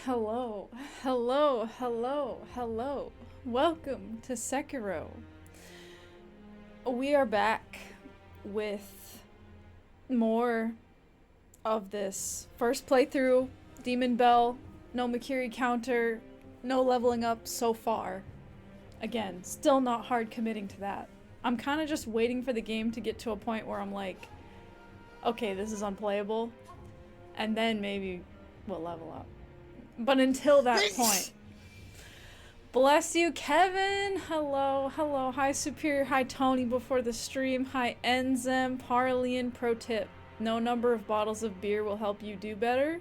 Hello, hello, hello, hello. Welcome to Sekiro. We are back with more of this first playthrough. Demon Bell, no MIKIRI counter, no leveling up so far. Again, still not hard committing to that. I'm kind of just waiting for the game to get to a point where I'm like, okay, this is unplayable, and then maybe we'll level up. But until that point, bless you, Kevin. Hello, hello. Hi, Superior. Hi, Tony. Before the stream. Hi, Enzem. Parlian. Pro tip: no number of bottles of beer will help you do better.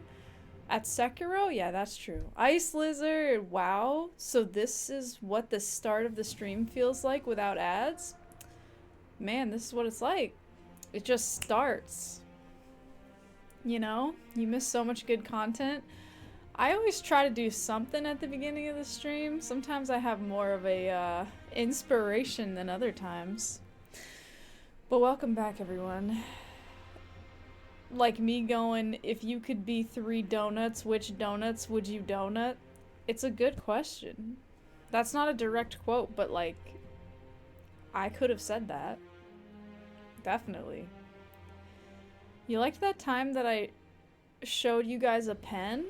At Sekiro, yeah, that's true. Ice Lizard. Wow. So this is what the start of the stream feels like without ads. Man, this is what it's like. It just starts. You know, you miss so much good content. I always try to do something at the beginning of the stream. Sometimes I have more of a inspiration than other times. But welcome back, everyone. Like me going, if you could be 3 donuts, which donuts would you donut? It's a good question. That's not a direct quote, but like, I could have said that. Definitely. You liked that time that I showed you guys a pen?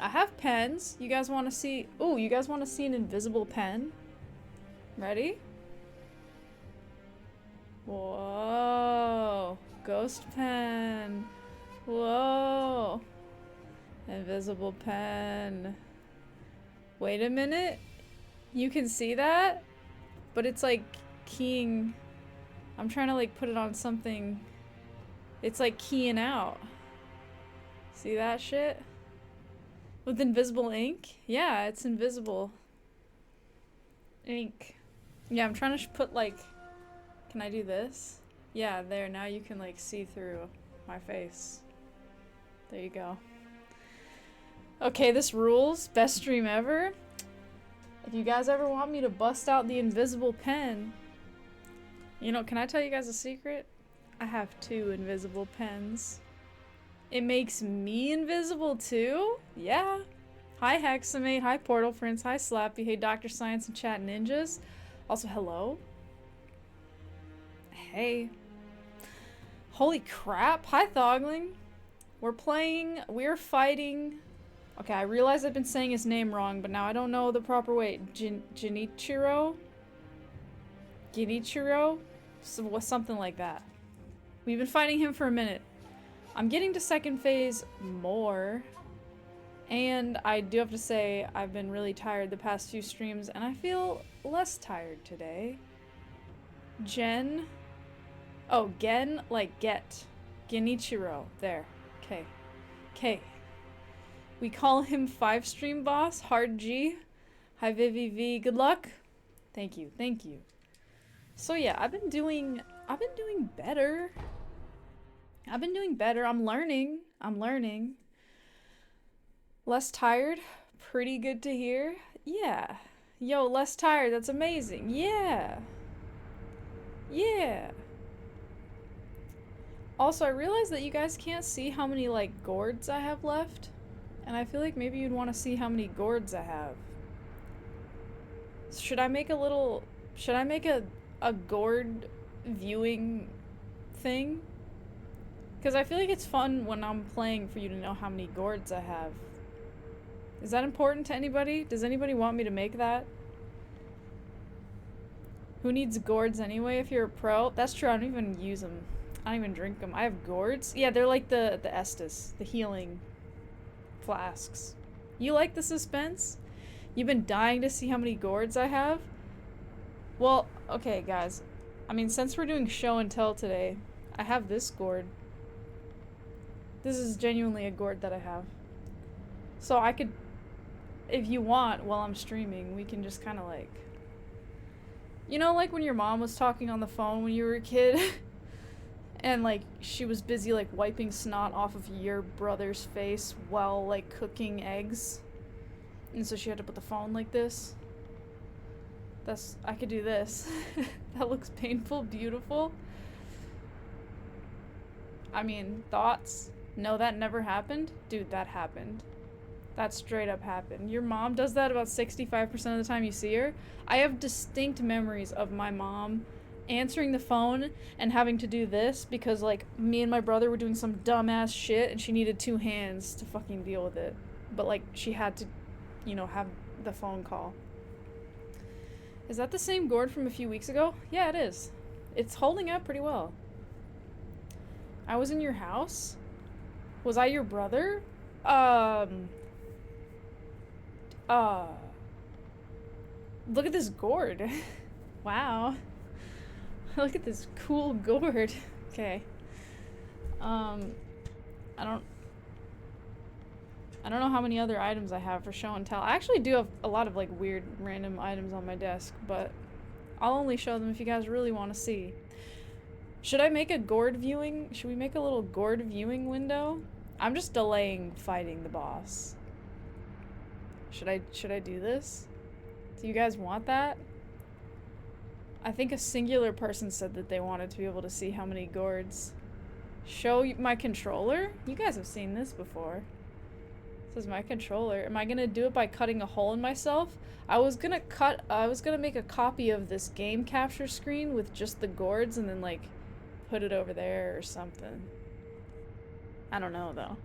I have pens. You guys want to see... Ooh, you guys want to see an invisible pen? Ready? Whoa. Ghost pen. Whoa. Invisible pen. Wait a minute. You can see that? But it's like keying... I'm trying to like put it on something. It's like keying out. See that shit? With invisible ink? Yeah, it's invisible ink. Yeah, I'm trying to put like... Can I do this? Yeah, there. Now you can like see through my face. There you go. Okay, this rules. Best stream ever. If you guys ever want me to bust out the invisible pen... You know, can I tell you guys a secret? I have 2 invisible pens. It makes me invisible too? Yeah. Hi Hexamate, hi Portal Prince, hi Slappy, hey Dr. Science and Chat Ninjas. Also, hello. Hey. Holy crap, hi Thogling. We're fighting... Okay, I realize I've been saying his name wrong, but now I don't know the proper way. Genichiro? Genichiro? Something like that. We've been fighting him for a minute. I'm getting to second phase more, and I do have to say I've been really tired the past few streams, and I feel less tired today. Gen? Oh, Gen, like get. Genichiro. There. Okay. Okay. We call him 5-stream boss, Hard G. Hi Vivi V, good luck. Thank you, thank you. So yeah, I've been doing better. I've been doing better. I'm learning. Less tired. Pretty good to hear. Yeah. Yo, less tired. That's amazing. Yeah. Yeah. Also, I realized that you guys can't see how many, like, gourds I have left. And I feel like maybe you'd want to see how many gourds I have. Should I make a gourd viewing thing? Because I feel like it's fun when I'm playing for you to know how many gourds I have. Is that important to anybody? Does anybody want me to make that? Who needs gourds anyway if you're a pro? That's true, I don't even use them. I don't even drink them. I have gourds? Yeah, they're like the Estus, the healing flasks. You like the suspense? You've been dying to see how many gourds I have? Well, okay guys. I mean, since we're doing show and tell today, I have this gourd. This is genuinely a gourd that I have. So I could, if you want, while I'm streaming, we can just kind of like... You know, like when your mom was talking on the phone when you were a kid? And like, she was busy like wiping snot off of your brother's face while like cooking eggs? And so she had to put the phone like this? I could do this. That looks painful, beautiful. I mean, thoughts? No, that never happened? Dude, that happened. That straight up happened. Your mom does that about 65% of the time you see her. I have distinct memories of my mom answering the phone and having to do this because, like, me and my brother were doing some dumbass shit and she needed 2 hands to fucking deal with it. But, like, she had to, you know, have the phone call. Is that the same gourd from a few weeks ago? Yeah, it is. It's holding up pretty well. I was in your house? Was I your brother? Look at this gourd. Wow. Look at this cool gourd. Okay. I don't know how many other items I have for show and tell. I actually do have a lot of like weird random items on my desk, but I'll only show them if you guys really want to see. Should I make a gourd viewing? Should we make a little gourd viewing window? I'm just delaying fighting the boss. Should I do this? Do you guys want that? I think a singular person said that they wanted to be able to see how many gourds. Show my controller? You guys have seen this before. This is my controller. Am I gonna do it by cutting a hole in myself? I was gonna make a copy of this game capture screen with just the gourds and then like put it over there or something. I don't know though.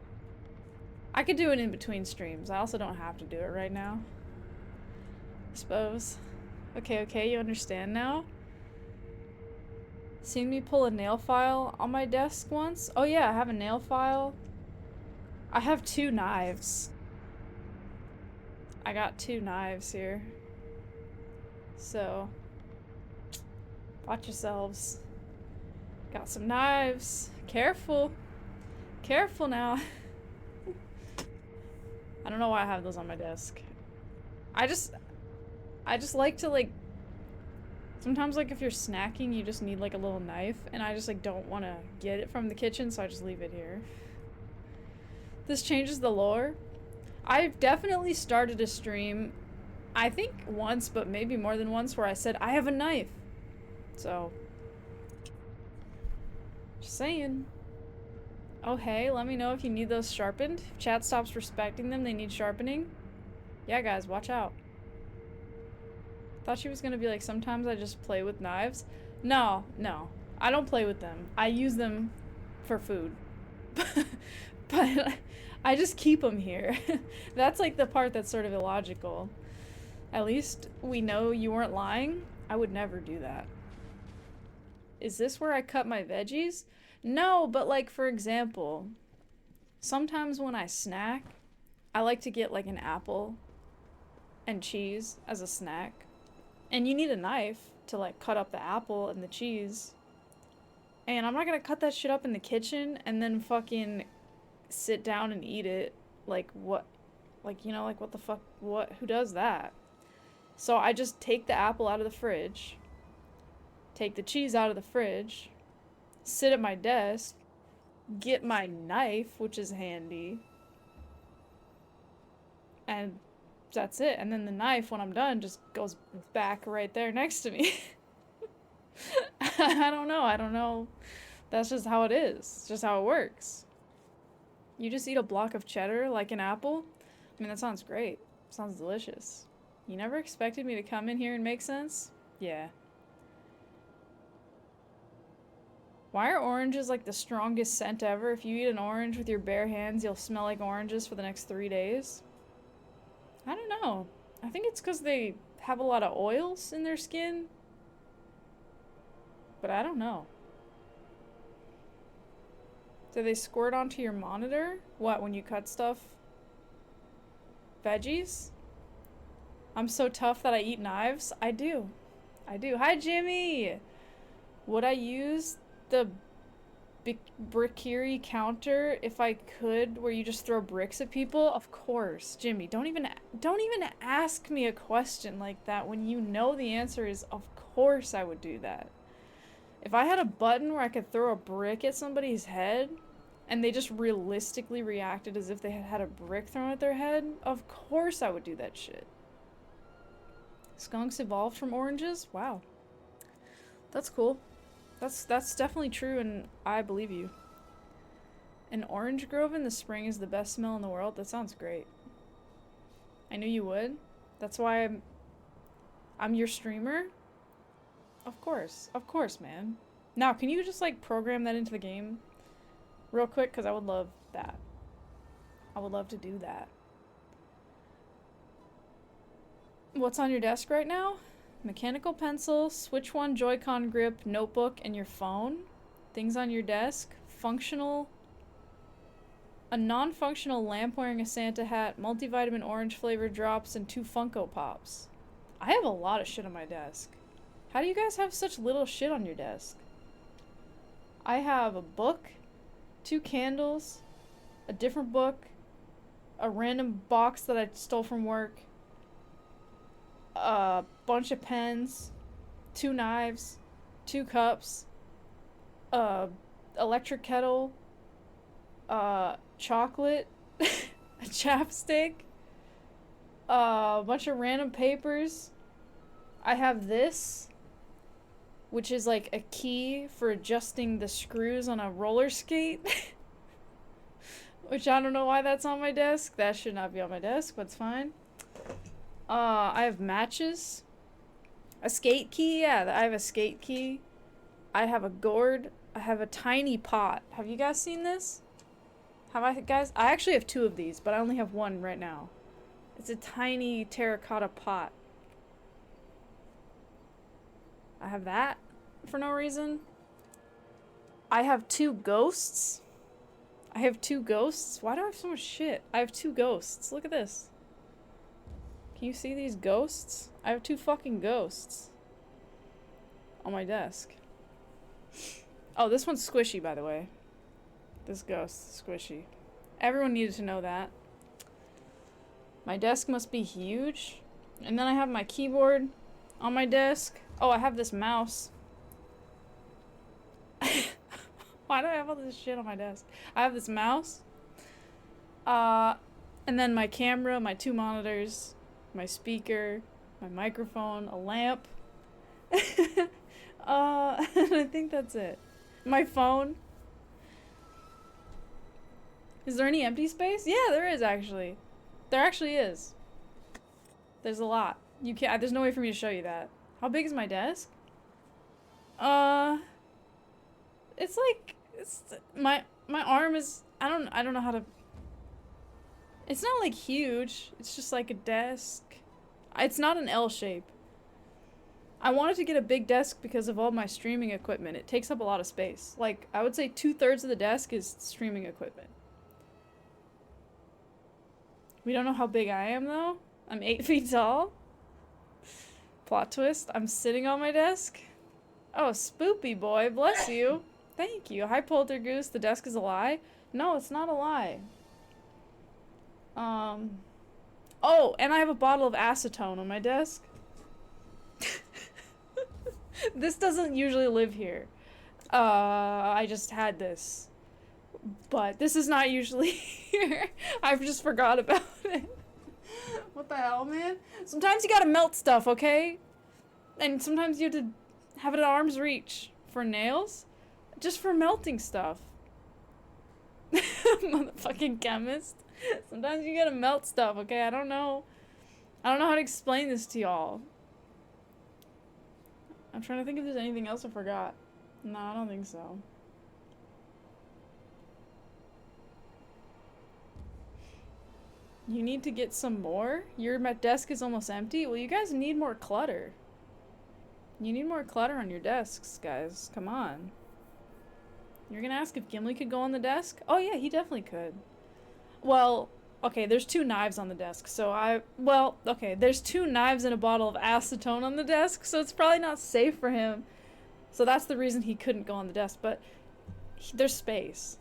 I could do it in between streams. I also don't have to do it right now. I suppose. Okay, you understand now? Seen me pull a nail file on my desk once? Oh yeah, I have a nail file. I have 2 knives. I got 2 knives here. So, watch yourselves. Got some knives. Careful. Careful now. I don't know why I have those on my desk. I just like to like, sometimes like if you're snacking you just need like a little knife and I just like don't want to get it from the kitchen, so I just leave it here. This changes the lore. I've definitely started a stream, I think once, but maybe more than once, where I said I have a knife. So, just saying. Oh hey, let me know if you need those sharpened. If chat stops respecting them, they need sharpening. Yeah guys, watch out. Thought she was gonna be like, sometimes I just play with knives. No, I don't play with them. I use them for food. But I just keep them here. That's like the part that's sort of illogical. At least we know you weren't lying. I would never do that. Is this where I cut my veggies? No, but like for example, sometimes when I snack, I like to get like an apple and cheese as a snack. And you need a knife to like cut up the apple and the cheese. And I'm not gonna cut that shit up in the kitchen and then fucking sit down and eat it. Like what? Like, you know, like what the fuck? What? Who does that? So I just take the apple out of the fridge, take the cheese out of the fridge, sit at my desk, get my knife, which is handy, and that's it. And then the knife, when I'm done, just goes back right there next to me. I don't know. That's just how it is. It's just how it works. You just eat a block of cheddar like an apple? I mean, that sounds great. Sounds delicious. You never expected me to come in here and make sense? Yeah. Why are oranges like the strongest scent ever? If you eat an orange with your bare hands, you'll smell like oranges for the next 3 days? I don't know. I think it's because they have a lot of oils in their skin. But I don't know. Do they squirt onto your monitor? What, when you cut stuff? Veggies? I'm so tough that I eat knives? I do. Hi, Jimmy! Would I use the MIKIRI counter if I could, where you just throw bricks at people? Of course, Jimmy. Don't even ask me a question like that when you know the answer is of course I would do that. If I had a button where I could throw a brick at somebody's head and they just realistically reacted as if they had had a brick thrown at their head, of course I would do that shit. Skunks evolved from oranges? Wow. That's cool. That's definitely true, and I believe you. An orange grove in the spring is the best smell in the world? That sounds great. I knew you would. That's why I'm your streamer. Of course, man. Now, can you just like program that into the game real quick? Because I would love that. I would love to do that. What's on your desk right now? Mechanical pencil, Switch 1 Joy-Con grip, notebook, and your phone. Things on your desk. Functional. A non-functional lamp wearing a Santa hat, multivitamin orange flavored drops, and 2 Funko Pops. I have a lot of shit on my desk. How do you guys have such little shit on your desk? I have a book, 2 candles, a different book, a random box that I stole from work, a bunch of pens, 2 knives, 2 cups, electric kettle, chocolate, a chapstick, a bunch of random papers. I have this, which is like a key for adjusting the screws on a roller skate. Which I don't know why that's on my desk. That should not be on my desk, but it's fine. I have matches. A skate key, yeah, I have a skate key. I have a gourd. I have a tiny pot. Have you guys seen this? Have I, guys? I actually have 2 of these, but I only have 1 right now. It's a tiny terracotta pot. I have that for no reason. I have 2 ghosts. I have 2 ghosts. Why do I have so much shit? I have 2 ghosts. Look at this. Can you see these ghosts? I have 2 fucking ghosts on my desk. Oh, this one's squishy, by the way. This ghost is squishy. Everyone needed to know that. My desk must be huge. And then I have my keyboard on my desk. Oh, I have this mouse. Why do I have all this shit on my desk? I have this mouse. And then my camera, my 2 monitors, my speaker, my microphone, a lamp. And I think that's it. My phone. Is there any empty space? Yeah, there is actually. There actually is. There's a lot. You can't. There's no way for me to show you that. How big is my desk? It's like my arm is. I don't know how to. It's not like huge. It's just like a desk. It's not an L shape. I wanted to get a big desk because of all my streaming equipment. It takes up a lot of space. Like, I would say 2/3 of the desk is streaming equipment. We don't know how big I am, though. I'm 8 feet tall. Plot twist. I'm sitting on my desk. Oh, spoopy boy. Bless you. Thank you. Hi, Poltergoose. The desk is a lie? No, it's not a lie. Oh, and I have a bottle of acetone on my desk. This doesn't usually live here. I just had this. But this is not usually here. I've just forgot about it. What the hell, man? Sometimes you gotta melt stuff, okay? And sometimes you have to have it at arm's reach. For nails? Just for melting stuff. Motherfucking chemist. Sometimes you gotta melt stuff, okay? I don't know how to explain this to y'all. I'm trying to think if there's anything else I forgot. No, I don't think so. You need to get some more? Your desk is almost empty? Well, you guys need more clutter. You need more clutter on your desks, guys. Come on. You're gonna ask if Gimli could go on the desk? Oh yeah, he definitely could. Well, okay, there's 2 knives on the desk, so okay, there's 2 knives and a bottle of acetone on the desk, so it's probably not safe for him. So that's the reason he couldn't go on the desk, but there's space.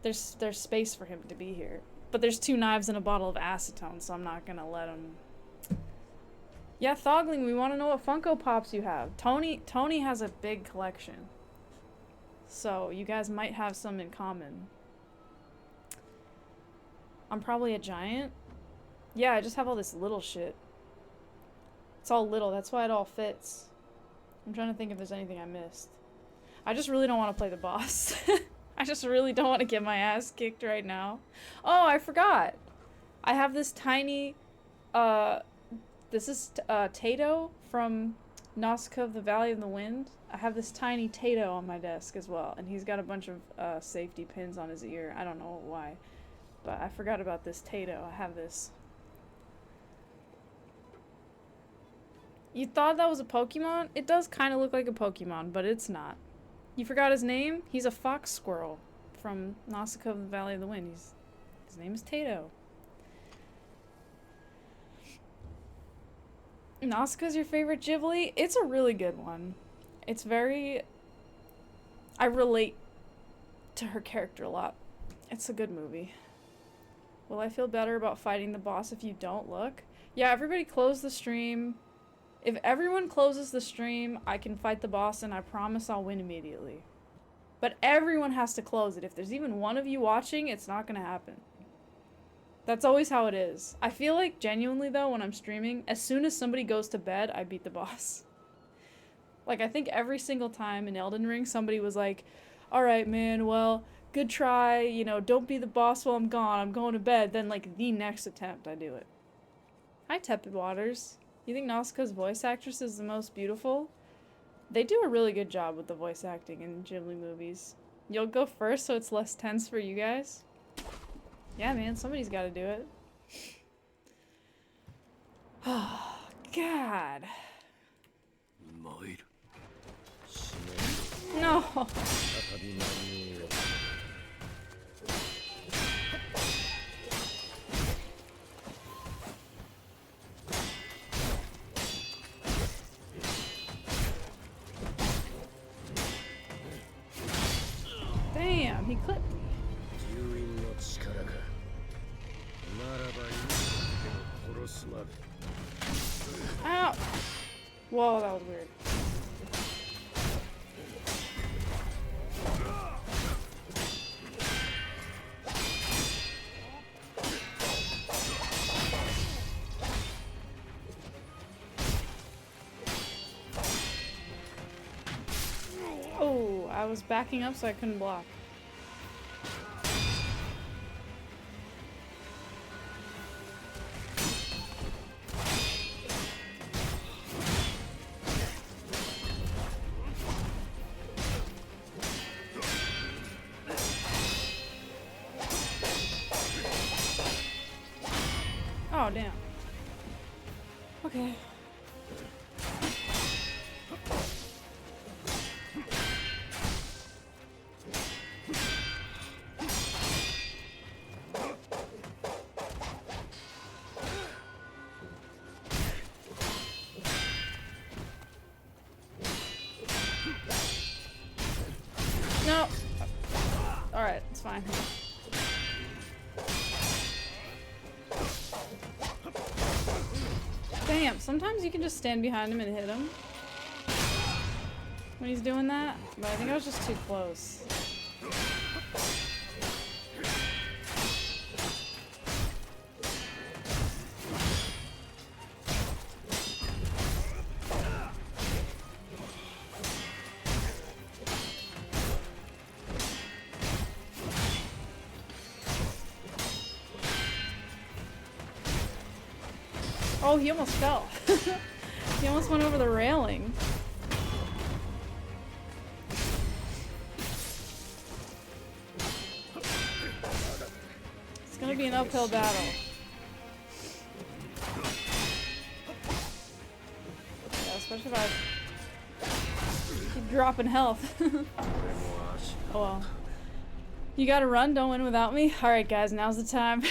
There's space for him to be here. But there's 2 knives and a bottle of acetone, so I'm not gonna let him. Yeah, Thogling, we want to know what Funko Pops you have. Tony has a big collection. So you guys might have some in common. I'm probably a giant. Yeah, I just have all this little shit. It's all little, that's why it all fits. I'm trying to think if there's anything I missed. I just really don't want to play the boss. I just really don't want to get my ass kicked right now. Oh, I forgot. I have this tiny, this is Tato from Nausicaa of the Valley of the Wind. I have this tiny Tato on my desk as well, and he's got a bunch of safety pins on his ear. I don't know why, but I forgot about this Tato. I have this. You thought that was a Pokemon? It does kind of look like a Pokemon, but it's not. You forgot his name? He's a fox squirrel from Nausicaa of the Valley of the Wind. His name is Tato. Nausicaa's your favorite Ghibli? It's a really good one. It's very... I relate to her character a lot. It's a good movie. Will I feel better about fighting the boss if you don't look? Yeah, everybody close the stream. If everyone closes the stream, I can fight the boss and I promise I'll win immediately. But everyone has to close it. If there's even one of you watching, it's not gonna happen. That's always how it is. I feel like, genuinely though, when I'm streaming, as soon as somebody goes to bed, I beat the boss. Like, I think every single time in Elden Ring, somebody was like, alright man, well, good try, you know, don't be the boss while I'm gone, I'm going to bed. Then, like, the next attempt, I do it. Hi, Tepid Waters. You think Nausicaa's voice actress is the most beautiful? They do a really good job with the voice acting in Ghibli movies. You'll go first so it's less tense for you guys? Yeah, man, somebody's gotta do it. Oh, God. No! Damn, he clipped me. Ow! Whoa, that was weird. Oh, I was backing up so I couldn't block. Oh, damn. Okay. No. Alright, it's fine. Damn, sometimes you can just stand behind him and hit him when he's doing that, but I think I was just too close. Oh, he almost fell. He almost went over the railing. It's gonna be an uphill battle. Yeah, especially if I keep dropping health. Oh well. You gotta run, don't win without me? Alright guys, now's the time.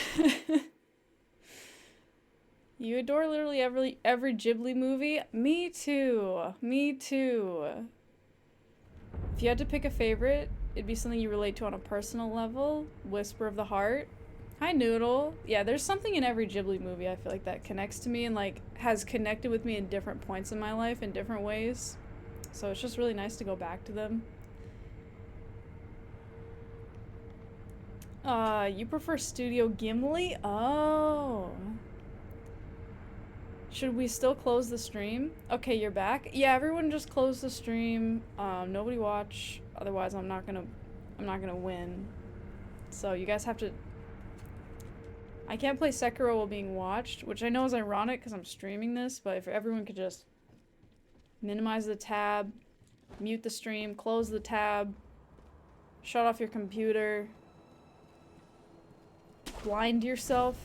You adore literally every Ghibli movie? Me too. Me too. If you had to pick a favorite, it'd be something you relate to on a personal level. Whisper of the Heart. Hi, Noodle. Yeah, there's something in every Ghibli movie I feel like that connects to me and like has connected with me in different points in my life in different ways. So it's just really nice to go back to them. You prefer Studio Gimli? Oh. Should we still close the stream? Okay, you're back. Yeah, everyone just close the stream. Nobody watch. Otherwise, I'm not gonna win. So you guys have to. I can't play Sekiro while being watched, which I know is ironic because I'm streaming this, but if everyone could just minimize the tab, mute the stream, close the tab, shut off your computer, blind yourself,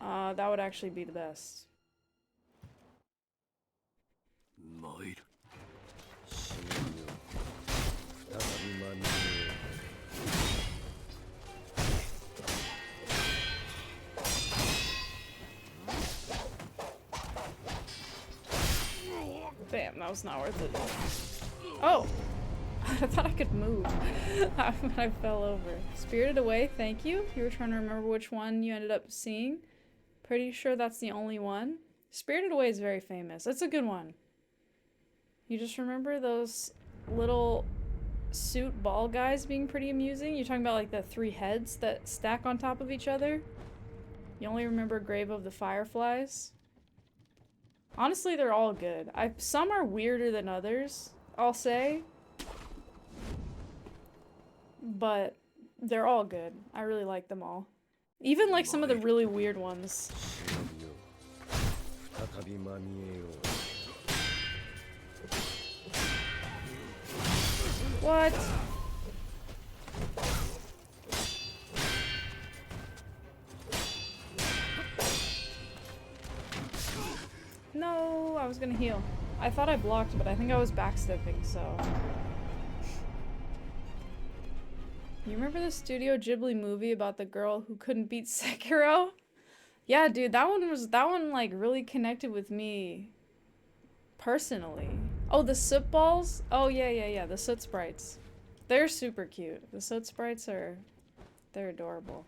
that would actually be the best. Damn, that was not worth it. Oh! I thought I could move. I fell over. Spirited Away, thank you. You were trying to remember which one you ended up seeing. Pretty sure that's the only one. Spirited Away is very famous. It's a good one. You just remember those little suit ball guys being pretty amusing? You're talking about like the 3 heads that stack on top of each other? You only remember Grave of the Fireflies? Honestly, they're all good. Some are weirder than others, I'll say. But they're all good. I really like them all. Even like some of the really weird ones. What? No, I was gonna heal. I thought I blocked, but I think I was backstepping, so... You remember the Studio Ghibli movie about the girl who couldn't beat Sekiro? Yeah, dude, that one like really connected with me personally. Oh, the soot balls? Oh, yeah, the soot sprites. They're super cute. The soot sprites they're adorable.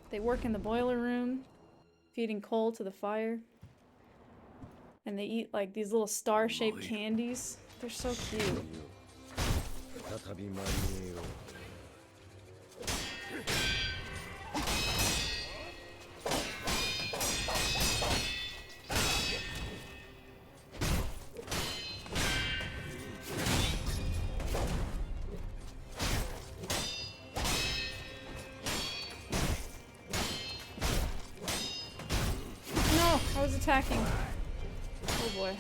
They work in the boiler room, feeding coal to the fire. And they eat like these little star-shaped candies. They're so cute. No, I was attacking. Oh boy.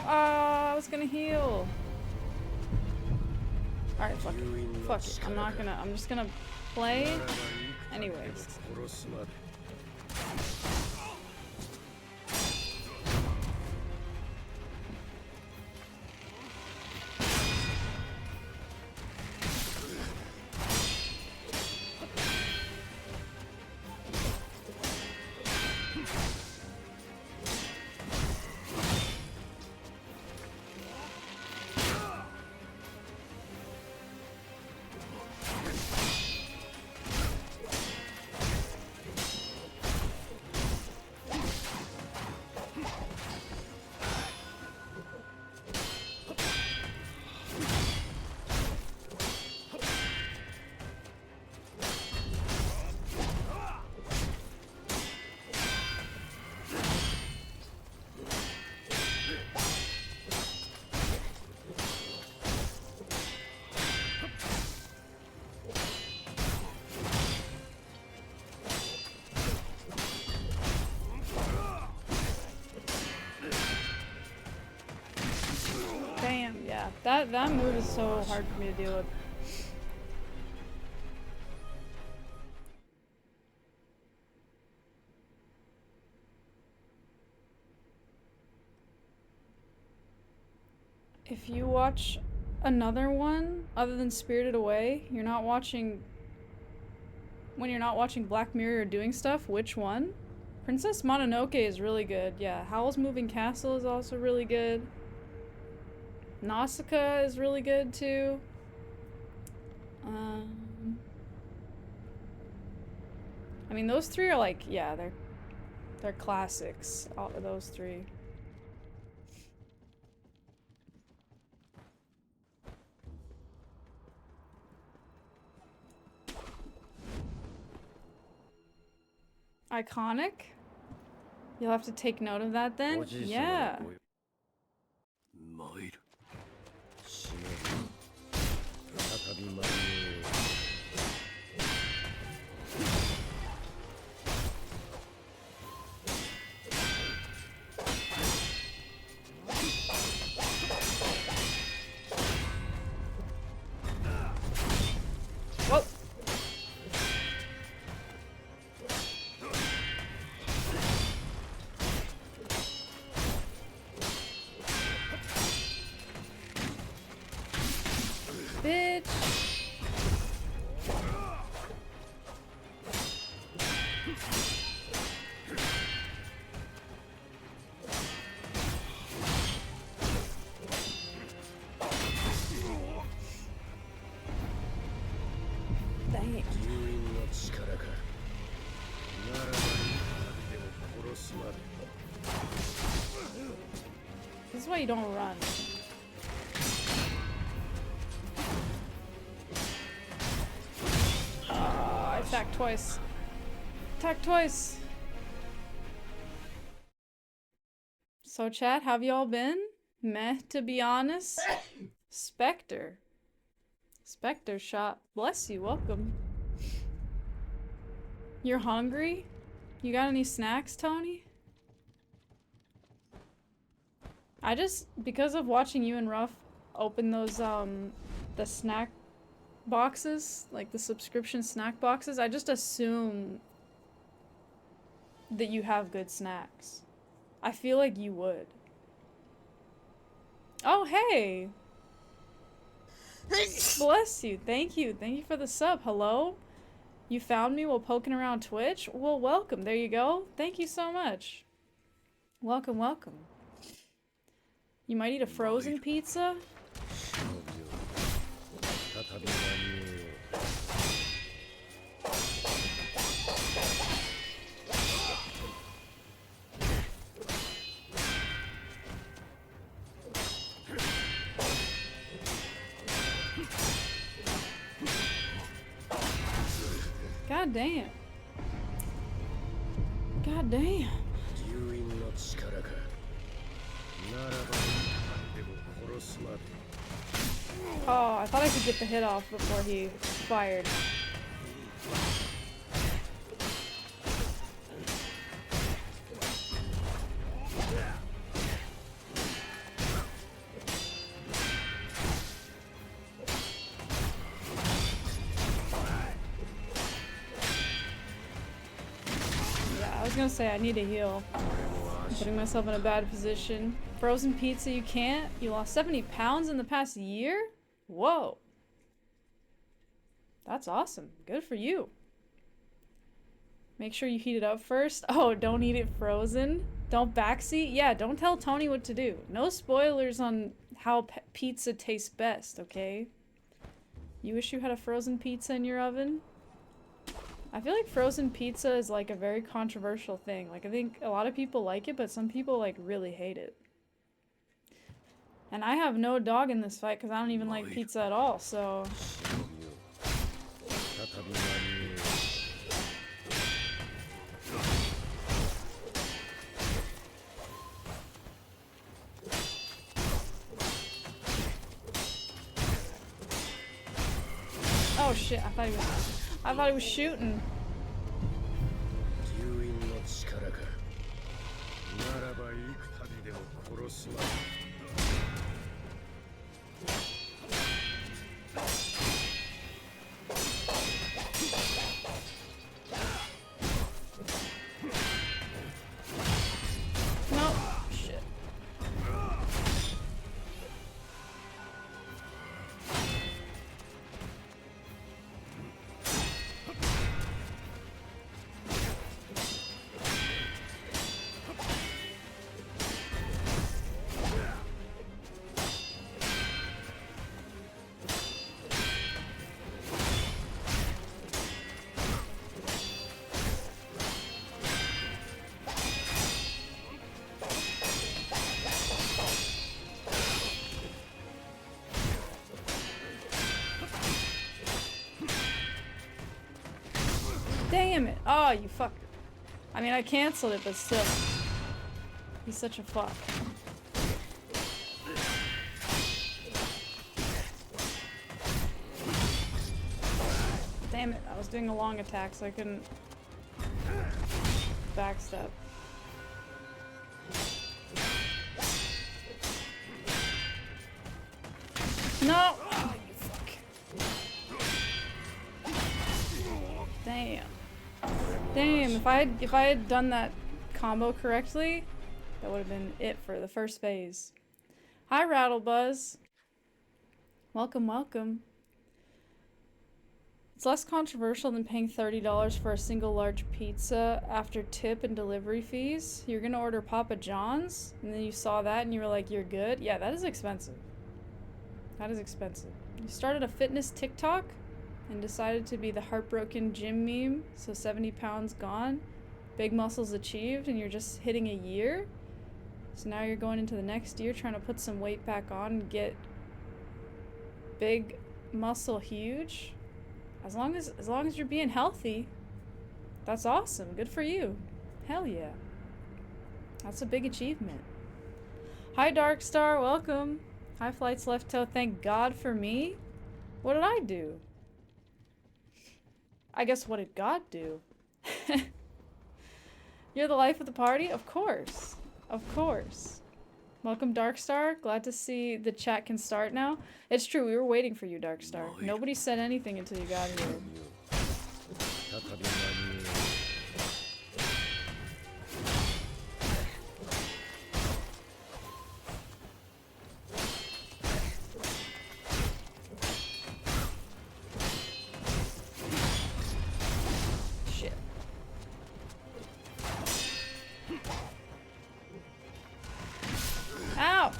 I was gonna heal. Alright, fuck it. Fuck it. I'm just gonna play anyways. Damn, yeah. That move is so hard for me to deal with. If you watch another one other than Spirited Away, you're not watching... When you're not watching Black Mirror or doing stuff, which one? Princess Mononoke is really good, yeah. Howl's Moving Castle is also really good. Nausicaa is really good too. I mean, those 3 are like, yeah, they're classics. All of those 3. Iconic? You'll have to take note of that then? Yeah. Dang. This is why you don't run. I attacked twice. Attacked twice. So chat, have y'all been? Meh, to be honest. Spectre. Spectre shot. Bless you, welcome. You're hungry? You got any snacks, Tony? I just, because of watching you and Ruff open those, the snack boxes, like the subscription snack boxes, I just assume that you have good snacks. I feel like you would. Oh, hey! Bless you. Thank you. Thank you for the sub. Hello? You found me while poking around Twitch? Well, welcome. There you go. Thank you so much. Welcome, welcome. You might eat a frozen pizza? God damn. God damn. Oh, I thought I could get the hit off before he fired. I was gonna say I need to heal. I'm putting myself in a bad position. Frozen pizza, you can't? You lost 70 pounds in the past year? Whoa. That's awesome. Good for you. Make sure you heat it up first. Oh, don't eat it frozen. Don't backseat. Yeah, don't tell Tony what to do. No spoilers on how pizza tastes best, okay? You wish you had a frozen pizza in your oven? I feel like frozen pizza is like a very controversial thing. Like, I think a lot of people like it, but some people like really hate it. And I have no dog in this fight because I don't even like pizza at all, so... Oh shit, I thought he was shooting. Nope. Shit. Damn it. Oh, you fucker. I mean, I canceled it, but still. He's such a fuck. Damn it. I was doing a long attack, so I couldn't backstep. No! Oh, you fuck. Damn. Damn, if I had done that combo correctly, that would have been it for the first phase. Hi, Rattlebuzz. Welcome, welcome. It's less controversial than paying $30 for a single large pizza after tip and delivery fees. You're gonna order Papa John's, and then you saw that and you were like, you're good? Yeah, that is expensive. That is expensive. You started a fitness TikTok and decided to be the heartbroken gym meme, so 70 pounds gone, big muscles achieved, and you're just hitting a year? So now you're going into the next year trying to put some weight back on and get big muscle huge? As long as you're being healthy, that's awesome. Good for you. Hell yeah. That's a big achievement. Hi Darkstar, welcome. Hi Flights Left Toe, thank God for me. What did I do? I guess what did God do? You're the life of the party? Of course. Of course. Welcome Darkstar. Glad to see the chat can start now. It's true, we were waiting for you, Darkstar. Nobody said anything until you got here. Shit. Ow!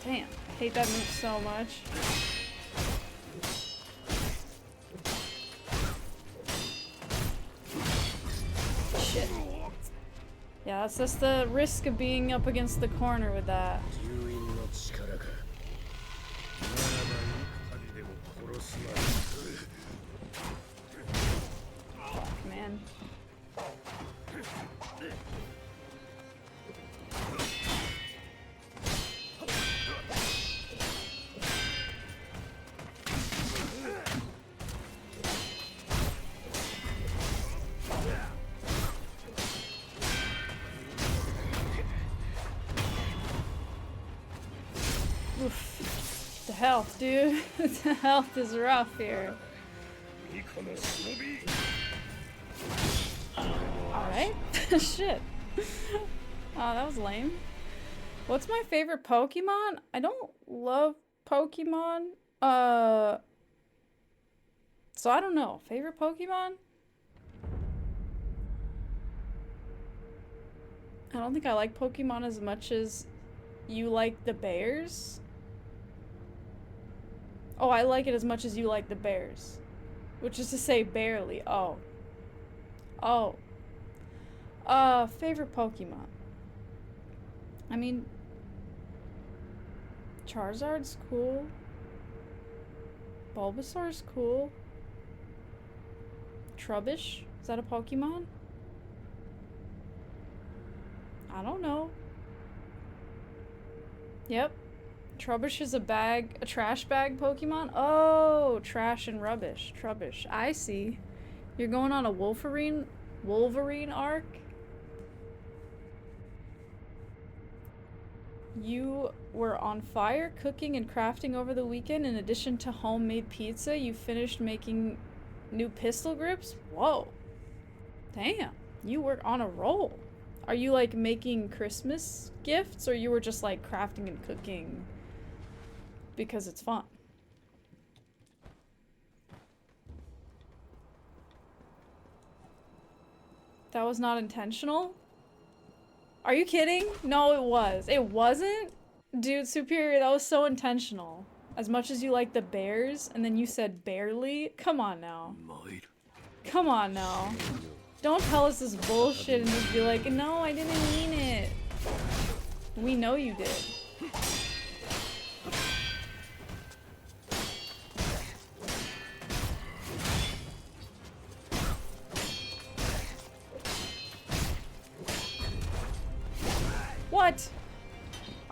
Damn, I hate that move so much. Shit. Yeah, that's just the risk of being up against the corner with that. Fuck, man. Oof. The health, dude. The health is rough here. Alright. Shit. Oh, that was lame. What's my favorite Pokemon? I don't love Pokemon. So I don't know. Favorite Pokemon? I don't think I like Pokemon as much as you like the bears. Oh, I like it as much as you like the bears. Which is to say barely. Oh. Oh. Favorite Pokemon. I mean, Charizard's cool. Bulbasaur's cool. Trubbish? Is that a Pokemon? I don't know. Yep. Trubbish is a trash bag Pokemon? Oh, trash and rubbish. Trubbish. I see. You're going on a Wolverine arc? You were on fire cooking and crafting over the weekend. In addition to homemade pizza, you finished making new pistol grips? Whoa. Damn. You were on a roll. Are you like making Christmas gifts, or you were just like crafting and cooking because it's fun? That was not intentional? Are you kidding? No, it was. It wasn't? Dude, Superior, that was so intentional. As much as you like the bears, and then you said barely? Come on now. Come on now. Don't tell us this bullshit and just be like, no, I didn't mean it. We know you did. What?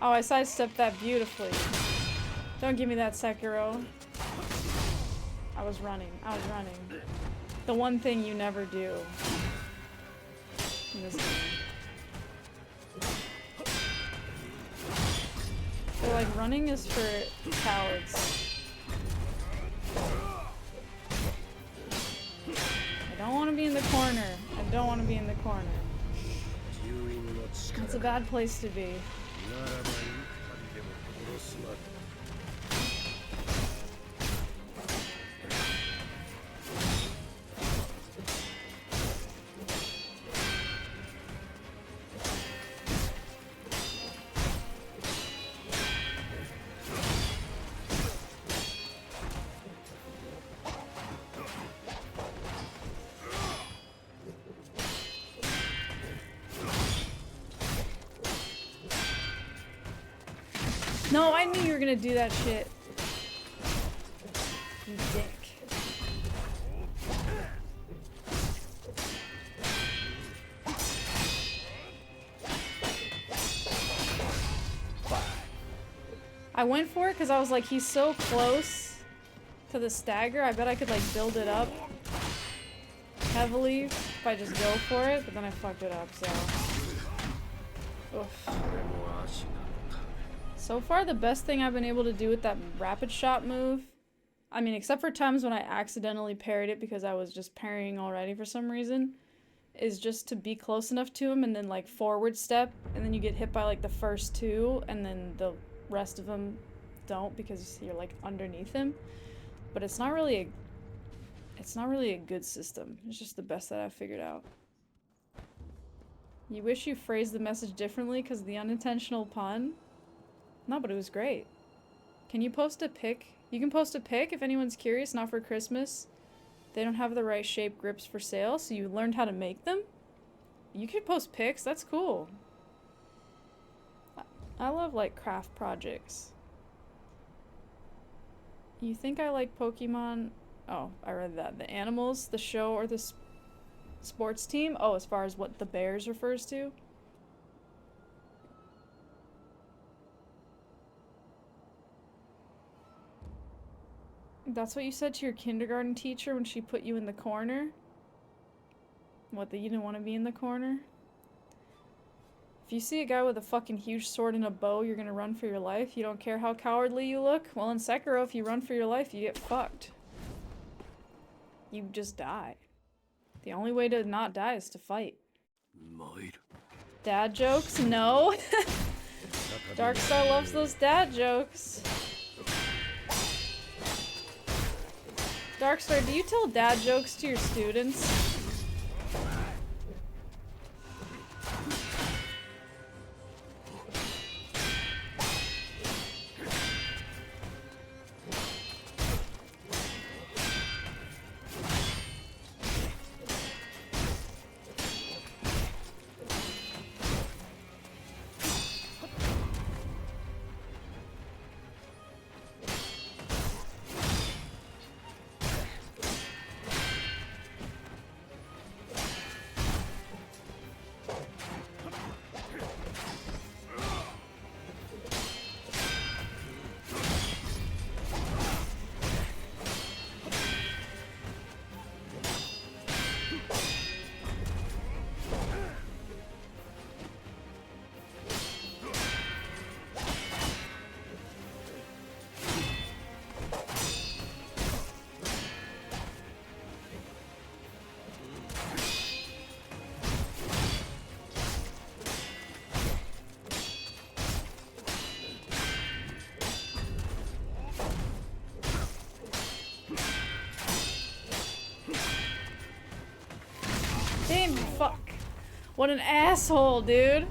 Oh, I sidestepped that beautifully. Don't give me that, Sekiro. I was running. The one thing you never do in this game. So, like, running is for cowards. I don't want to be in the corner. I don't want to be in the corner. It's a bad place to be. No, I knew you were gonna do that shit. You dick. I went for it because I was like, he's so close to the stagger. I bet I could like build it up heavily if I just go for it, but then I fucked it up, so. Oof. So far, the best thing I've been able to do with that rapid shot move, I mean, except for times when I accidentally parried it because I was just parrying already for some reason, is just to be close enough to him and then like forward step, and then you get hit by like the first two, and then the rest of them don't because you're like underneath him. But it's not really a good system. It's just the best that I've figured out. You wish you phrased the message differently because of the unintentional pun? No, but it was great. Can you post a pic? You can post a pic if anyone's curious, not for Christmas. They don't have the right shape grips for sale, so you learned how to make them? You can post pics, that's cool. I love, like, craft projects. You think I like Pokemon? Oh, I read that. The animals, the show, or the sports team? Oh, as far as what the Bears refers to? That's what you said to your kindergarten teacher when she put you in the corner? What, that you didn't want to be in the corner? If you see a guy with a fucking huge sword and a bow, you're gonna run for your life? You don't care how cowardly you look? Well, in Sekiro, if you run for your life, you get fucked. You just die. The only way to not die is to fight. Dad jokes? No. Darkstar loves those dad jokes. Darkstar, do you tell dad jokes to your students? Damn, fuck. What an asshole, dude.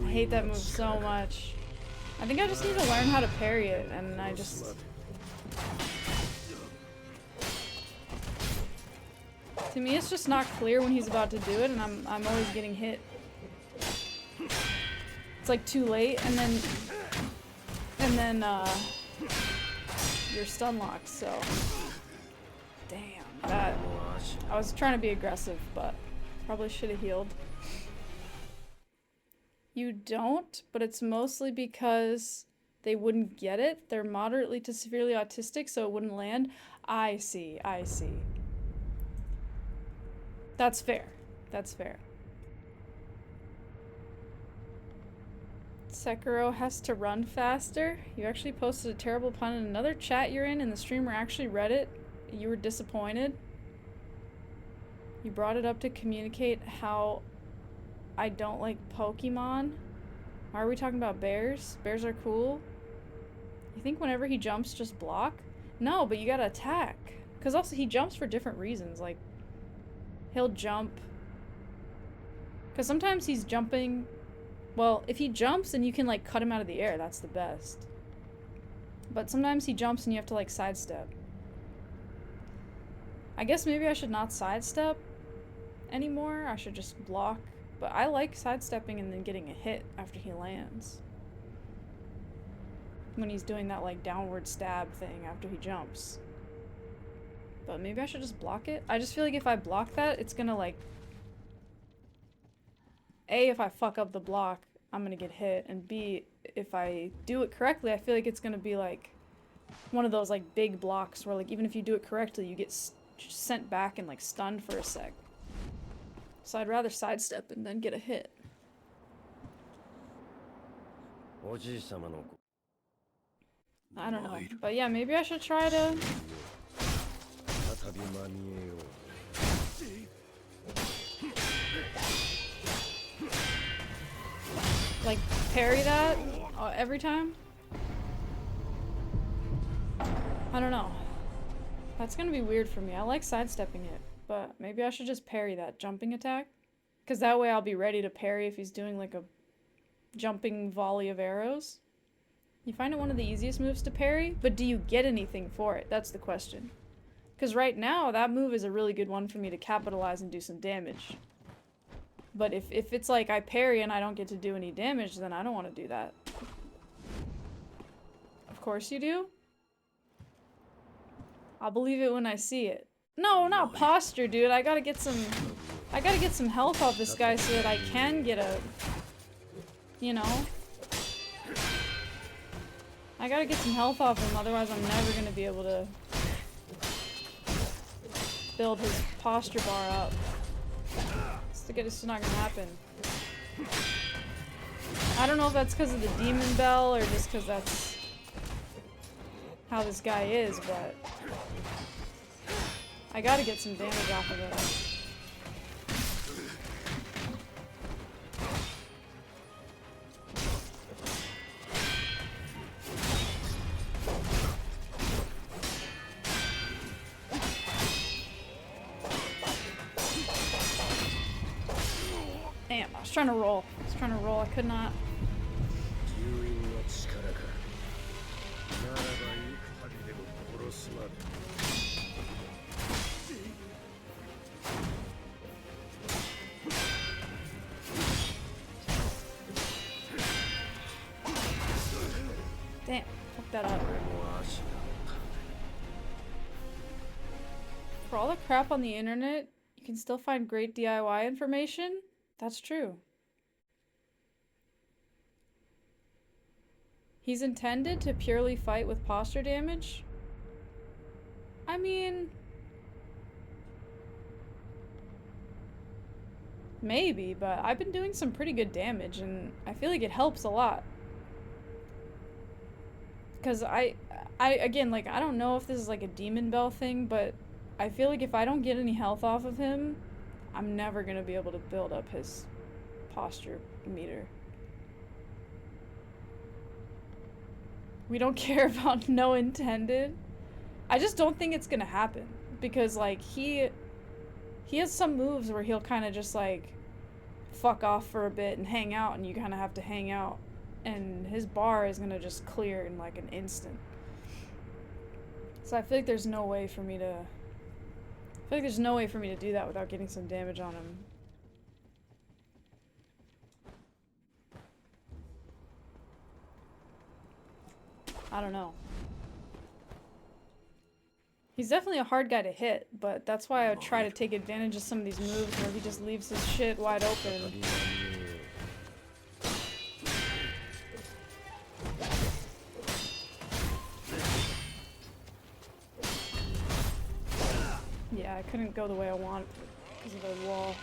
I hate that move so much. I think I just need to learn how to parry it, and I just... To me, it's just not clear when he's about to do it, and I'm always getting hit. It's like too late, and then you're stun locked, so... Damn, that... I was trying to be aggressive, but probably should have healed. You don't, but it's mostly because they wouldn't get it. They're moderately to severely autistic, so it wouldn't land. I see, I see. That's fair. That's fair. Sekiro has to run faster. You actually posted a terrible pun in another chat you're in, and the streamer actually read it. You were disappointed. You brought it up to communicate how I don't like Pokemon. Why are we talking about bears? Bears are cool. You think whenever he jumps, just block? No, but you gotta attack. Because also he jumps for different reasons. Like, he'll jump. Because sometimes he's jumping. Well, if he jumps and you can like cut him out of the air, that's the best. But sometimes he jumps and you have to like sidestep. I guess maybe I should not sidestep anymore. I should just block. But I like sidestepping and then getting a hit after he lands. When he's doing that like downward stab thing after he jumps. But maybe I should just block it. I just feel like if I block that, it's gonna like... A, if I fuck up the block, I'm gonna get hit. And B, if I do it correctly, I feel like it's gonna be like one of those like big blocks where like even if you do it correctly, you get sent back and like stunned for a sec. So I'd rather sidestep and then get a hit. I don't know. But yeah, maybe I should try to... like, parry that every time? I don't know. That's gonna be weird for me. I like sidestepping it, but maybe I should just parry that jumping attack. Because that way I'll be ready to parry if he's doing like a jumping volley of arrows. You find it one of the easiest moves to parry, but do you get anything for it? That's the question. Because right now, that move is a really good one for me to capitalize and do some damage. But if it's like I parry and I don't get to do any damage, then I don't want to do that. Of course you do. I'll believe it when I see it. No, not posture, dude. I gotta get some health off this guy so that I can get a... You know? I gotta get some health off him, otherwise I'm never gonna be able to build his posture bar up. It's just not gonna happen. I don't know if that's because of the demon bell or just because that's how this guy is, but I gotta get some damage off of him. Damn, I was trying to roll. I could not. Damn, fuck that up. For all the crap on the internet, you can still find great DIY information. That's true. He's intended to purely fight with posture damage? I mean... maybe, but I've been doing some pretty good damage, and I feel like it helps a lot. Because again, like, I don't know if this is like a demon bell thing, but I feel like if I don't get any health off of him, I'm never gonna be able to build up his posture meter. We don't care about no intended. I just don't think it's gonna happen. Because, like, he has some moves where he'll kind of just, like, fuck off for a bit and hang out, and you kind of have to hang out. And his bar is gonna just clear in, like, an instant. So I feel like there's no way for me to... do that without getting some damage on him. I don't know. He's definitely a hard guy to hit, but that's why I would try to take advantage of some of these moves where he just leaves his shit wide open. Yeah, I couldn't go the way I wanted because of the wall.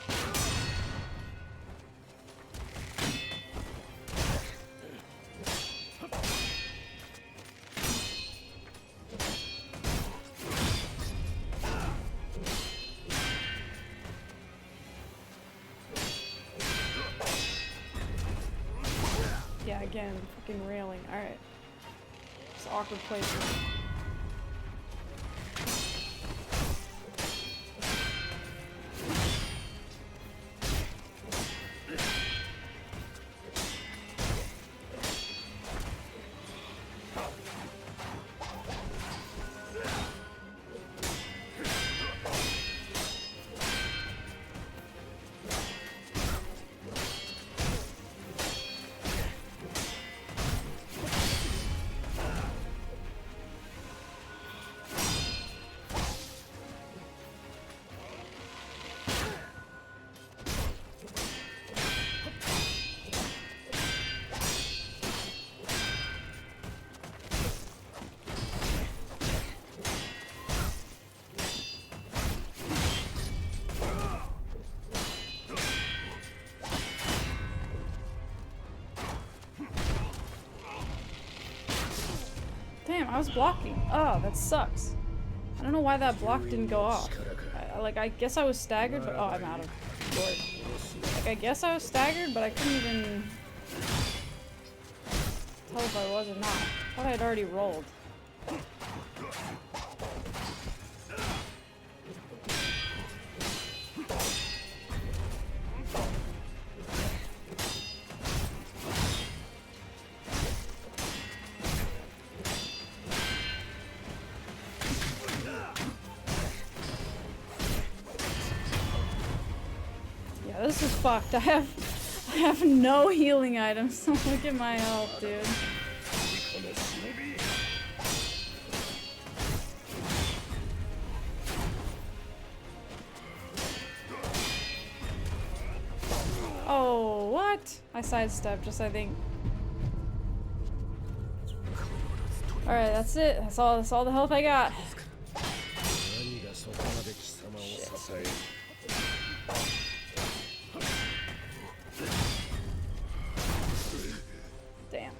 Yeah, again, fucking railing. Alright. It's an awkward placement. Damn, I was blocking. Oh, that sucks. I don't know why that block didn't go off. I guess I was staggered, but oh, I'm out of board. Like, I guess I was staggered, but I couldn't even tell if I was or not. I thought I had already rolled. This is fucked. I have no healing items. Look at my health, dude. Oh, what? I sidestepped, just I think. Alright, that's it. That's all the health I got. Shit. Damn.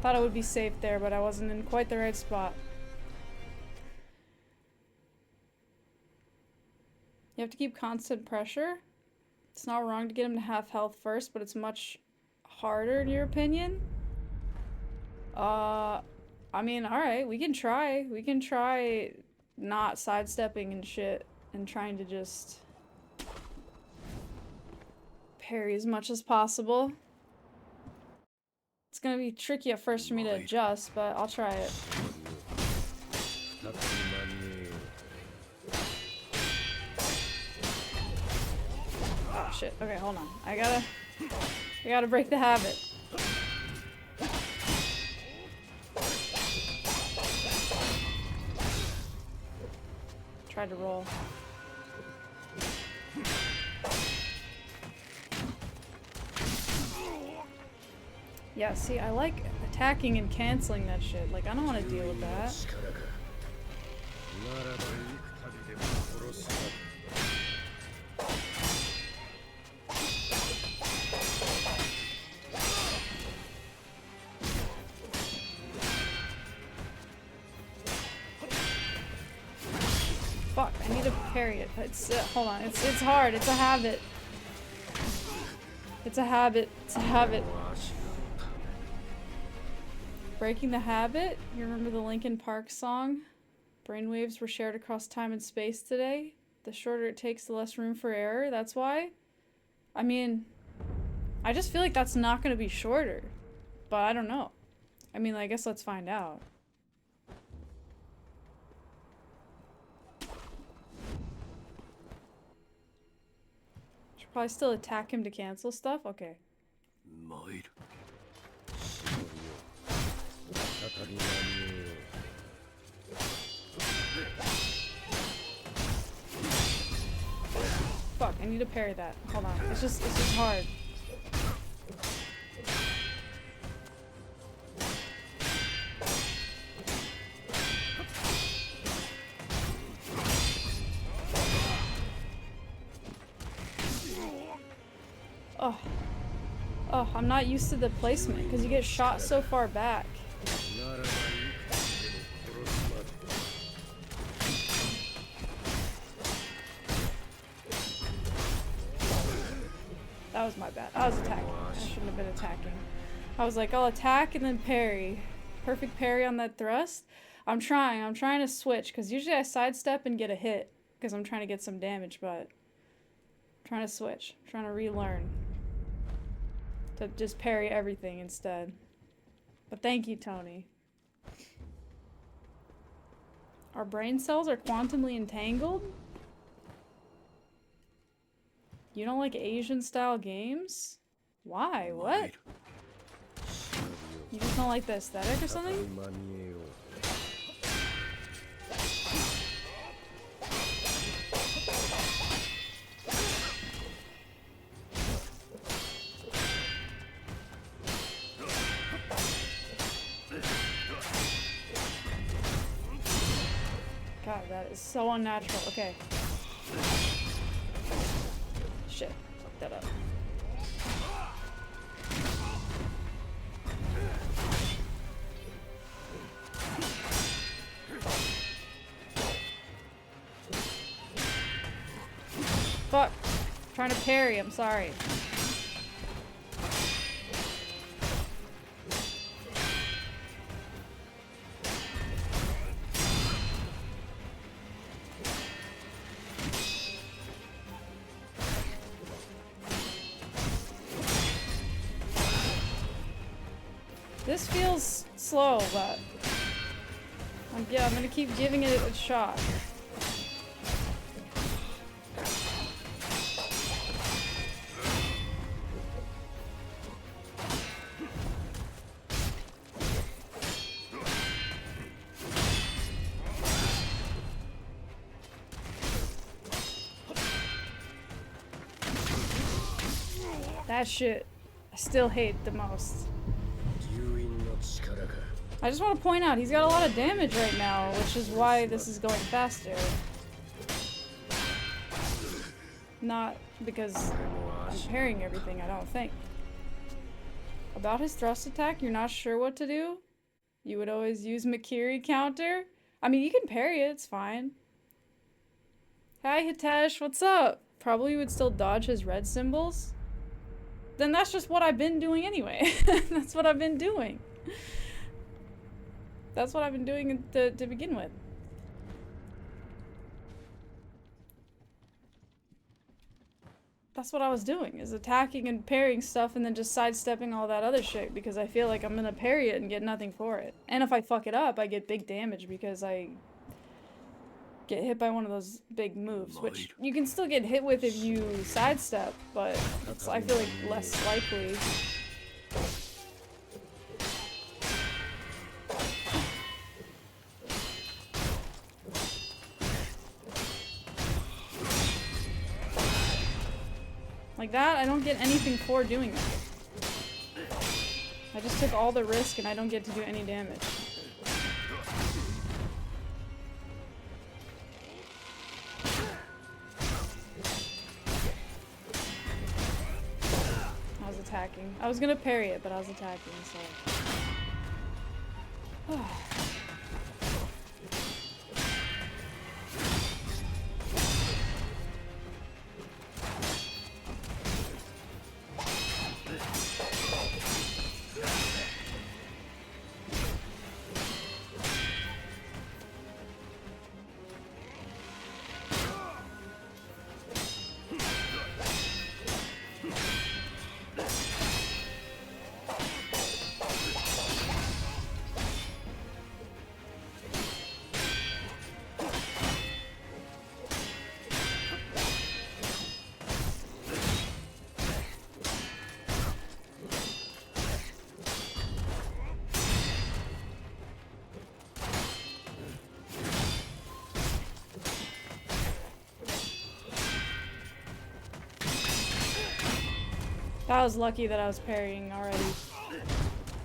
Thought I would be safe there, but I wasn't in quite the right spot. You have to keep constant pressure. It's not wrong to get him to half health first, but it's much harder in your opinion. I mean, alright, we can try. We can try not sidestepping and shit and trying to just parry as much as possible. It's gonna be tricky at first for me to adjust, but I'll try it. Oh shit, okay, hold on. I gotta break the habit. Tried to roll. Yeah, see, I like attacking and canceling that shit. Like, I don't want to deal with that. Fuck, I need to parry it. It's, hold on, it's hard. It's a habit. It's a habit. It's a habit. Breaking the habit? You remember the Linkin Park song? Brainwaves were shared across time and space today. The shorter it takes, the less room for error. That's why? I mean, I just feel like that's not going to be shorter. But I don't know. I mean, I guess let's find out. Should probably still attack him to cancel stuff? Okay. Fuck, I need to parry that. Hold on. It's just hard. Oh, I'm not used to the placement because you get shot so far back. That was my bad. I was attacking. I shouldn't have been attacking. I was like, I'll attack and then parry. Perfect parry on that thrust. I'm trying to switch because usually I sidestep and get a hit because I'm trying to get some damage, but I'm trying to switch. I'm trying to relearn to just parry everything instead. But thank you, Tony. Our brain cells are quantumly entangled? You don't like Asian style games? Why? What? You just don't like the aesthetic or something? God, that is so unnatural. Okay. Shit. Fuck that up. Fuck. I'm trying to parry, I'm sorry. This feels slow, but yeah, I'm gonna keep giving it a shot. That shit, I still hate the most. I just want to point out, he's got a lot of damage right now, which is why this is going faster. Not because I'm parrying everything, I don't think. About his thrust attack, you're not sure what to do? You would always use MIKIRI counter? I mean, you can parry it, it's fine. Hi Hitesh, what's up? Probably would still dodge his red symbols. Then that's just what I've been doing anyway. That's what I've been doing. That's what I've been doing to begin with. That's what I was doing, is attacking and parrying stuff and then just sidestepping all that other shit because I feel like I'm gonna parry it and get nothing for it. And if I fuck it up, I get big damage because I get hit by one of those big moves, which you can still get hit with if you sidestep, but it's, I feel like, less likely. Like that, I don't get anything for doing that. I just took all the risk and I don't get to do any damage. I was attacking. I was gonna parry it, but I was attacking, so... That was lucky that I was parrying already.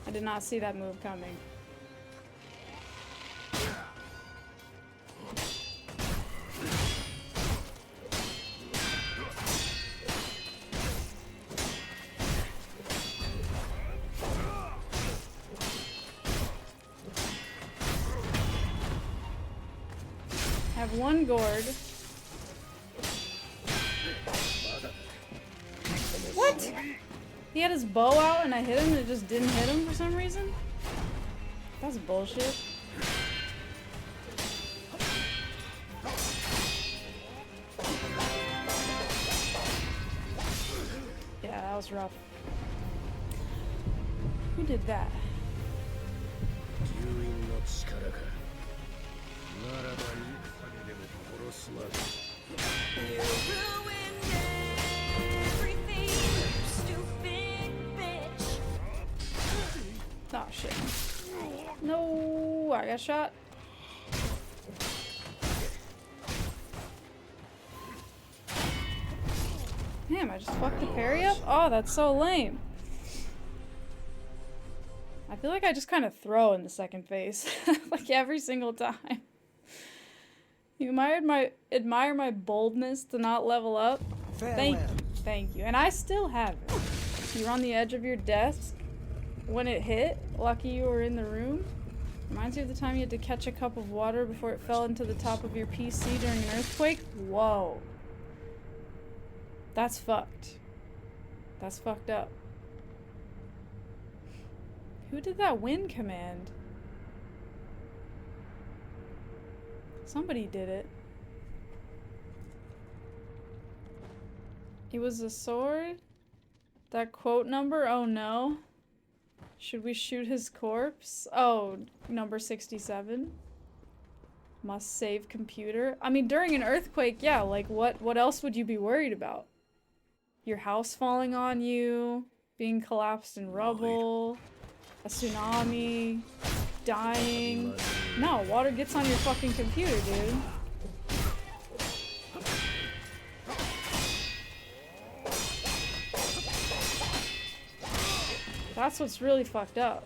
I did not see that move coming. have one gourd. What? He had his bow out and I hit him and it just didn't hit him for some reason? That's bullshit. Yeah, that was rough. Who did that? Oh shit. No, I got shot. Damn, I just fucked the parry up? Oh, that's so lame. I feel like I just kind of throw in the second phase. Like every single time. You admire my boldness to not level up? Thank you. And I still haven't. You're on the edge of your desk. When it hit, lucky you were in the room. Reminds you of the time you had to catch a cup of water before it fell into the top of your PC during an earthquake? Whoa. That's fucked. That's fucked up. Who did that win command? Somebody did it. It was a sword? That quote number? Oh no. Should we shoot his corpse? Oh, number 67. Must save computer. I mean, during an earthquake, yeah, like what else would you be worried about? Your house falling on you, being collapsed in rubble, a tsunami, dying. No, water gets on your fucking computer, dude. That's what's really fucked up.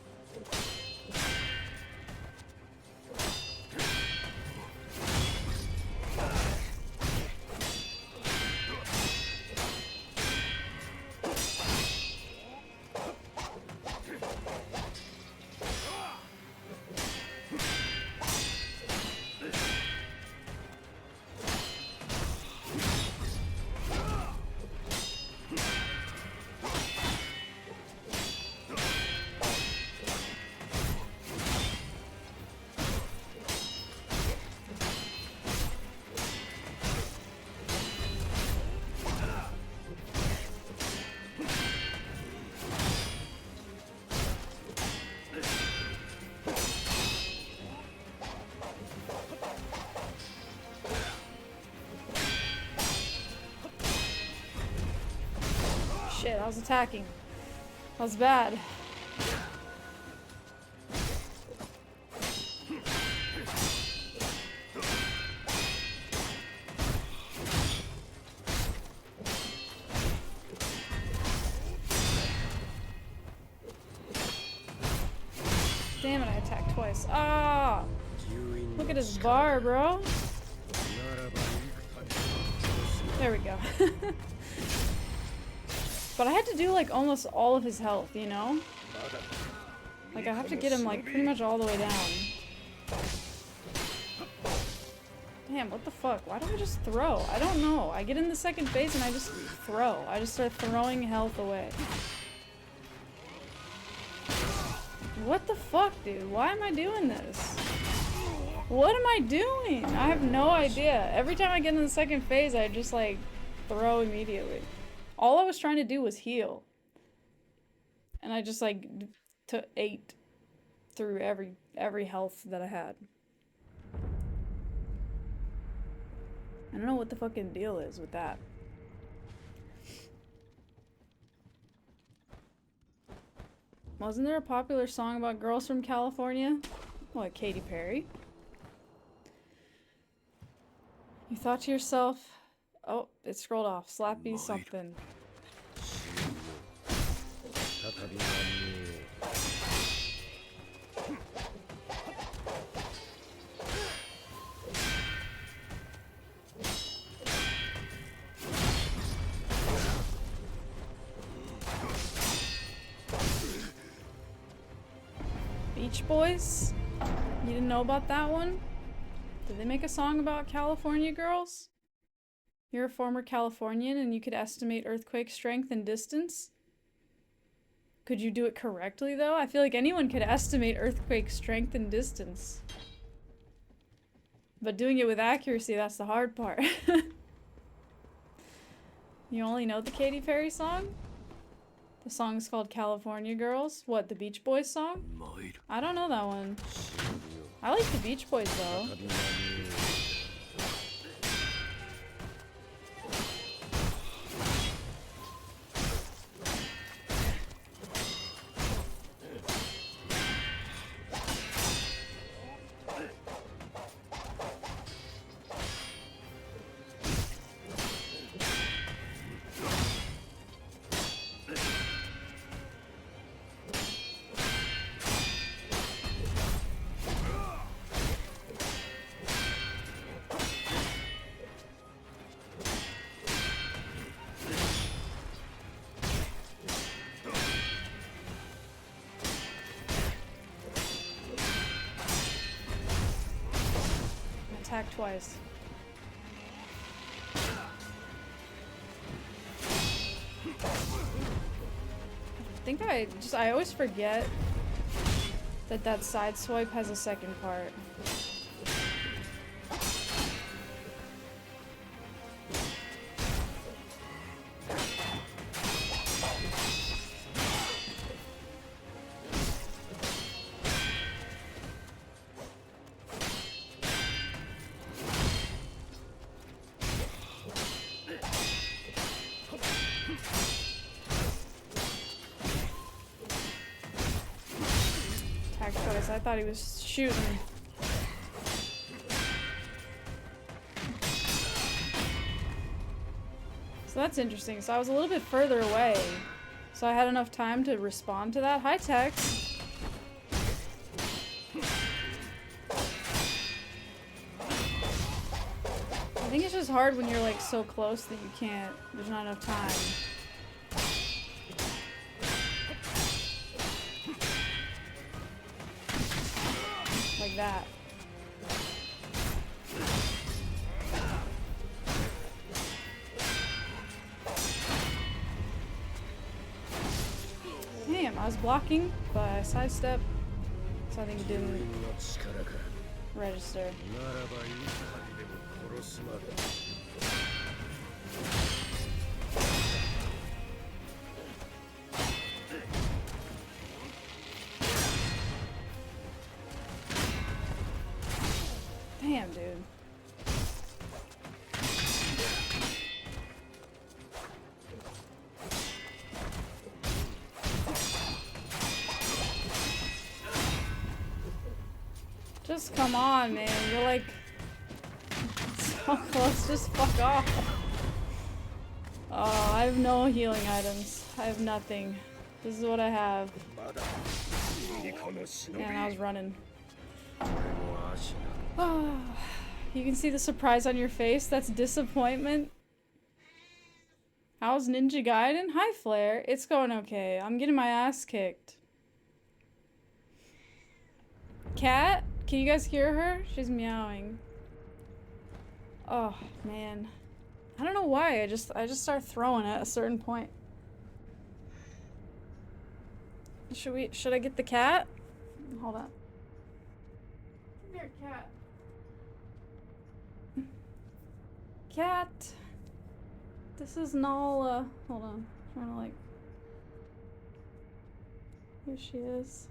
Shit, I was attacking. That was bad. Damn it, I attacked twice. Ah! Look at his bar, bro. There we go. But I had to do like almost all of his health, you know? Like I have to get him like pretty much all the way down. Damn, what the fuck? Why do I just throw? I don't know. I get in the second phase and I just throw. I just start throwing health away. What the fuck, dude? Why am I doing this? What am I doing? I have no idea. Every time I get in the second phase, I just like throw immediately. All I was trying to do was heal. And I just like ate through every health that I had. I don't know what the fucking deal is with that. Wasn't there a popular song about girls from California? What, Katy Perry? You thought to yourself, oh, it scrolled off. Slappy something. Beach Boys? You didn't know about that one? Did they make a song about California girls? You're a former Californian and you could estimate earthquake strength and distance? Could you do it correctly, though? I feel like anyone could estimate earthquake strength and distance. But doing it with accuracy, that's the hard part. You only know the Katy Perry song? The song's called California Girls. What, the Beach Boys song? I don't know that one. I like the Beach Boys, though. Attack twice. I always forget that that side swipe has a second part. I thought he was shooting. So that's interesting. So I was a little bit further away. So I had enough time to respond to that. Hi, Tex. I think it's just hard when you're like so close that you can't, there's not enough time. Like that. Damn, I was blocking, but I sidestepped, so I think it didn't register. Damn, dude. Just come on, man. You're like so close. Just fuck off. Oh, I have no healing items. I have nothing. This is what I have. And I was running. Oh, you can see the surprise on your face. That's disappointment. How's Ninja Gaiden? Hi, Flare. It's going okay. I'm getting my ass kicked. Cat? Can you guys hear her? She's meowing. Oh, man. I don't know why. I just start throwing at a certain point. Should I get the cat? Hold on. Come here, cat. Cat. This is Nala. Hold on. I'm trying to like. Here she is.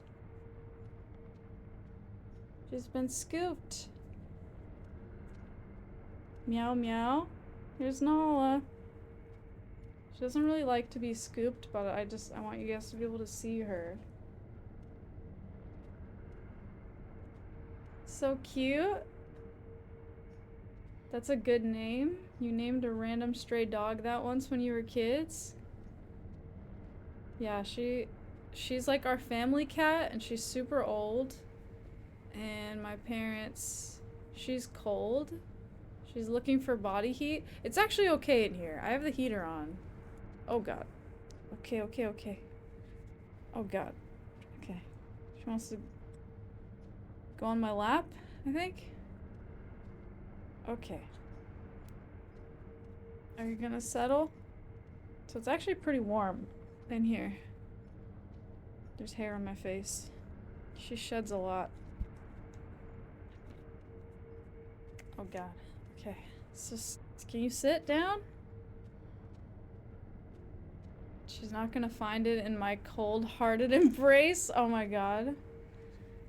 She's been scooped. Meow meow. Here's Nala. She doesn't really like to be scooped, but I want you guys to be able to see her. So cute. That's a good name. You named a random stray dog that once when you were kids? Yeah, she's like our family cat, and she's super old. And my parents, she's cold. She's looking for body heat. It's actually okay in here. I have the heater on. Oh god. Okay, okay, okay. Oh god. Okay. She wants to go on my lap, I think. Okay. Are you gonna settle? So it's actually pretty warm in here. There's hair on my face. She sheds a lot. Oh god. Okay. So, can you sit down? She's not gonna find it in my cold-hearted embrace. Oh my god.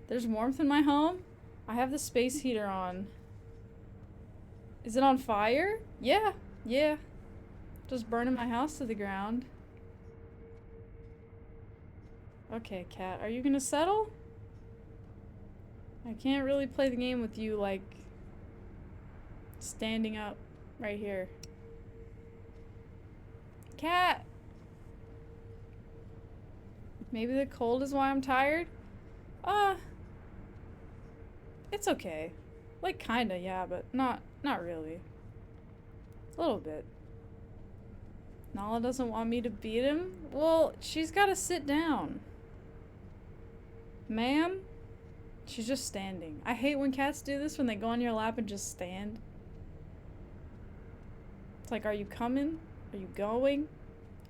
There's warmth in my home? I have the space heater on. Is it on fire? Yeah. Yeah. Just burning my house to the ground. Okay, cat. Are you gonna settle? I can't really play the game with you, like, standing up right here. Cat! Maybe the cold is why I'm tired? It's okay. Like, kinda, yeah, but not really. A little bit. Nala doesn't want me to beat him? Well, she's gotta sit down. Ma'am? She's just standing. I hate when cats do this, when they go on your lap and just stand. It's like, are you coming? Are you going?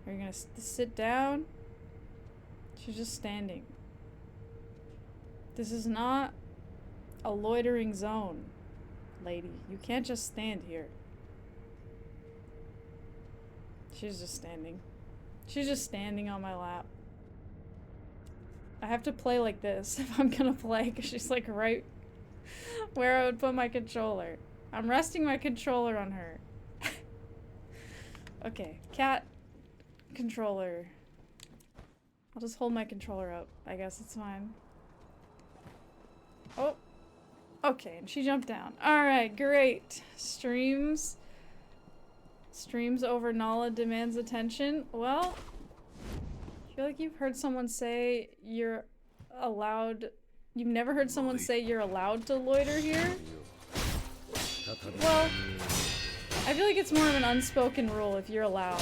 Are you gonna sit down? She's just standing. This is not a loitering zone, lady. You can't just stand here. She's just standing. She's just standing on my lap. I have to play like this if I'm gonna play, because she's like right where I would put my controller. I'm resting my controller on her. Okay, cat controller. I'll just hold my controller up. I guess it's fine. Oh. Okay, and she jumped down. Alright, great. Streams over Nala demands attention. Well, I feel like you've heard someone say you're allowed... You've never heard someone say you're allowed to loiter here? Well, I feel like it's more of an unspoken rule if you're allowed.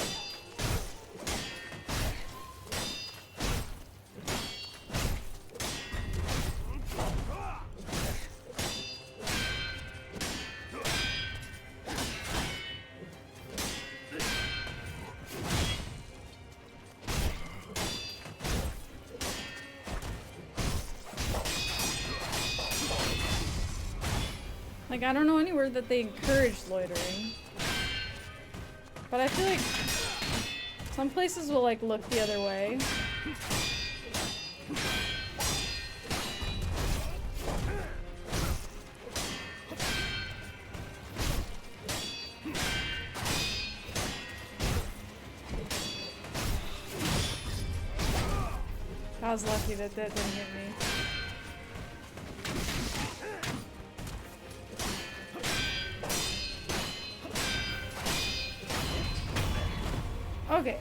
Like, I don't know anywhere that they encourage loitering. But I feel like some places will, like, look the other way. I was lucky that that didn't hit me. Okay.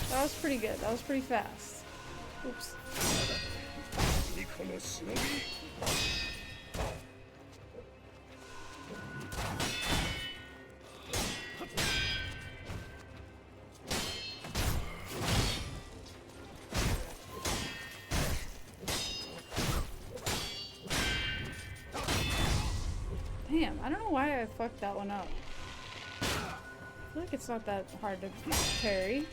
That was pretty good. That was pretty fast. Oops. Damn, I don't know why I fucked that one up. I feel like it's not that hard to parry.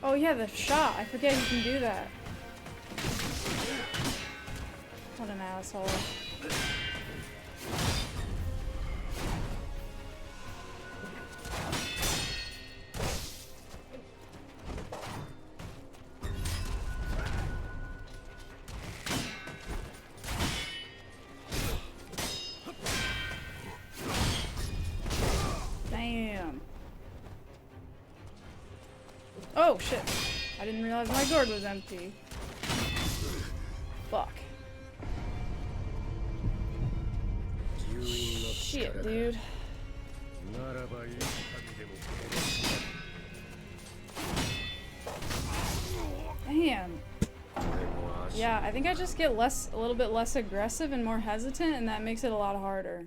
Oh yeah, the shot. I forget you can do that. What an asshole. Damn. Oh shit. I didn't realize my gourd was empty. Fuck. Shit, dude. Damn. Yeah, I think I just get a little bit less aggressive and more hesitant, and that makes it a lot harder.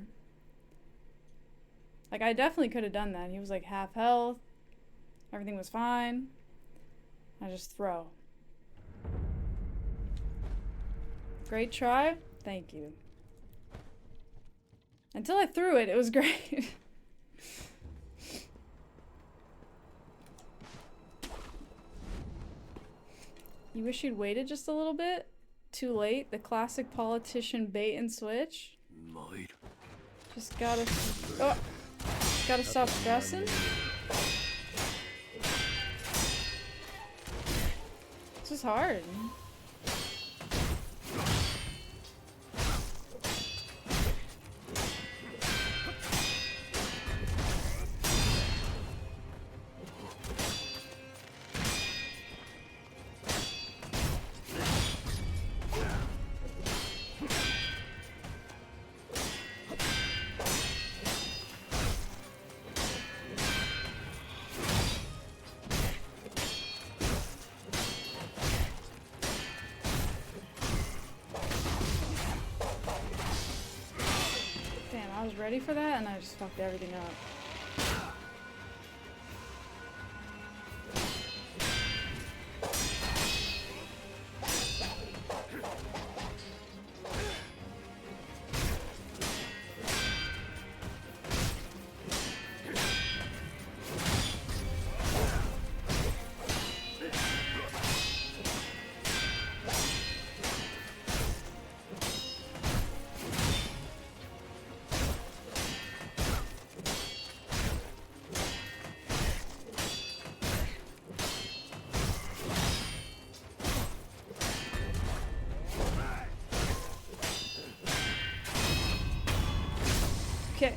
Like, I definitely could have done that. He was like half health. Everything was fine. I just throw. Great try. Thank you. Until I threw it, it was great. You wish you'd waited just a little bit? Too late? The classic politician bait and switch? Just gotta... Oh! Gotta stop stressing? This is hard. Ready for that, and I just fucked everything up. Okay.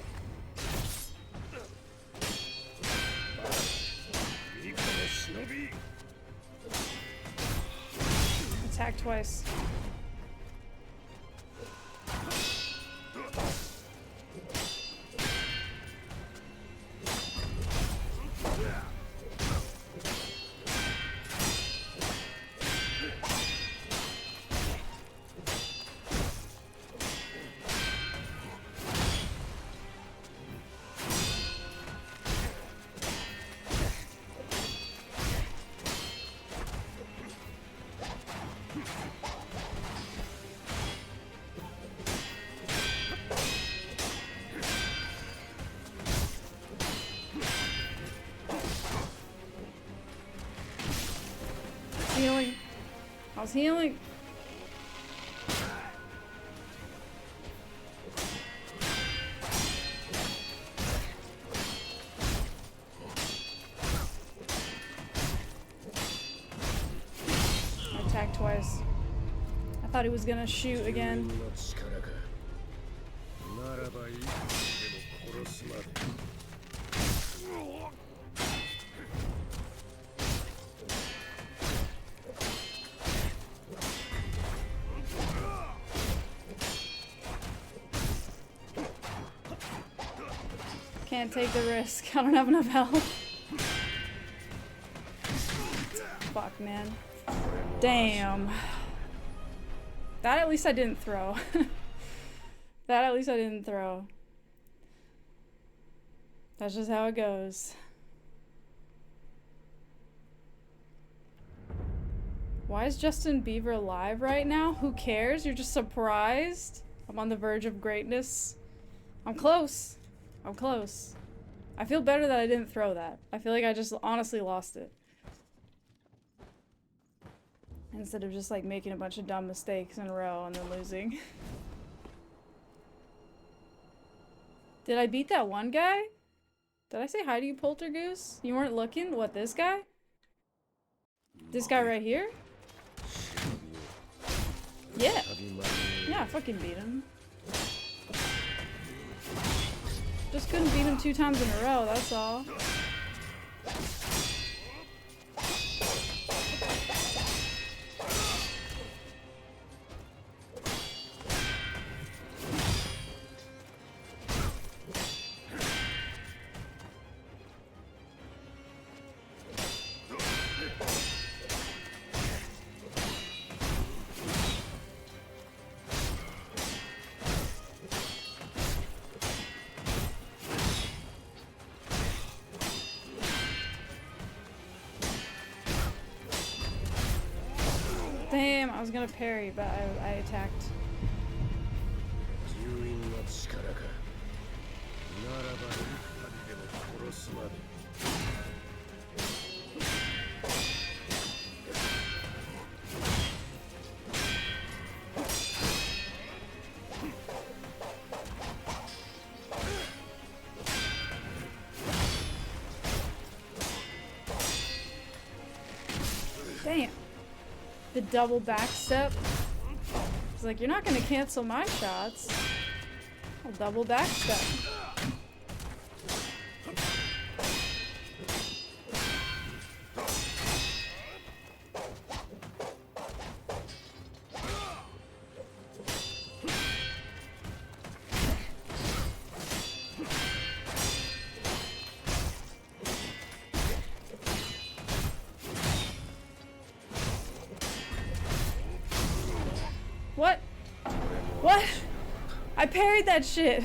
Attack twice. Healing. I was healing. I attacked twice. I thought he was gonna shoot again. Can't take the risk. I don't have enough health. Fuck, man. Damn. That at least I didn't throw. That at least I didn't throw. That's just how it goes. Why is Justin Bieber alive right now? Who cares? You're just surprised? I'm on the verge of greatness. I'm close. I'm close. I feel better that I didn't throw that. I feel like I just honestly lost it. Instead of just like making a bunch of dumb mistakes in a row and then losing. Did I beat that one guy? Did I say hi to you, Poltergoose? You weren't looking? What, this guy? This guy right here? Yeah. Yeah, I fucking beat him. Just couldn't beat him 2 times in a row, that's all. I was gonna parry, but I attacked. Damn. The double backstep. It's like, you're not gonna cancel my shots. I'll double backstep. What? What? I parried that shit.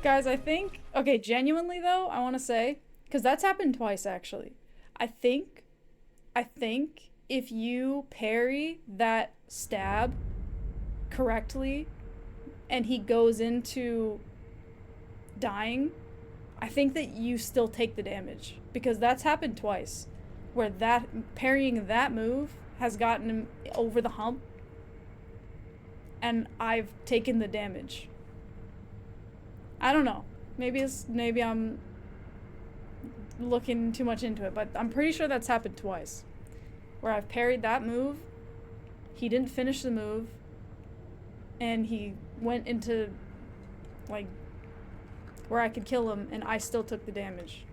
Guys, I think... Okay, genuinely though, I want to say... Because that's happened twice, actually. I think if you parry that stab correctly and he goes into dying, I think that you still take the damage. Because that's happened twice. Where parrying that move has gotten him over the hump. And I've taken the damage. I don't know. Maybe I'm looking too much into it, but I'm pretty sure that's happened twice. Where I've parried that move, he didn't finish the move, and he went into, like, where I could kill him, and I still took the damage.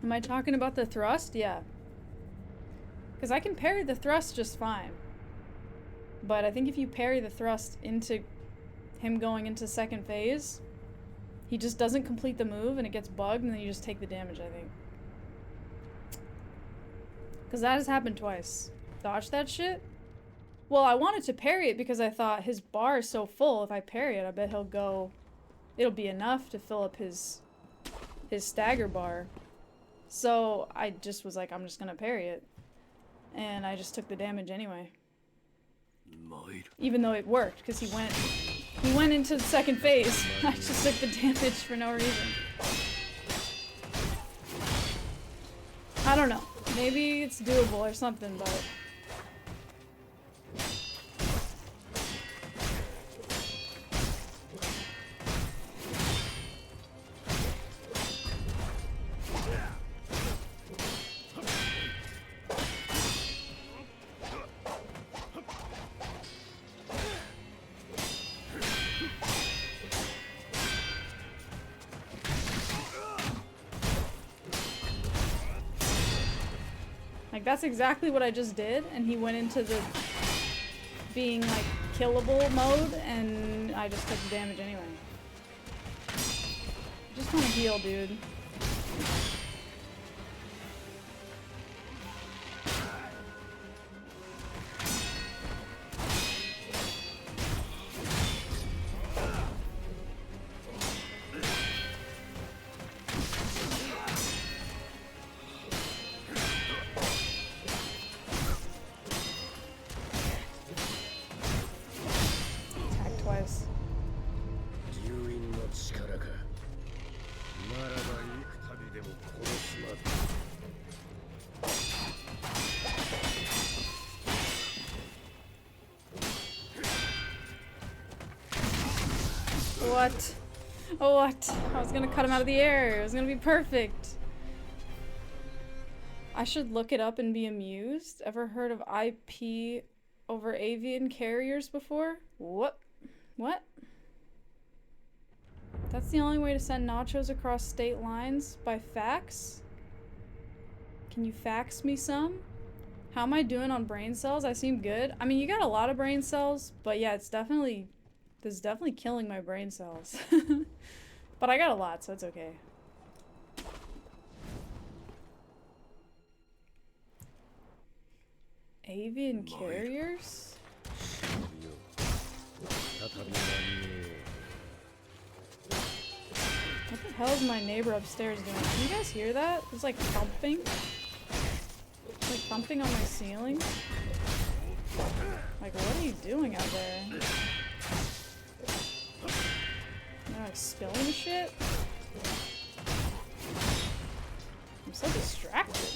Am I talking about the thrust? Yeah. Because I can parry the thrust just fine. But I think if you parry the thrust into him going into second phase, he just doesn't complete the move and it gets bugged and then you just take the damage, I think. Because that has happened twice. Dodge that shit? Well, I wanted to parry it because I thought his bar is so full, if I parry it, I bet he'll go... It'll be enough to fill up his stagger bar. So I just was like, I'm just gonna parry it. And I just took the damage anyway. Even though it worked, because he went into the second phase. I just took the damage for no reason. I don't know. Maybe it's doable or something, but... Like, that's exactly what I just did, and he went into the being, like, killable mode, and I just took the damage anyway. I just want to heal, dude. What? Oh, what? I was gonna cut him out of the air. It was gonna be perfect. I should look it up and be amused. Ever heard of IP over avian carriers before? What? What? That's the only way to send nachos across state lines? By fax? Can you fax me some? How am I doing on brain cells? I seem good. I mean, you got a lot of brain cells, but yeah, it's definitely... This is definitely killing my brain cells. But I got a lot, so it's okay. Avian carriers? What the hell is my neighbor upstairs doing? Can you guys hear that? It's like thumping. Like thumping on my ceiling? Like, what are you doing out there? You're like spilling shit? I'm so distracted.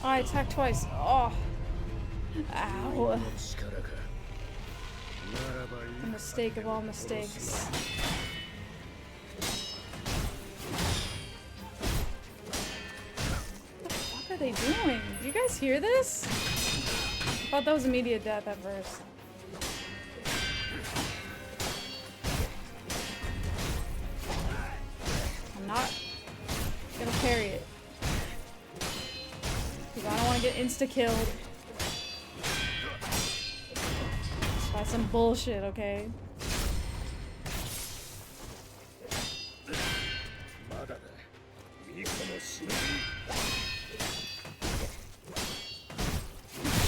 I attacked twice. Oh. Ow. The mistake of all mistakes. What the fuck are they doing? Do you guys hear this? I thought that was immediate death at first. I'm not gonna parry it. Because I don't want to get insta-killed by some bullshit, okay?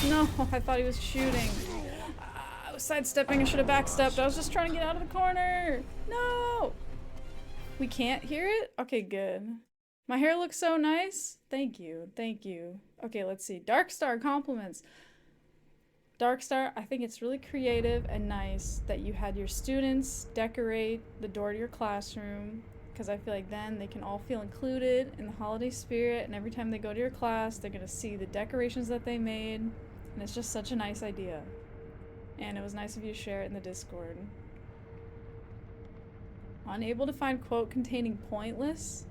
No, I thought he was shooting. I was sidestepping. I should have backstepped. I was just trying to get out of the corner. No! We can't hear it? Okay, good. My hair looks so nice. Thank you. Thank you. Okay, let's see. Darkstar compliments. Darkstar, I think it's really creative and nice that you had your students decorate the door to your classroom, because I feel like then they can all feel included in the holiday spirit, and every time they go to your class, they're going to see the decorations that they made, and it's just such a nice idea. And it was nice of you to share it in the Discord. Unable to find quote containing pointless?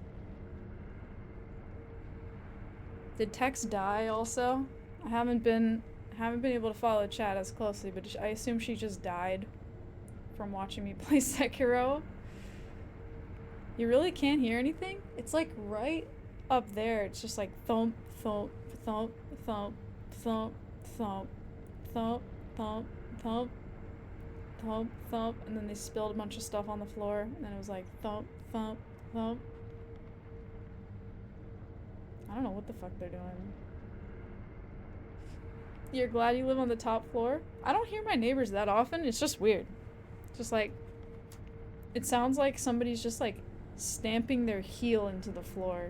Did text die also? I haven't been able to follow chat as closely, but I assume she just died from watching me play Sekiro. You really can't hear anything? It's like right up there. It's just like thump, thump, thump, thump, thump, thump, thump, thump, thump, thump, thump, and then they spilled a bunch of stuff on the floor, and then it was like thump, thump, thump. I don't know what the fuck they're doing. You're glad you live on the top floor? I don't hear my neighbors that often. It's just weird. Just like, it sounds like somebody's just like stamping their heel into the floor.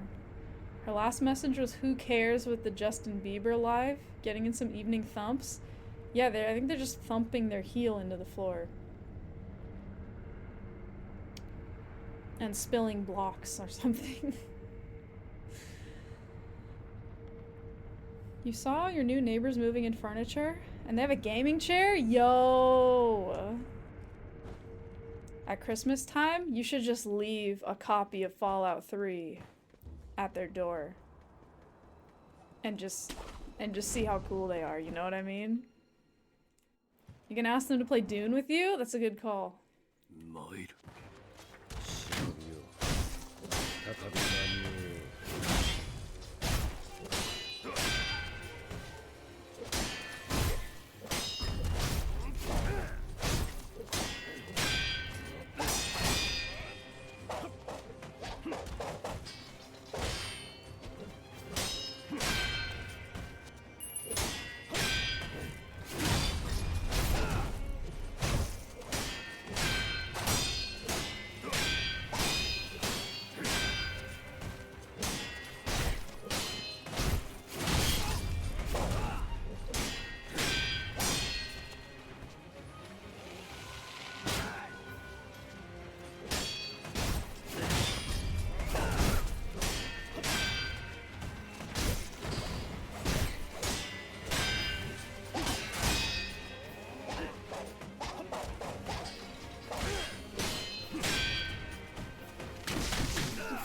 Her last message was who cares with the Justin Bieber live, getting in some evening thumps. Yeah, I think they're just thumping their heel into the floor. And spilling blocks or something. You saw your new neighbors moving in furniture? And they have a gaming chair? Yo! At Christmas time, you should just leave a copy of Fallout 3 at their door. And just see how cool they are, you know what I mean? You can ask them to play Dune with you? That's a good call.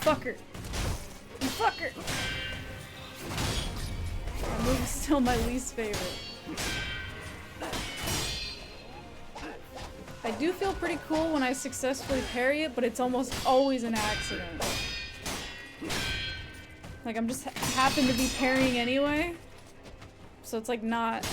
Fucker. You fucker. That move is still my least favorite. I do feel pretty cool when I successfully parry it, but it's almost always an accident. Like I'm just happen to be parrying anyway. So it's like not...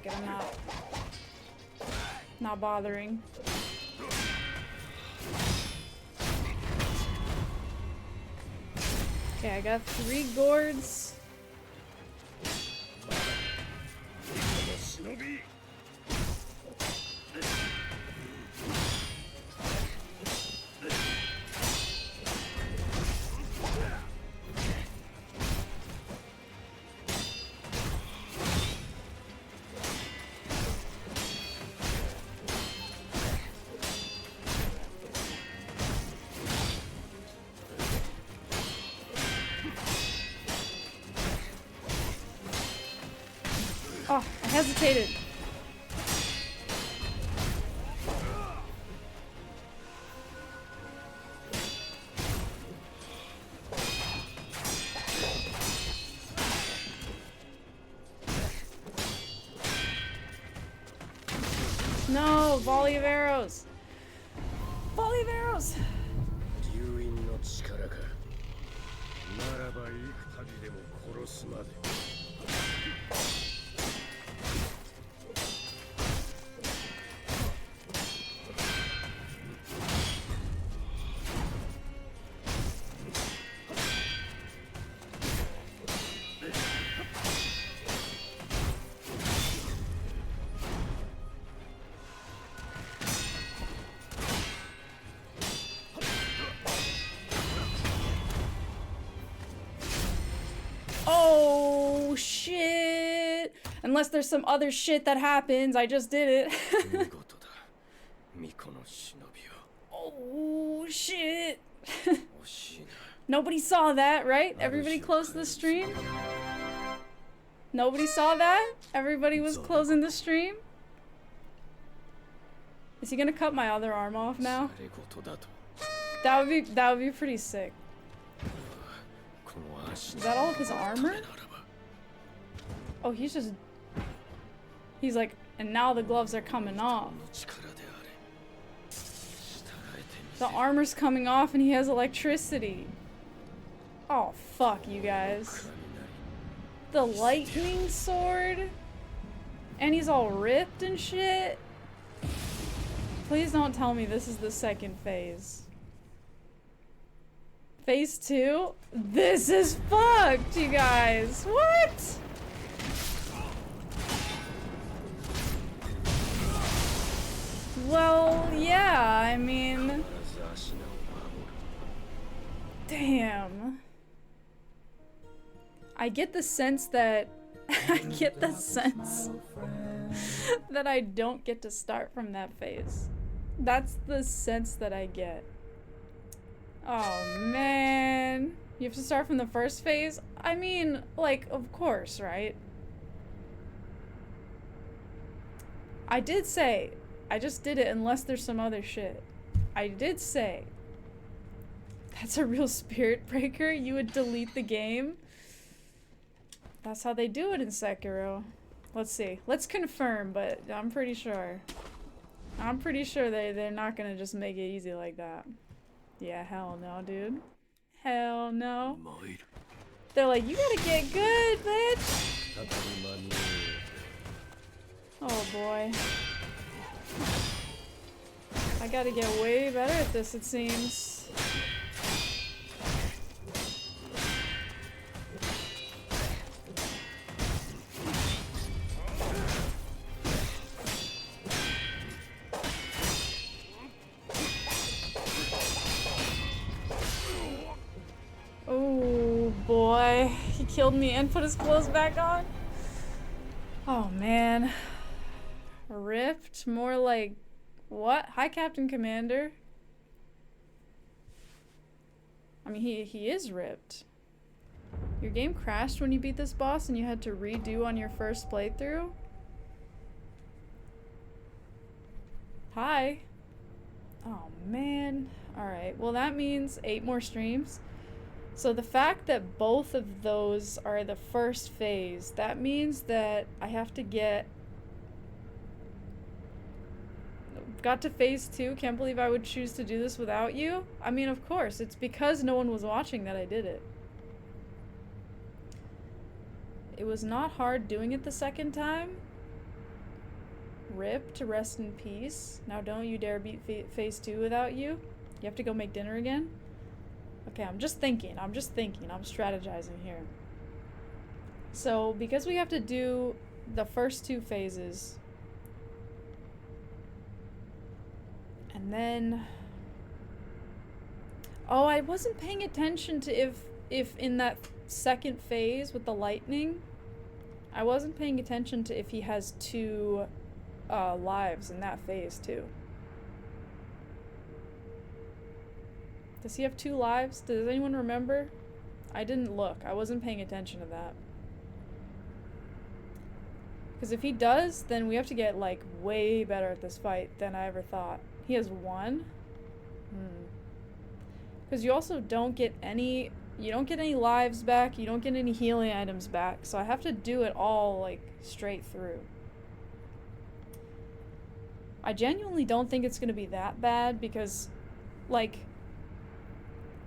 it. I'm not bothering. Okay, I got 3 gourds. Oh, I hesitated. No, volley of arrows. Volley of arrows. Oh, shit. Unless there's some other shit that happens. I just did it. Oh, shit. Nobody saw that, right? Everybody closed the stream? Nobody saw that? Everybody was closing the stream? Is he gonna cut my other arm off now? That would be pretty sick. Is that all of his armor? Oh, he's like, and now the gloves are coming off. The armor's coming off and he has electricity. Oh, fuck you guys. The lightning sword? And he's all ripped and shit? Please don't tell me this is the second phase. Phase 2? This is fucked, you guys. What? Well, yeah, I mean... Damn. I get the sense that... that I don't get to start from that phase. That's the sense that I get. Oh, man. You have to start from the first phase? I mean, like, of course, right? I did say, I just did it unless there's some other shit. I did say, that's a real spirit breaker. You would delete the game. That's how they do it in Sekiro. Let's see. Let's confirm, but I'm pretty sure. I'm pretty sure they're not gonna just make it easy like that. Yeah, hell no, dude. Hell no. They're like, you gotta get good, bitch. Oh boy. I gotta get way better at this, it seems. Oh boy, he killed me and put his clothes back on. Oh man. Ripped? More like, what? Hi, Captain Commander. I mean, he is ripped. Your game crashed when you beat this boss and you had to redo on your first playthrough? Hi. Oh man. Alright, well that means 8 more streams. So the fact that both of those are the first phase, that means that I have to got to phase 2. Can't believe I would choose to do this without you. I mean, of course, it's because no one was watching that I did it. It was not hard doing it the second time. Rip to rest in peace. Now don't you dare beat phase 2 without you. You have to go make dinner again? Okay, I'm just thinking. I'm strategizing here. So, because we have to do the first 2 phases, and then... Oh, I wasn't paying attention to if in that second phase with the lightning, I wasn't paying attention to if he has 2 lives in that phase too. Does he have 2 lives? Does anyone remember? I didn't look. I wasn't paying attention to that. Because if he does, then we have to get, like, way better at this fight than I ever thought. He has 1? Because you also don't get any... You don't get any lives back, you don't get any healing items back, so I have to do it all, like, straight through. I genuinely don't think it's gonna be that bad because, like...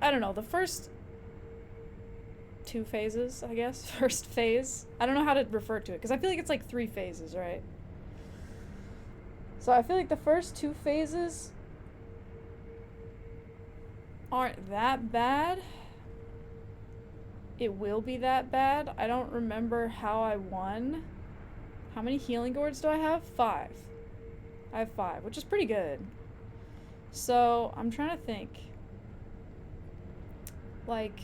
I don't know, the first 2 phases, I guess? First phase? I don't know how to refer to it, because I feel like it's like 3 phases, right? So I feel like the first 2 phases aren't that bad. It will be that bad. I don't remember how I won. How many healing gourds do I have? 5. I have 5, which is pretty good. So, I'm trying to think. Like...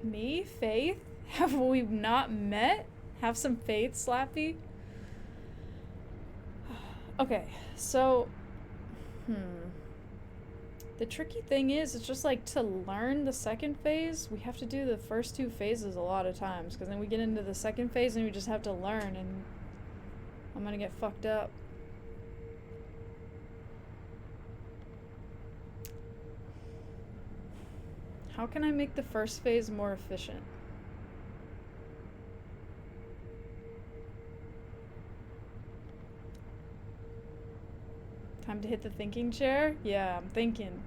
Me? Faith? Have we not met? Have some faith, Slappy? Okay, so... The tricky thing is, it's just like to learn the second phase, we have to do the first 2 phases a lot of times, because then we get into the second phase and we just have to learn, and I'm gonna get fucked up. How can I make the first phase more efficient? Time to hit the thinking chair? Yeah, I'm thinking.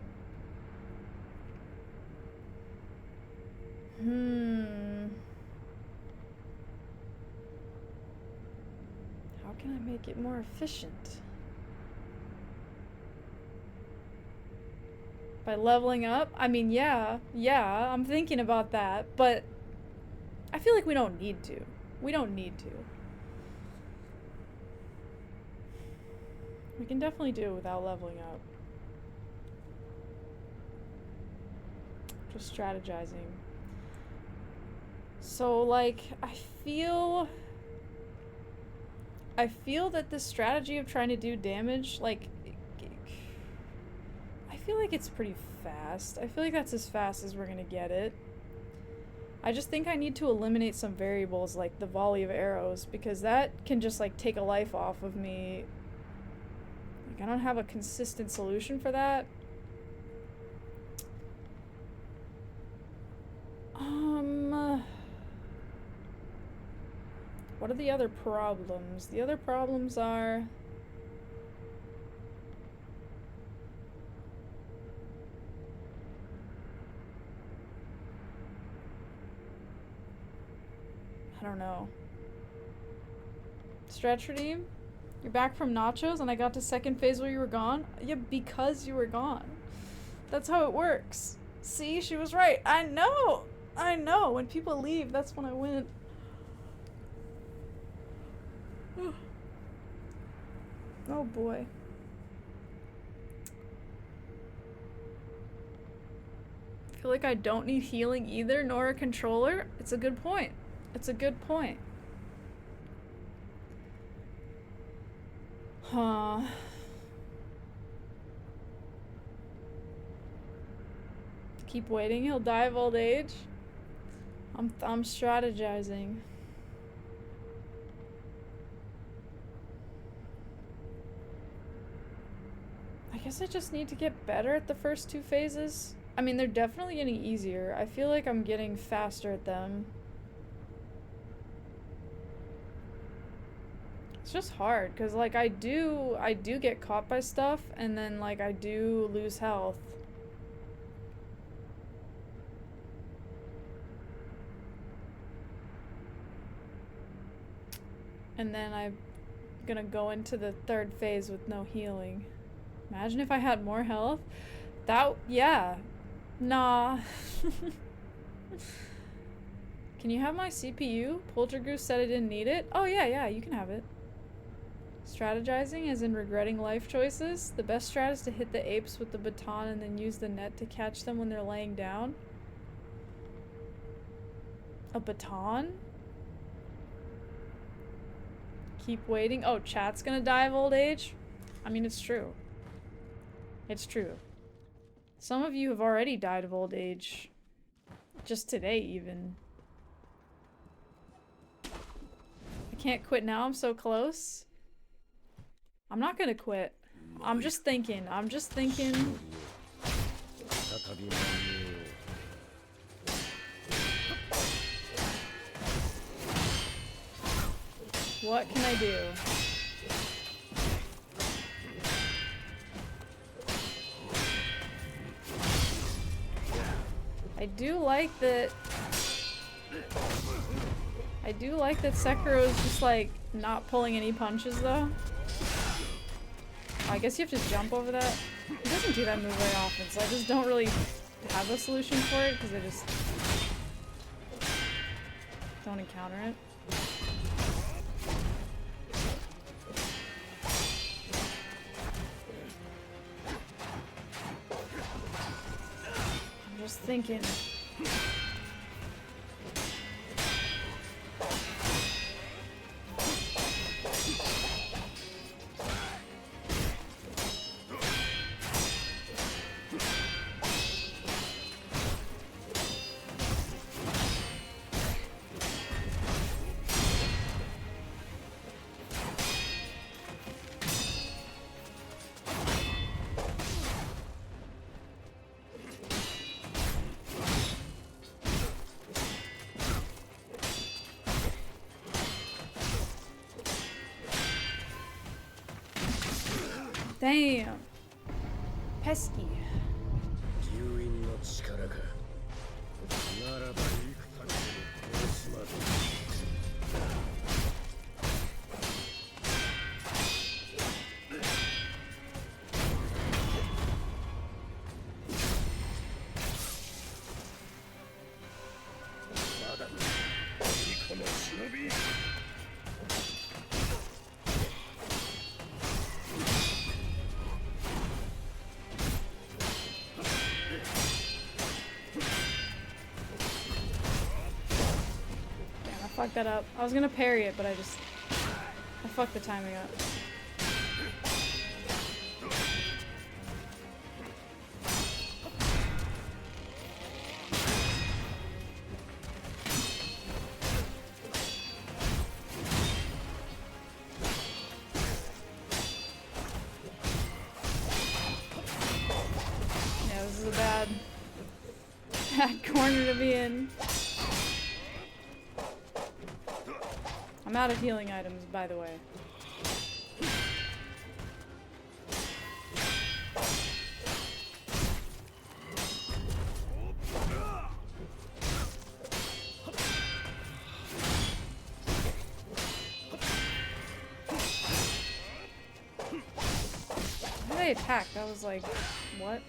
How can I make it more efficient? By leveling up? I mean, yeah, I'm thinking about that, but I feel like we don't need to. We don't need to. We can definitely do it without leveling up. Just strategizing. So, like, I feel that this strategy of trying to do damage, like, I feel like it's pretty fast. I feel like that's as fast as we're gonna get it. I just think I need to eliminate some variables like the volley of arrows, because that can just, like, take a life off of me. Like, I don't have a consistent solution for that. What are the other problems? The other problems are... I don't know. Stretch redeem? You're back from nachos and I got to second phase while you were gone? Yeah, because you were gone. That's how it works. See, she was right. I know! I know! When people leave, that's when I win. Oh boy. I feel like I don't need healing either, nor a controller. It's a good point. It's a good point. Huh. Keep waiting, he'll die of old age. I'm strategizing. I guess I just need to get better at the first 2 phases. I mean, they're definitely getting easier. I feel like I'm getting faster at them. It's just hard, because, like, I do get caught by stuff, and then, like, I do lose health. And then I'm gonna go into the third phase with no healing. Imagine if I had more health. Yeah. Nah. Can you have my CPU? Poltergoose said I didn't need it. Oh yeah, you can have it. Strategizing, as in regretting life choices. The best strat is to hit the apes with the baton and then use the net to catch them when they're laying down. A baton? Keep waiting. Oh, chat's gonna die of old age? I mean, it's true. It's true. Some of you have already died of old age. Just today, even. I can't quit now, I'm so close. I'm not gonna quit. I'm just thinking. What can I do? I do like that Sekiro is just like not pulling any punches though. I guess you have to jump over that. He doesn't do that move very often, so I just don't really have a solution for it because I just don't encounter it. I'm just thinking. Damn. Pesky. Fuck that up. I was gonna parry it, but I fucked the timing up. Yeah, this is a bad corner to be in. I'm out of healing items, by the way. How did they attack? That was like, what?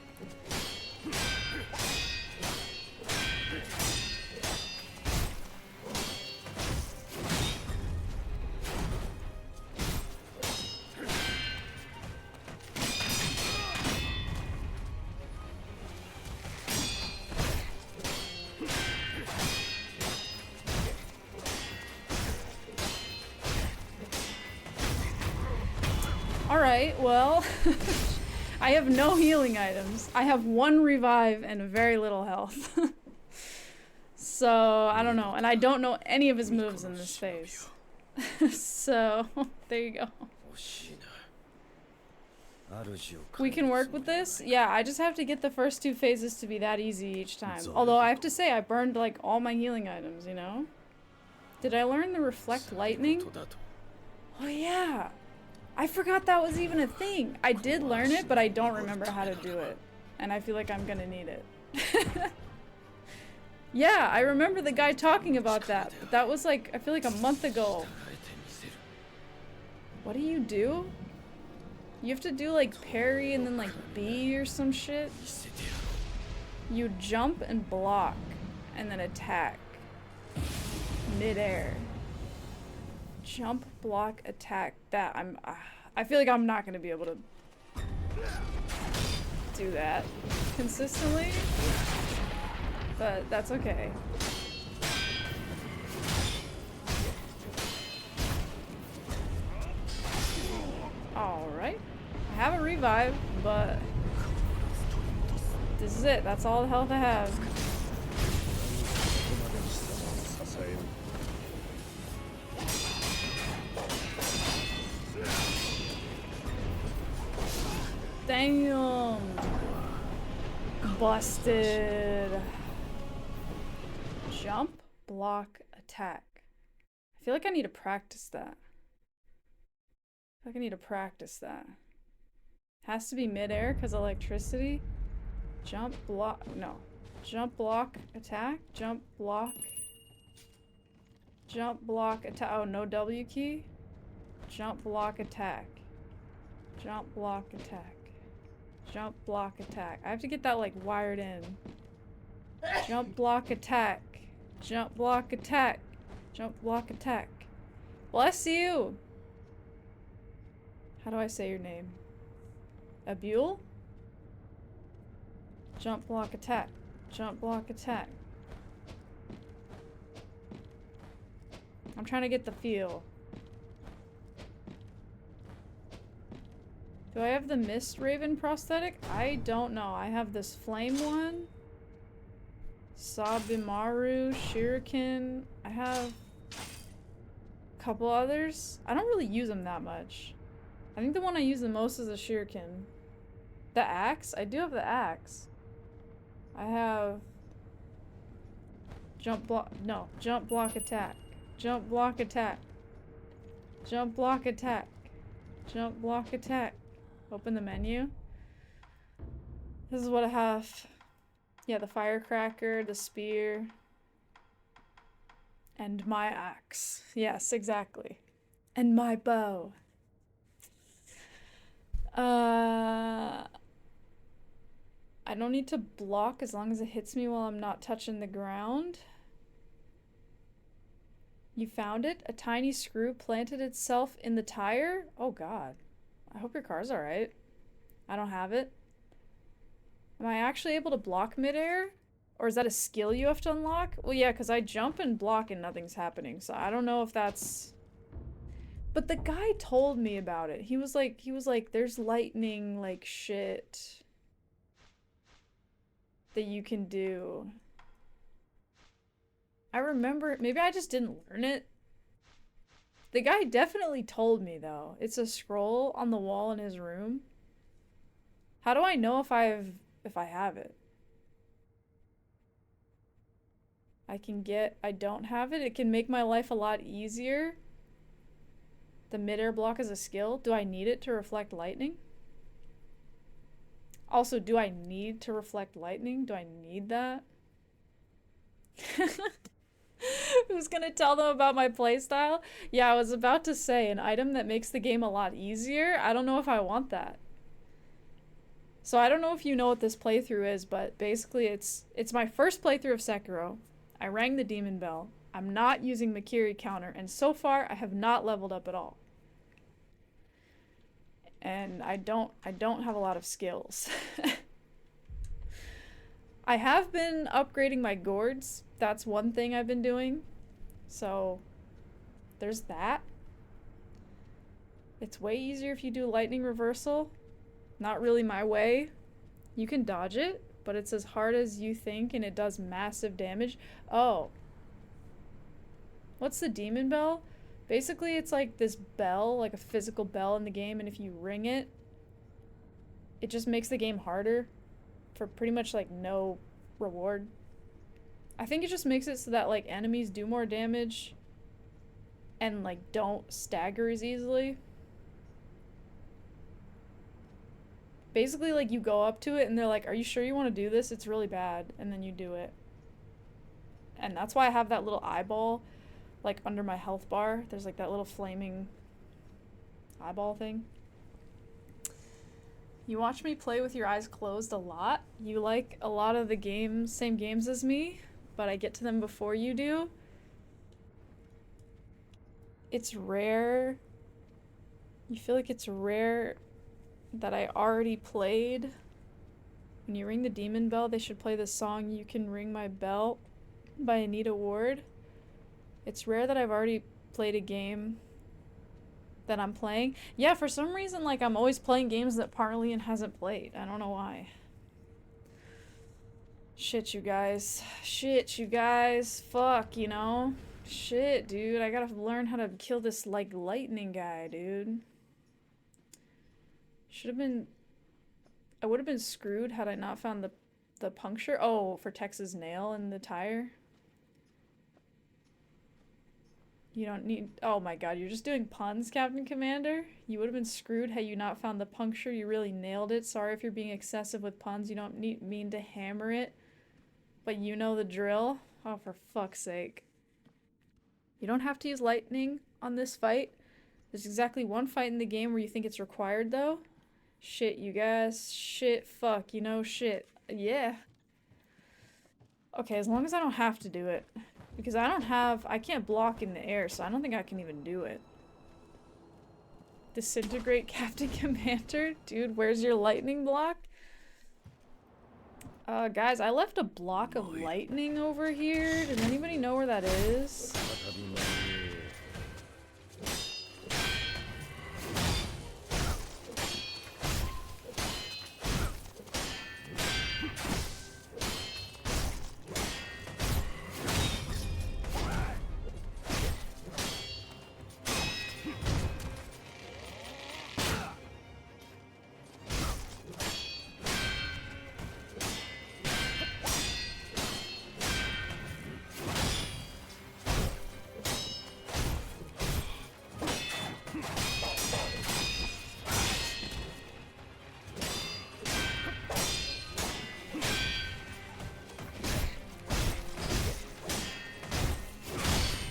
Alright, well, I have no healing items. I have one revive and very little health. So, I don't know. And I don't know any of his moves in this phase. So, there you go. We can work with this? Yeah, I just have to get the first two phases to be that easy each time. Although I have to say, I burned like all my healing items, you know? Did I learn the reflect lightning? Oh yeah! I forgot that was even a thing. I did learn it, but I don't remember how to do it. And I feel like I'm gonna need it. Yeah, I remember the guy talking about that, but that was like, I feel like a month ago. What do? You have to do like parry and then like B or some shit. You jump and block and then attack. Mid-air. Jump, block, attack. That I feel like I'm not gonna be able to do that consistently, but that's okay. Alright. I have a revive, but this is it. That's all the health I have. Damn! Busted. Jump, block, attack. I feel like I need to practice that. Has to be midair because electricity. Jump, block, no. Jump, block, attack. Jump, block. Jump, block, attack. Oh, no W key. Jump, block, attack. Jump, block, attack. Jump, block, attack. I have to get that like wired in. Jump, block, attack. Jump, block, attack. Jump, block, attack. Bless you! How do I say your name? Abule? Jump, block, attack. Jump, block, attack. I'm trying to get the feel. Do I have the Mist Raven prosthetic? I don't know. I have this flame one. Sabimaru, Shuriken. I have a couple others. I don't really use them that much. I think the one I use the most is the Shuriken. The axe? I do have the axe. I have jump block. No, jump block attack. Jump block attack. Jump block attack. Jump block attack. Open the menu. This is what I have. Yeah, the firecracker, the spear, and my axe. Yes, exactly. And my bow. I don't need to block as long as it hits me while I'm not touching the ground. You found it? A tiny screw planted itself in the tire? Oh god. I hope your car's alright. I don't have it. Am I actually able to block midair? Or is that a skill you have to unlock? Well, yeah, because I jump and block and nothing's happening, so I don't know if that's... But the guy told me about it. He was like, there's lightning, like, shit that you can do. I remember, maybe I just didn't learn it. The guy definitely told me, though. It's a scroll on the wall in his room. How do I know if I have it? I don't have it. It can make my life a lot easier. The midair block is a skill. Do I need it to reflect lightning? Also, do I need to reflect lightning? Do I need that? Who's gonna tell them about my playstyle? Yeah, I was about to say, an item that makes the game a lot easier. I don't know if I want that. So I don't know if you know what this playthrough is, but basically it's my first playthrough of Sekiro. I rang the demon bell. I'm not using MIKIRI counter, and so far I have not leveled up at all. And I don't have a lot of skills. I have been upgrading my gourds. That's one thing I've been doing. So there's that. It's way easier if you do lightning reversal. Not really my way. You can dodge it, but it's as hard as you think and it does massive damage. Oh. What's the demon bell? Basically, it's like this bell, like a physical bell in the game, and if you ring it, it just makes the game harder for pretty much like no reward. I think it just makes it so that like enemies do more damage and like don't stagger as easily. Basically, like you go up to it and they're like, "Are you sure you want to do this? It's really bad." And then you do it. And that's why I have that little eyeball like under my health bar. There's like that little flaming eyeball thing. You watch me play with your eyes closed a lot. You like a lot of the games, same games as me, but I get to them before you do. It's rare. You feel like it's rare that I already played. When you ring the demon bell, they should play the song You Can Ring My Bell by Anita Ward. It's rare that I've already played a game that I'm playing. Yeah, for some reason, like, I'm always playing games that Parlian hasn't played. I don't know why. Shit, you guys. Shit, you guys. Fuck, you know? Shit, dude. I gotta learn how to kill this, like, lightning guy, dude. Should have been... I would have been screwed had I not found the puncture. Oh, for Tex's nail in the tire. You don't need... Oh my god, you're just doing puns, Captain Commander? You would have been screwed had you not found the puncture. You really nailed it. Sorry if you're being excessive with puns. You don't mean to hammer it. But you know the drill. Oh, for fuck's sake. You don't have to use lightning on this fight. There's exactly one fight in the game where you think it's required, though. Shit, you guys. Shit, fuck. You know, shit. Yeah. Okay, as long as I don't have to do it. Because I can't block in the air, so I don't think I can even do it. Disintegrate Captain Commander? Dude, where's your lightning block? Guys, I left a block of lightning over here. Does anybody know where that is?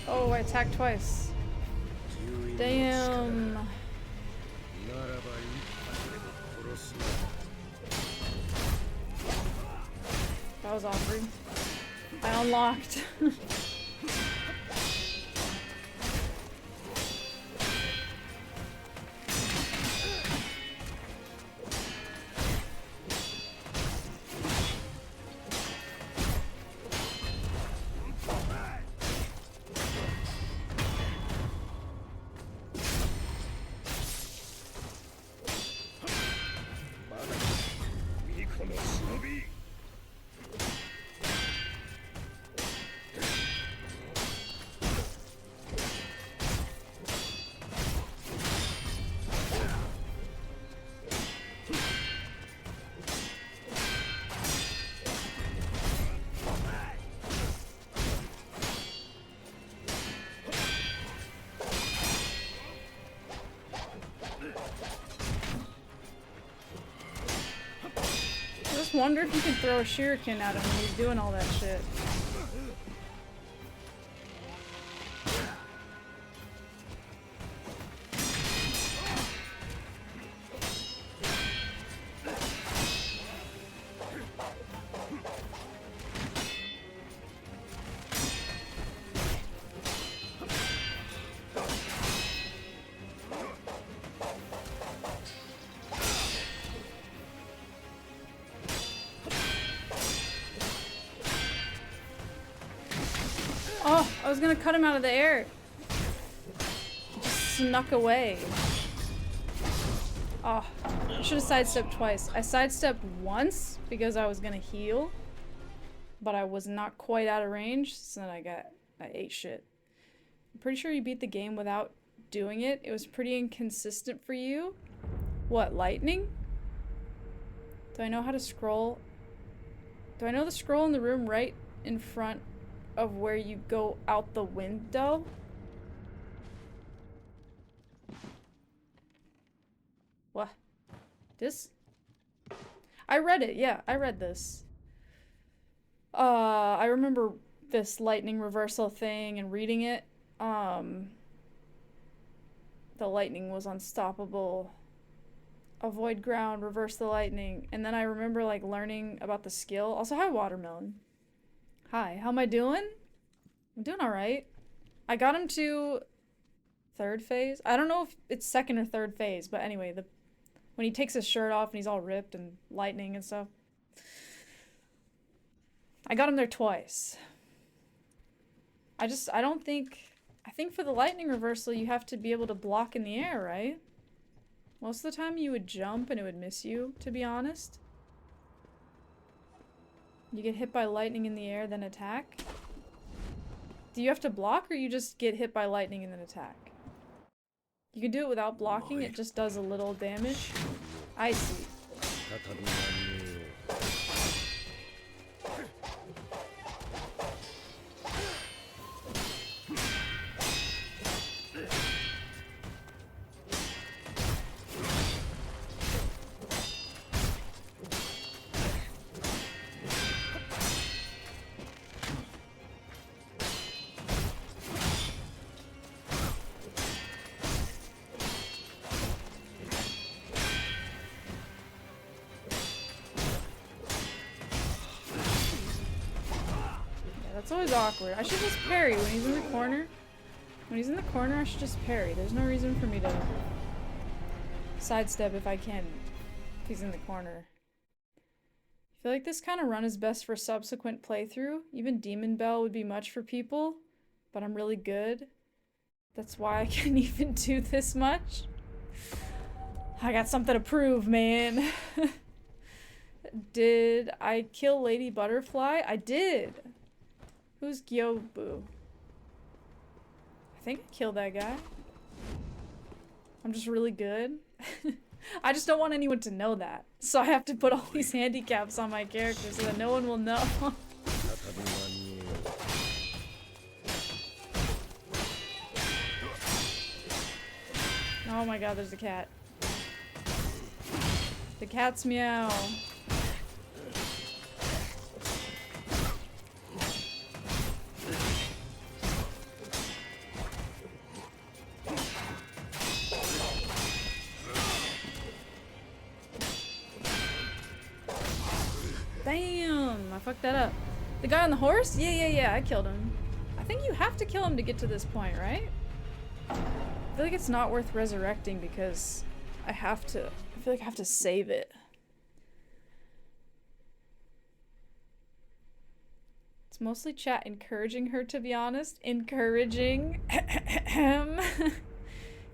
Oh, I attacked twice. Damn. That was awkward. I unlocked. I just wonder if you could throw a shuriken at him when he's doing all that shit. Oh, I was gonna cut him out of the air. Just snuck away. Oh, I should have sidestepped twice. I sidestepped once because I was gonna heal, but I was not quite out of range, so then I ate shit. I'm pretty sure you beat the game without doing it. It was pretty inconsistent for you. What, lightning? Do I know how to scroll? Do I know the scroll in the room right in front of where you go out the window? What? This? I read it, yeah, I read this. I remember this lightning reversal thing and reading it. the lightning was unstoppable. Avoid ground, reverse the lightning. And then I remember like learning about the skill. Also, hi Watermelon. Hi, how am I doing? I'm doing alright. I got him to third phase. I don't know if it's second or third phase, but anyway, when he takes his shirt off and he's all ripped and lightning and stuff. I got him there twice. I think for the lightning reversal you have to be able to block in the air, right? Most of the time you would jump and it would miss you, to be honest. You get hit by lightning in the air, then attack. Do you have to block or you just get hit by lightning and then attack? You can do it without blocking, it just does a little damage. I see. It's always awkward. I should just parry when he's in the corner. When he's in the corner, I should just parry. There's no reason for me to sidestep if I can. If he's in the corner. I feel like this kind of run is best for subsequent playthrough. Even Demon Bell would be much for people, but I'm really good. That's why I can even do this much. I got something to prove, man. Did I kill Lady Butterfly? I did. Who's Gyobu? I think I killed that guy. I'm just really good. I just don't want anyone to know that. So I have to put all these handicaps on my character so that no one will know. Oh my god, there's a cat. The cat's meow. Damn, I fucked that up. The guy on the horse? Yeah, I killed him. I think you have to kill him to get to this point, right? I feel like it's not worth resurrecting because I feel like I have to save it. It's mostly chat encouraging her, to be honest. Encouraging.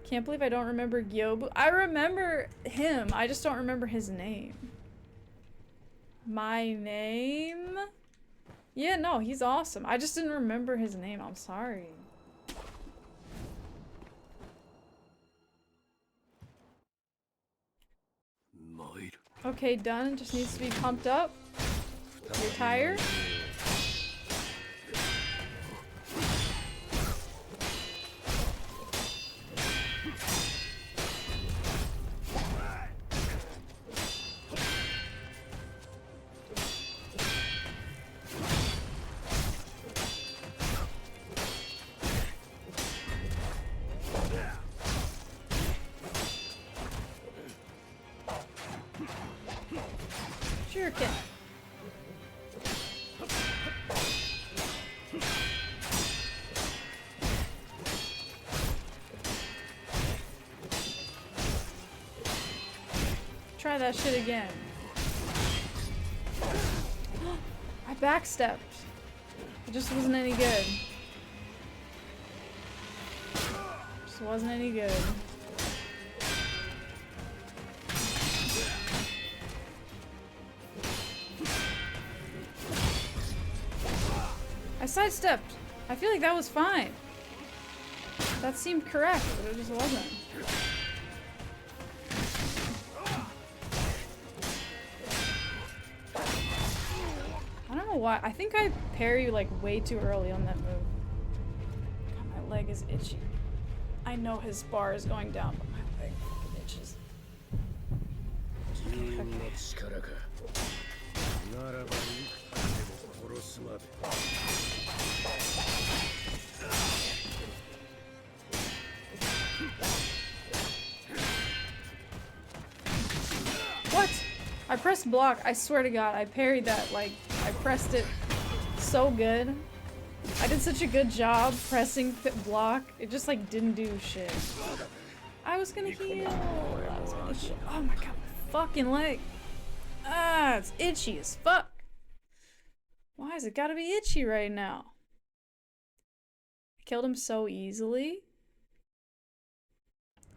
Can't believe I don't remember Gyobu. I remember him, I just don't remember his name. My name? Yeah, no, he's awesome. I just didn't remember his name. I'm sorry. Okay, done. Just needs to be pumped up. You're tired? Shuriken. Try that shit again. I backstepped. It just wasn't any good. Just wasn't any good. I sidestepped. I feel like that was fine. That seemed correct, but it just wasn't. I don't know why. I think I parry like way too early on that move. God, my leg is itchy. I know his bar is going down, but my leg fucking itches. Okay. I pressed block. I swear to God, I parried that. Like, I pressed it so good. I did such a good job pressing block. It just like didn't do shit. I was gonna heal. I was gonna heal. Oh my god, my fucking leg. Ah, it's itchy as fuck. Why has it gotta be itchy right now? I killed him so easily.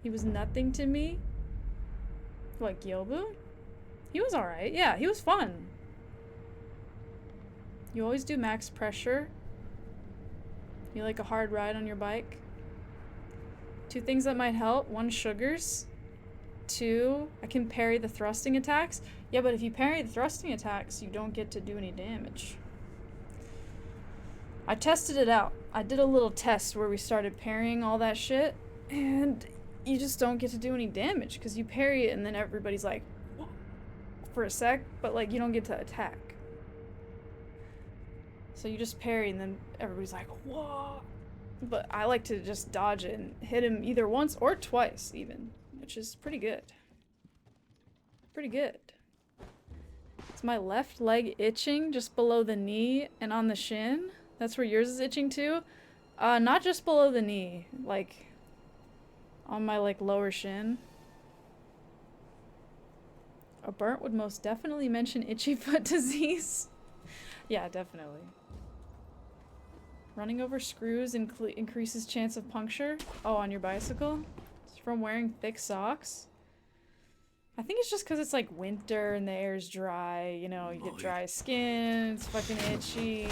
He was nothing to me. Like Yobu? He was alright. Yeah, he was fun. You always do max pressure. You like a hard ride on your bike? 2 things that might help. 1, sugars. 2, I can parry the thrusting attacks. Yeah, but if you parry the thrusting attacks, you don't get to do any damage. I tested it out. I did a little test where we started parrying all that shit, and you just don't get to do any damage because you parry it and then everybody's like, whoa, for a sec, but like you don't get to attack. So you just parry and then everybody's like, whoa. But I like to just dodge it and hit him either once or twice even, which is pretty good. Pretty good. Is my left leg itching just below the knee and on the shin? That's where yours is itching too? Not just below the knee, like on my like lower shin. A burnt would most definitely mention itchy foot disease. Yeah, definitely. Running over screws increases chance of puncture. Oh, on your bicycle? It's from wearing thick socks? I think it's just because it's like winter and the air's dry. You know, you get dry skin, it's fucking itchy.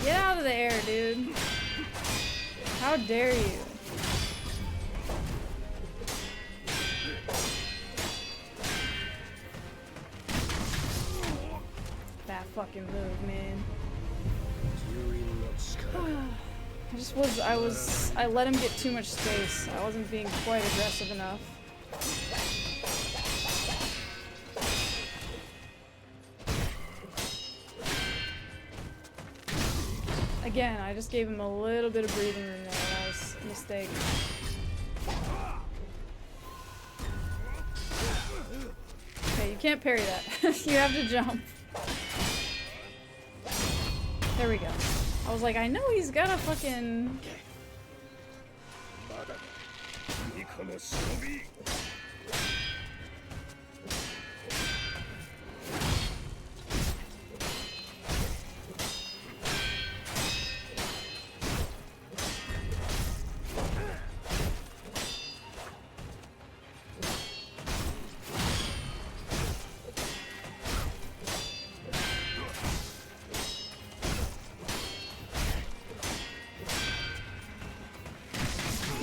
Get out of the air, dude. How dare you? That fucking move, man. I let him get too much space. I wasn't being quite aggressive enough. Again, I just gave him a little bit of breathing room there. That was a mistake. Okay, you can't parry that. You have to jump. There we go. I was like, I know he's got a fucking...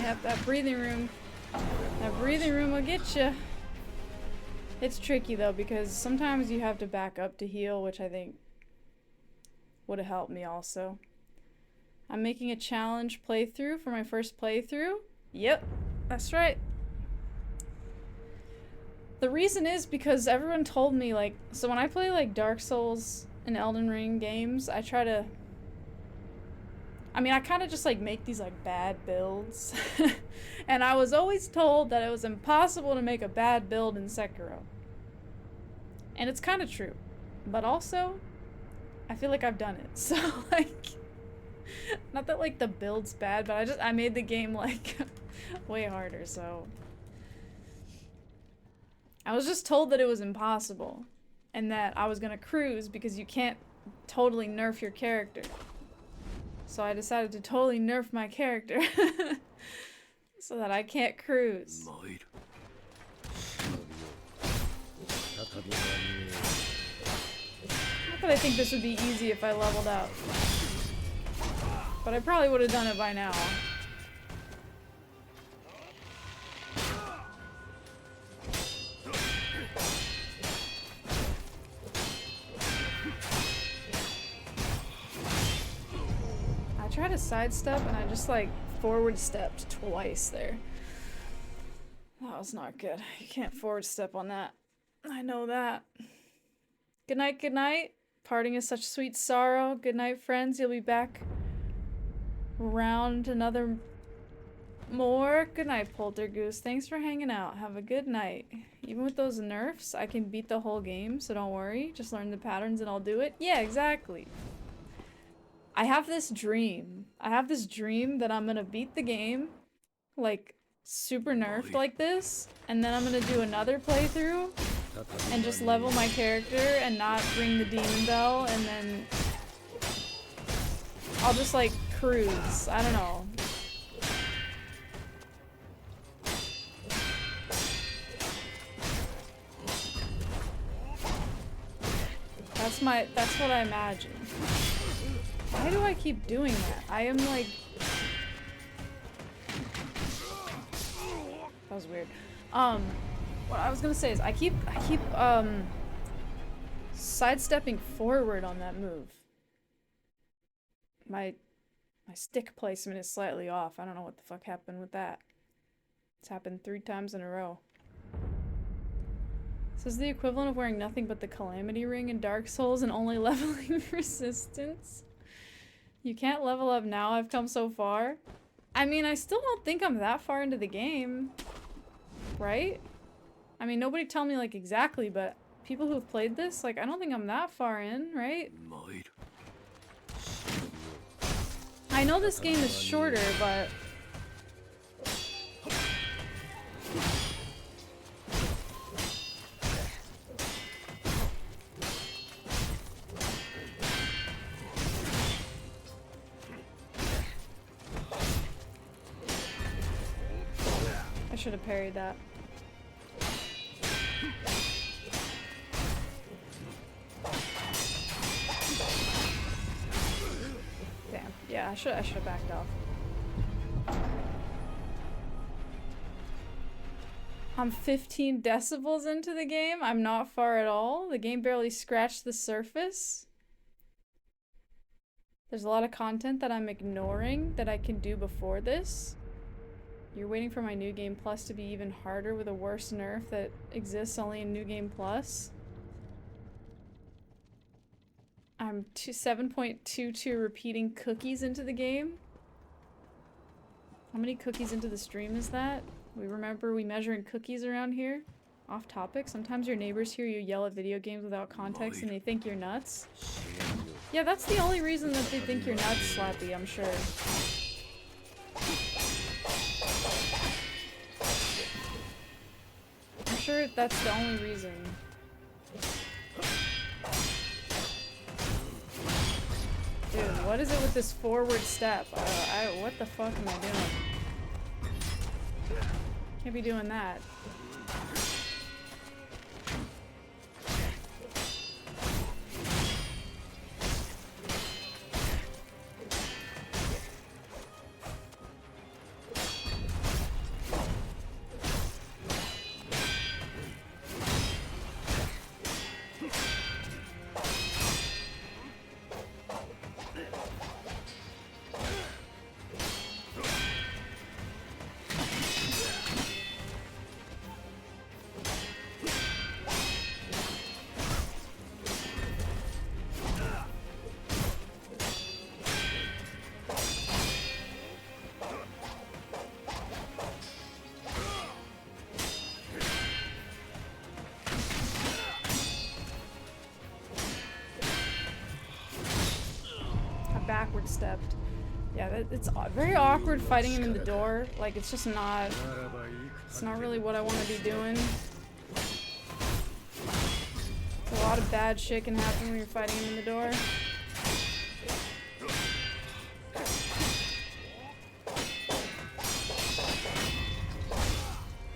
Yep, that breathing room will get you. It's tricky though because sometimes you have to back up to heal, which I think would have helped me also. I'm making a challenge playthrough for my first playthrough. Yep, that's right. The reason is because everyone told me, like, so when I play like Dark Souls and Elden Ring games, I try to, I mean, I kind of just like make these like bad builds. And I was always told that it was impossible to make a bad build in Sekiro. And it's kind of true. But also, I feel like I've done it. So like, not that like the build's bad, but I made the game like way harder, so. I was just told that it was impossible. And that I was gonna cruise because you can't totally nerf your character. So I decided to totally nerf my character so that I can't cruise. But I think this would be easy if I leveled up. But I probably would have done it by now. I tried to sidestep and I just like forward stepped twice there. That was not good. You can't forward step on that. I know that. Good night, good night. Parting is such sweet sorrow. Good night, friends. You'll be back around another more. Good night, Poltergoose. Thanks for hanging out. Have a good night. Even with those nerfs, I can beat the whole game, so don't worry. Just learn the patterns and I'll do it. Yeah, exactly. I have this dream. I have this dream that I'm gonna beat the game, like, super nerfed like this, and then I'm gonna do another playthrough and just level my character and not ring the demon bell, and then I'll just like cruise. I don't know. That's what I imagine. Why do I keep doing that? I am like... That was weird. What I was gonna say is I keep sidestepping forward on that move. My stick placement is slightly off. I don't know what the fuck happened with that. It's happened 3 times in a row. This is the equivalent of wearing nothing but the Calamity Ring in Dark Souls and only leveling resistance. You can't level up now, I've come so far. I mean, I still don't think I'm that far into the game. Right? I mean, nobody tell me like exactly, but people who've played this, like, I don't think I'm that far in, right? I know this game is shorter, but... I should have parried that. Damn. Yeah, I should have backed off. I'm 15 decibels into the game. I'm not far at all. The game barely scratched the surface. There's a lot of content that I'm ignoring that I can do before this. You're waiting for my New Game Plus to be even harder with a worse nerf that exists only in New Game Plus. I'm 7.22 repeating cookies into the game. How many cookies into the stream is that? We measure in cookies around here. Off topic, sometimes your neighbors hear you yell at video games without context and they think you're nuts. Yeah, that's the only reason that they think you're nuts, Slappy, I'm sure. I'm sure that's the only reason. Dude, what is it with this forward step? What the fuck am I doing? Can't be doing that. Backward stepped. Yeah, it's very awkward fighting him in the door. Like, it's just not... It's not really what I want to be doing. A lot of bad shit can happen when you're fighting him in the door.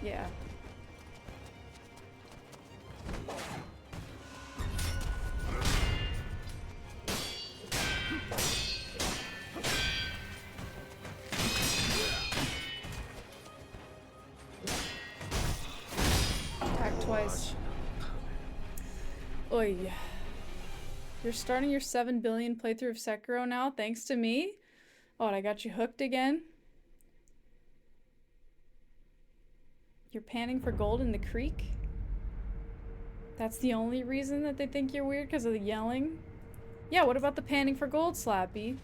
Yeah. twice. Oy. You're starting your 7 billion playthrough of Sekiro now, thanks to me? Oh, and I got you hooked again? You're panning for gold in the creek? That's the only reason that they think you're weird, because of the yelling? Yeah, what about the panning for gold, Slappy?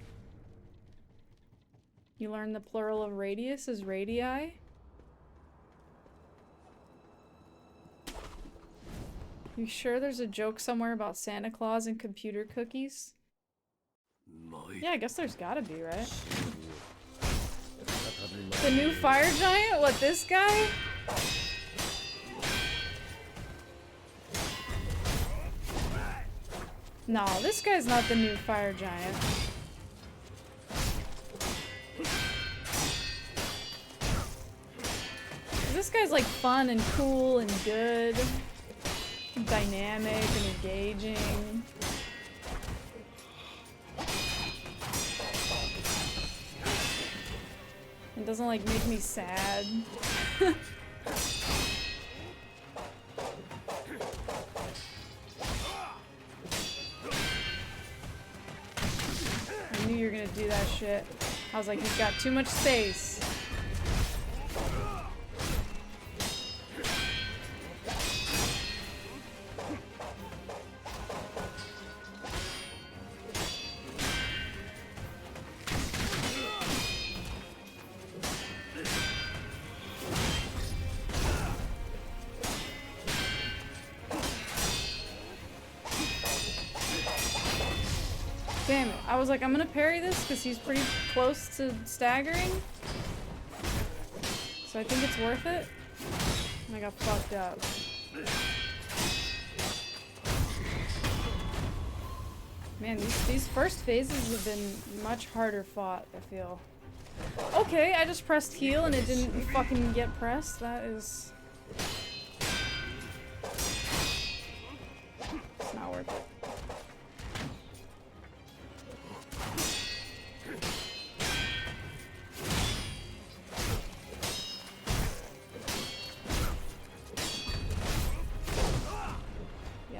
You learned the plural of radius is radii? You sure there's a joke somewhere about Santa Claus and computer cookies? Yeah, I guess there's gotta be, right? The new fire giant? What, this guy? No, this guy's not the new fire giant. This guy's like fun and cool and good. Dynamic and engaging. It doesn't like make me sad. I knew you were gonna do that shit. I was like, he's got too much space. Damn it. I was like, I'm gonna parry this because he's pretty close to staggering. So I think it's worth it. And I got fucked up. Man, these first phases have been much harder fought, I feel. Okay, I just pressed heal and it didn't fucking get pressed. That is... It's not worth it.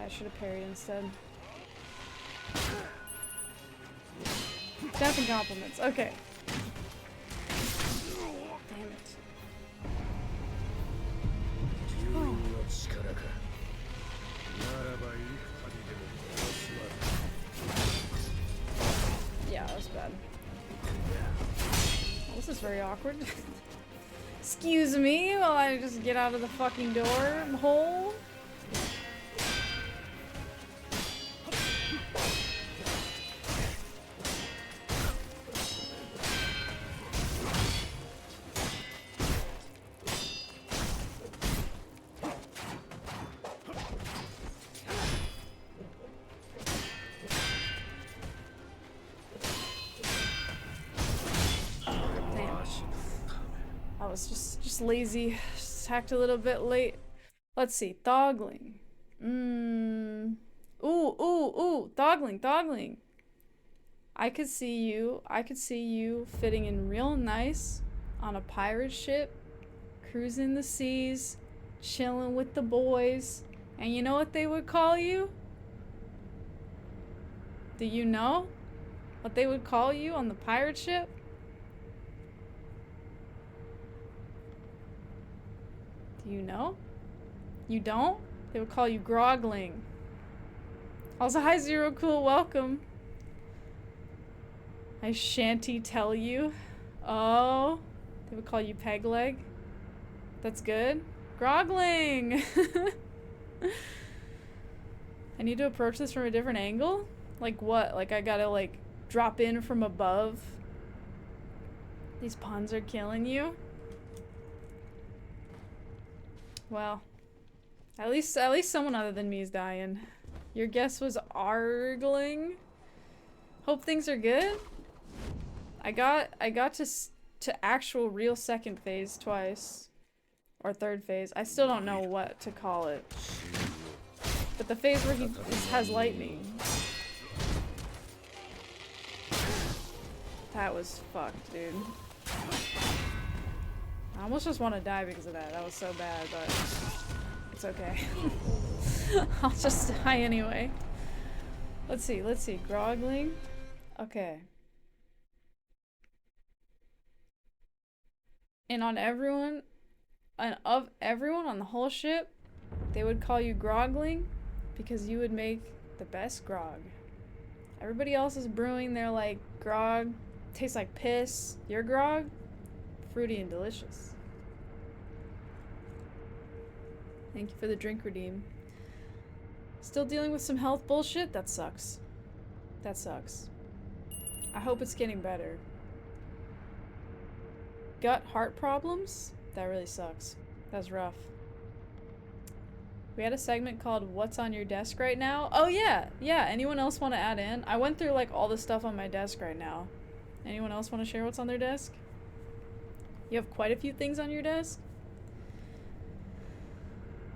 I should have parried instead. Death and compliments. Okay. Damn it. Oh. Yeah, that was bad. Well, this is very awkward. Excuse me while I just get out of the fucking door hole. Just lazy. Just hacked a little bit late. Let's see. Thogling. Ooh, Thogling. I could see you fitting in real nice on a pirate ship, cruising the seas, chilling with the boys. And you know what they would call you? Do you know what they would call you on the pirate ship? You know? You don't? They would call you Grogling. Also, hi Zero Cool, welcome. I shanty tell you. Oh, they would call you Pegleg. That's good. Grogling! I need to approach this from a different angle? Like what? Like I gotta like drop in from above? These puns are killing you? Well, at least someone other than me is dying. Your guess was Argling. Hope things are good. I got to actual real second phase twice, or third phase. I still don't know what to call it. But the phase where he has lightning. That was fucked, dude. I almost just want to die because of that. That was so bad, but It's okay. I'll just die anyway. Let's see. Grogling. Okay. And on everyone, and of everyone on the whole ship, they would call you Grogling because you would make the best grog. Everybody else is brewing their like grog, tastes like piss. Your grog, fruity and delicious. Thank you for the drink redeem. Still dealing with some health bullshit? That sucks. That sucks. I hope it's getting better. Gut heart problems? That really sucks. That's rough. We had a segment called What's on Your Desk Right Now? Oh yeah! Yeah, anyone else want to add in? I went through like all the stuff on my desk right now. Anyone else want to share what's on their desk? You have quite a few things on your desk?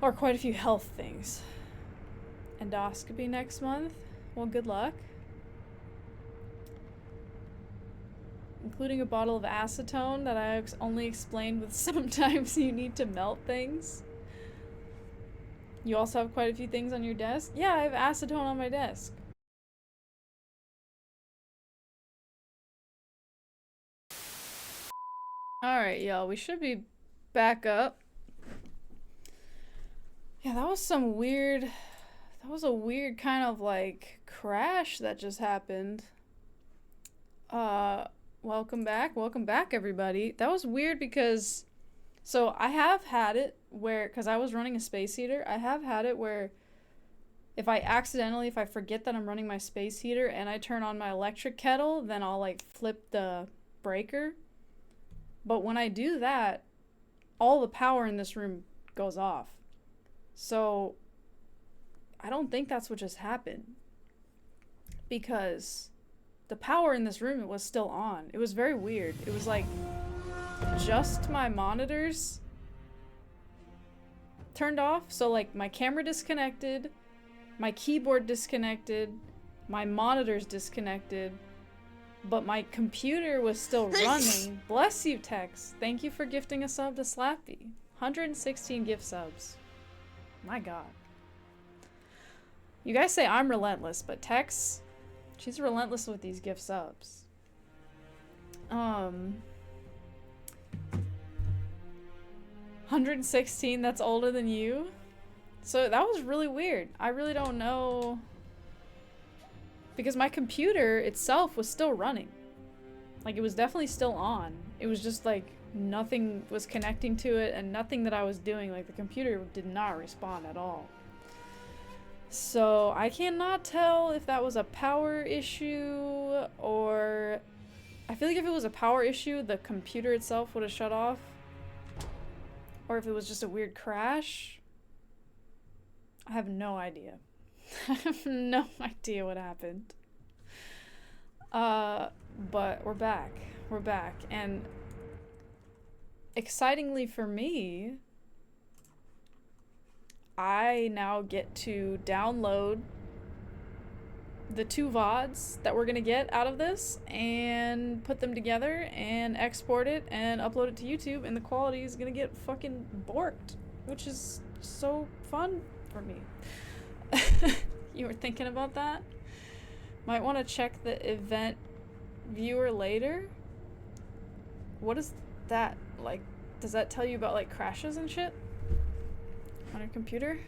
Or quite a few health things. Endoscopy next month? Well, good luck. Including a bottle of acetone that I only explained with sometimes you need to melt things. You also have quite a few things on your desk? Yeah, I have acetone on my desk. Alright, y'all, we should be back up. Yeah, that was some weird... That was a weird kind of, like, crash that just happened. Welcome back, everybody. That was weird because... So, I have had it where... Because I was running a space heater. I have had it where... If I forget that I'm running my space heater and I turn on my electric kettle, then I'll, like, flip the breaker. But when I do that, all the power in this room goes off. So... I don't think that's what just happened. Because the power in this room was still on. It was very weird. It was like just my monitors turned off. So like my camera disconnected, my keyboard disconnected, my monitors disconnected, but my computer was still running. Bless you, Tex. Thank you for gifting a sub to Slappy. 116 gift subs. My god. You guys say I'm relentless, but Tex, she's relentless with these gift subs. 116, that's older than you? So that was really weird. I really don't know. Because my computer itself was still running. Like, it was definitely still on. It was just like nothing was connecting to it and nothing that I was doing. Like, the computer did not respond at all. So I cannot tell if that was a power issue or... I feel like if it was a power issue, the computer itself would have shut off. Or if it was just a weird crash. I have no idea. I have no idea what happened. But we're back. We're back. And excitingly for me, I now get to download the 2 VODs that we're gonna get out of this and put them together and export it and upload it to YouTube, and the quality is gonna get fucking borked, which is so fun for me. You were thinking about that? Might want to check the event viewer later. What is that like? Does that tell you about like crashes and shit on your computer?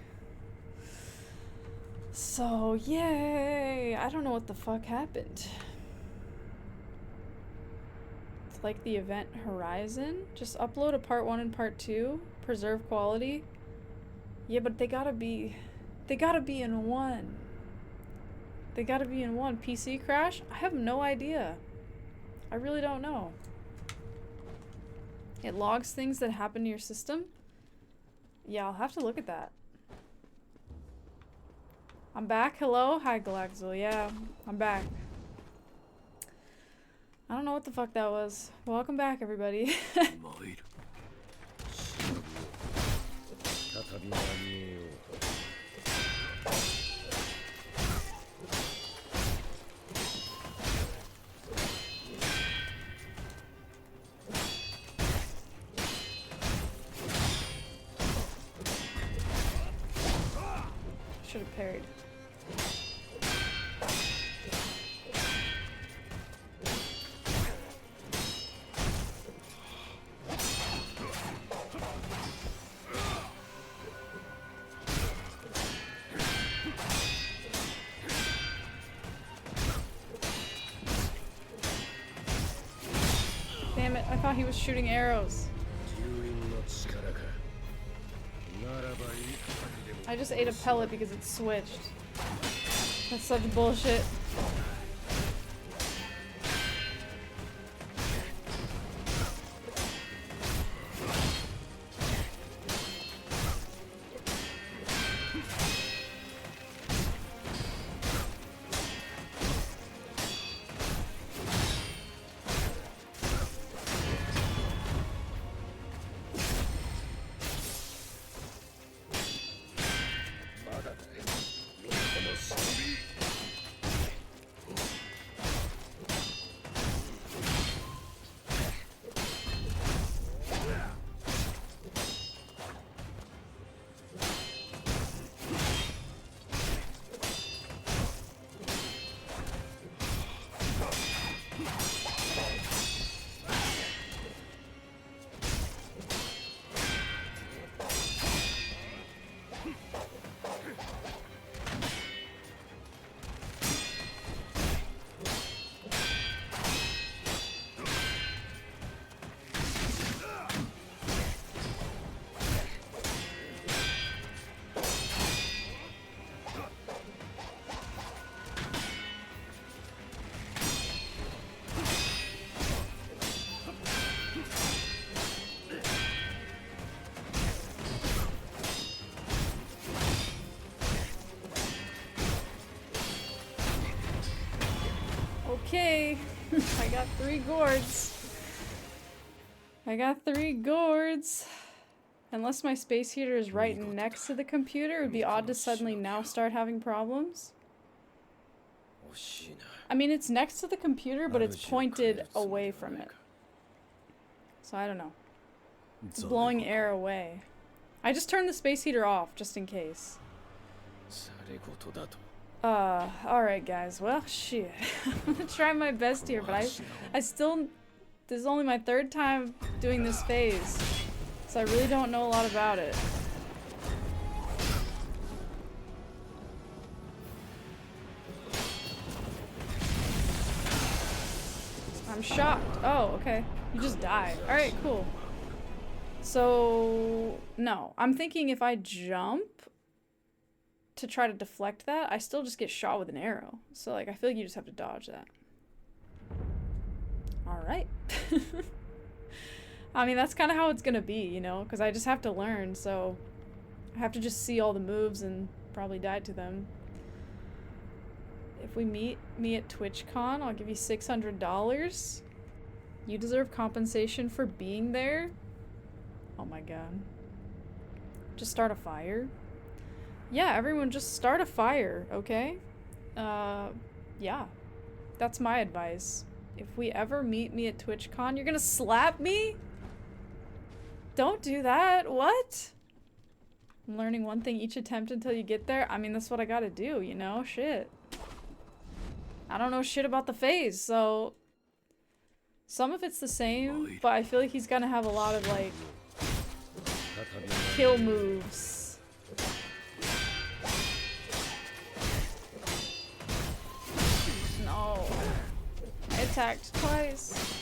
So yay! I don't know what the fuck happened. It's like the event horizon. Just upload a part 1 and part 2. Preserve quality. Yeah, but they gotta be in one. They gotta be in one. PC crash? I have no idea. I really don't know. It logs things that happen to your system? Yeah, I'll have to look at that. I'm back. Hello? Hi, Galaxil. Yeah, I'm back. I don't know what the fuck that was. Welcome back, everybody. should have parried. Damn it, I thought he was shooting arrows. I just ate a pellet because it switched. That's such bullshit. Okay, I got 3 gourds. I got 3 gourds. Unless my space heater is right next to the computer, it would be odd to suddenly now start having problems. I mean, it's next to the computer, but it's pointed away from it. So I don't know. It's blowing air away. I just turned the space heater off, just in case. Alright guys, well, shit. I'm gonna try my best here, but I still, this is only my 3rd time doing this phase, so I really don't know a lot about it. I'm shocked. Oh, okay. You just die. Alright, cool. So, no. I'm thinking if I jump to try to deflect that, I still just get shot with an arrow. So, like, I feel like you just have to dodge that. Alright. I mean, that's kind of how it's gonna be, you know? Because I just have to learn, so I have to just see all the moves and probably die to them. If we meet me at TwitchCon, I'll give you $600. You deserve compensation for being there. Oh my god. Just start a fire. Yeah, everyone just start a fire, okay? Yeah. That's my advice. If we ever meet me at TwitchCon, you're gonna slap me? Don't do that. What? I'm learning one thing each attempt until you get there. I mean, that's what I gotta do, you know? Shit. I don't know shit about the phase, so some of it's the same, but I feel like he's gonna have a lot of, like, kill moves. No. I attacked twice.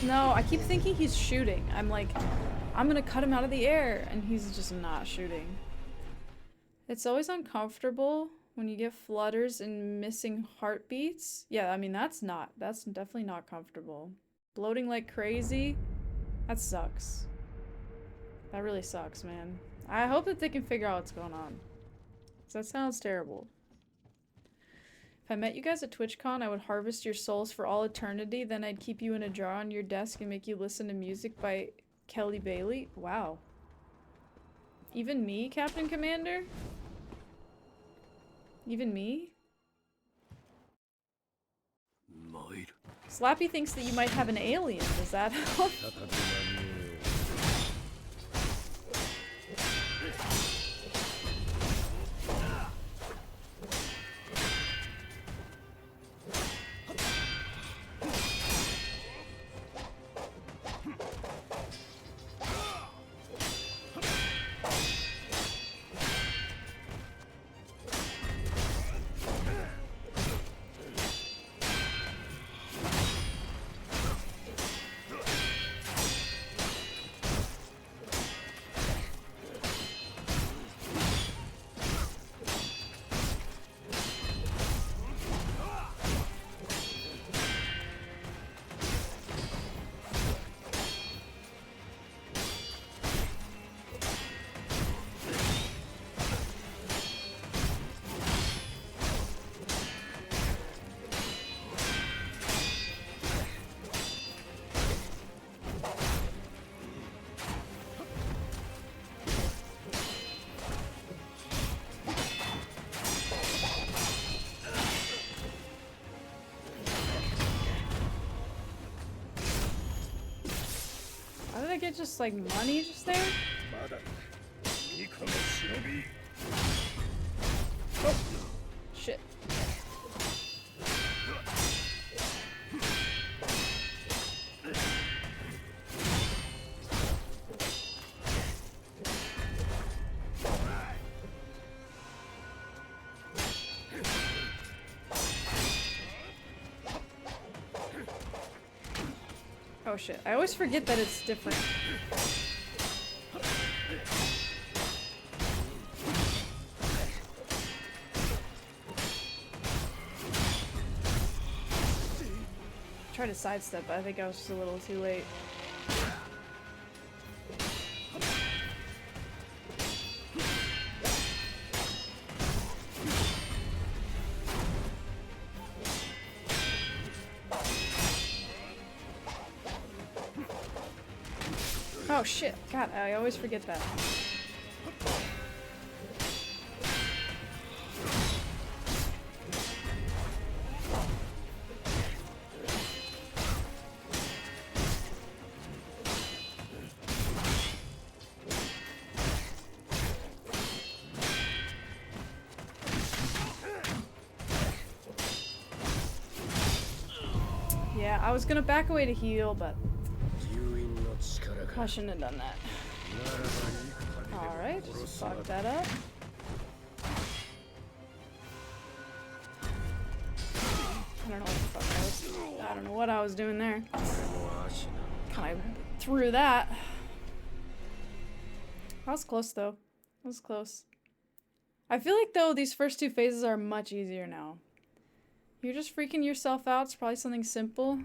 No, I keep thinking he's shooting. I'm like, I'm gonna cut him out of the air, and he's just not shooting. It's always uncomfortable when you get flutters and missing heartbeats. Yeah, I mean, that's definitely not comfortable. Bloating like crazy, that sucks. That really sucks, man. I hope that they can figure out what's going on. 'Cause that sounds terrible. If I met you guys at TwitchCon, I would harvest your souls for all eternity, then I'd keep you in a jar on your desk and make you listen to music by Kelly Bailey. Wow. Even me, Captain Commander? Even me? Slappy thinks that you might have an alien. Does that help? How did I get just like money just there? Oh, shit. Oh shit, I always forget that it's different. Try to sidestep, but I think I was just a little too late. Oh shit, God, I always forget that. Yeah, I was gonna back away to heal, but I shouldn't have done that. Alright, just fuck that up. I don't know what the fuck I don't know what I was doing there. Kind of threw that. That was close though. That was close. I feel like though these first two phases are much easier now. You're just freaking yourself out. It's probably something simple.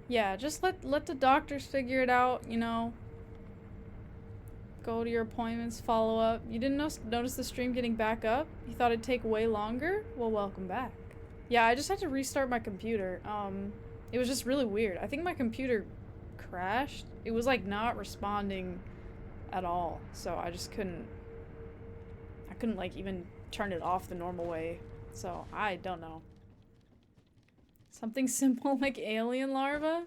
Yeah, just let the doctors figure it out, you know. Go to your appointments, follow up. You didn't notice the stream getting back up? You thought it'd take way longer? Well, welcome back. Yeah, I just had to restart my computer. It was just really weird. I think my computer crashed. It was like not responding at all. So I just couldn't like even turn it off the normal way. So I don't know. Something simple like alien larva?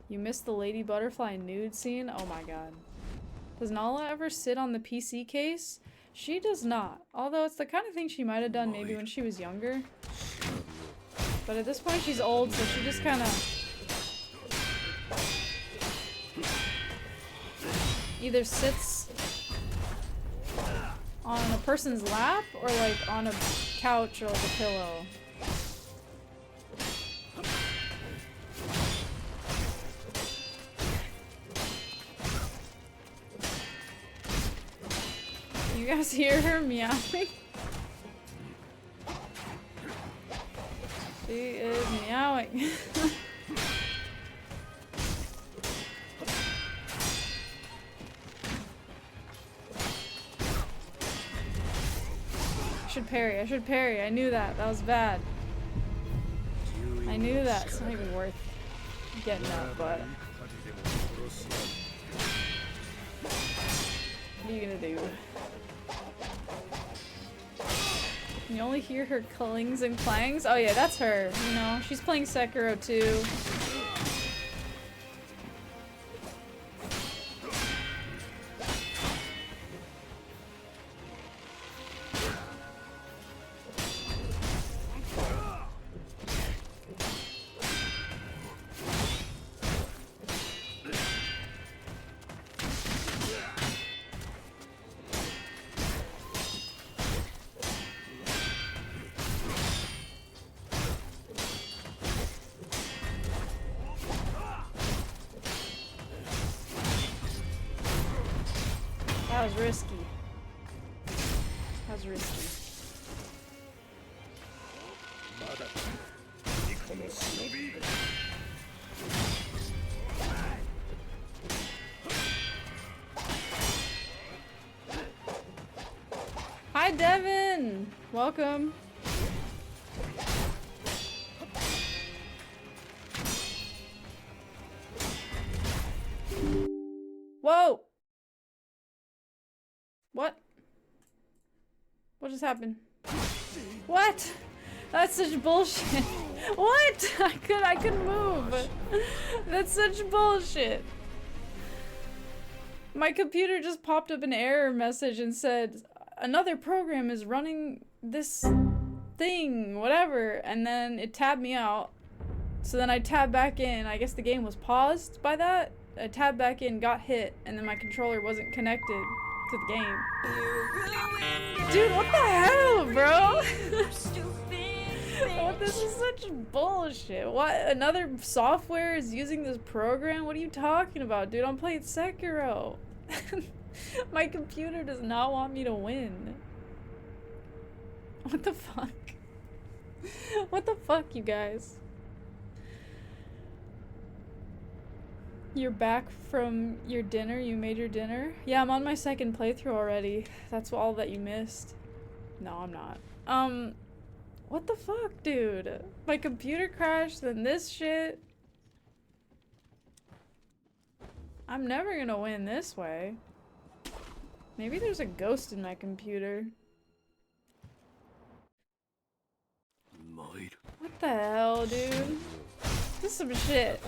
You missed the lady butterfly nude scene? Oh my god. Does Nala ever sit on the PC case? She does not. Although it's the kind of thing she might have done maybe when she was younger. But at this point she's old, so she just kind of either sits on a person's lap or like on a couch or like a pillow. You guys hear her meowing? She is meowing. I should parry. I knew that. That was bad. I knew that. It's not even worth getting up, but... What are you gonna do? You only hear her clings and clangs? Oh yeah, that's her. You know, she's playing Sekiro too. That was risky. That was risky. Hi, Devin! Welcome. Whoa! What? What just happened? What? That's such bullshit. What? I couldn't move. That's such bullshit. My computer just popped up an error message and said, another program is running this thing, whatever, and then it tabbed me out. So then I tabbed back in. I guess the game was paused by that. I tabbed back in, got hit, and then my controller wasn't connected to the game. Dude, what the hell, bro? Oh, this is such bullshit. What? Another software is using this program? What are you talking about, dude? I'm playing Sekiro. My computer does not want me to win. What the fuck? What the fuck, you guys? You're back from your dinner? You made your dinner? Yeah, I'm on my second playthrough already. That's all that you missed. No, I'm not. What the fuck, dude? My computer crashed, then this shit. I'm never gonna win this way. Maybe there's a ghost in my computer. What the hell, dude? This is some shit.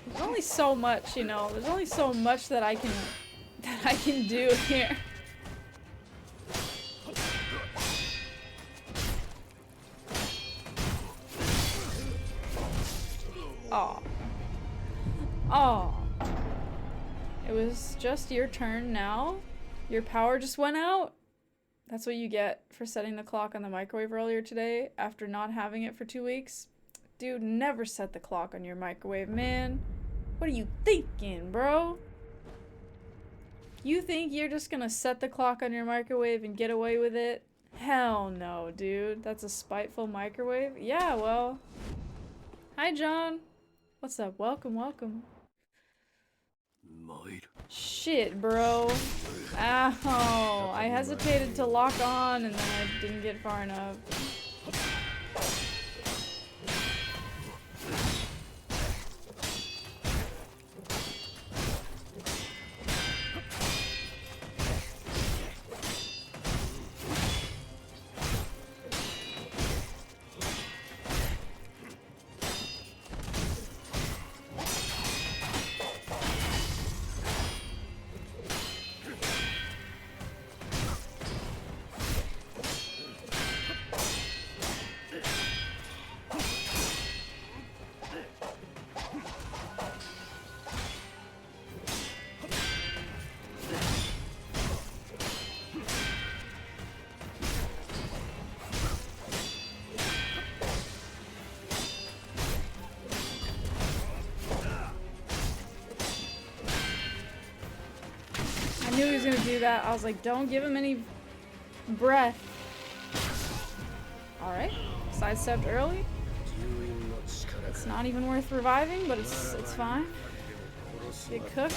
There's only so much, you know. There's only so much that I can do here. Oh. Oh. It was just your turn now? Your power just went out? That's what you get for setting the clock on the microwave earlier today after not having it for 2 weeks? Dude, never set the clock on your microwave, man. What are you thinking, bro? You think you're just gonna set the clock on your microwave and get away with it? Hell no, dude. That's a spiteful microwave? Yeah, well. Hi, John. What's up? Welcome, welcome. Shit, bro. Ow. I hesitated to lock on and then I didn't get far enough. I knew he was gonna do that. I was like, don't give him any breath. Alright. Sidestepped early. It's not even worth reviving, but it's fine. Get cooked.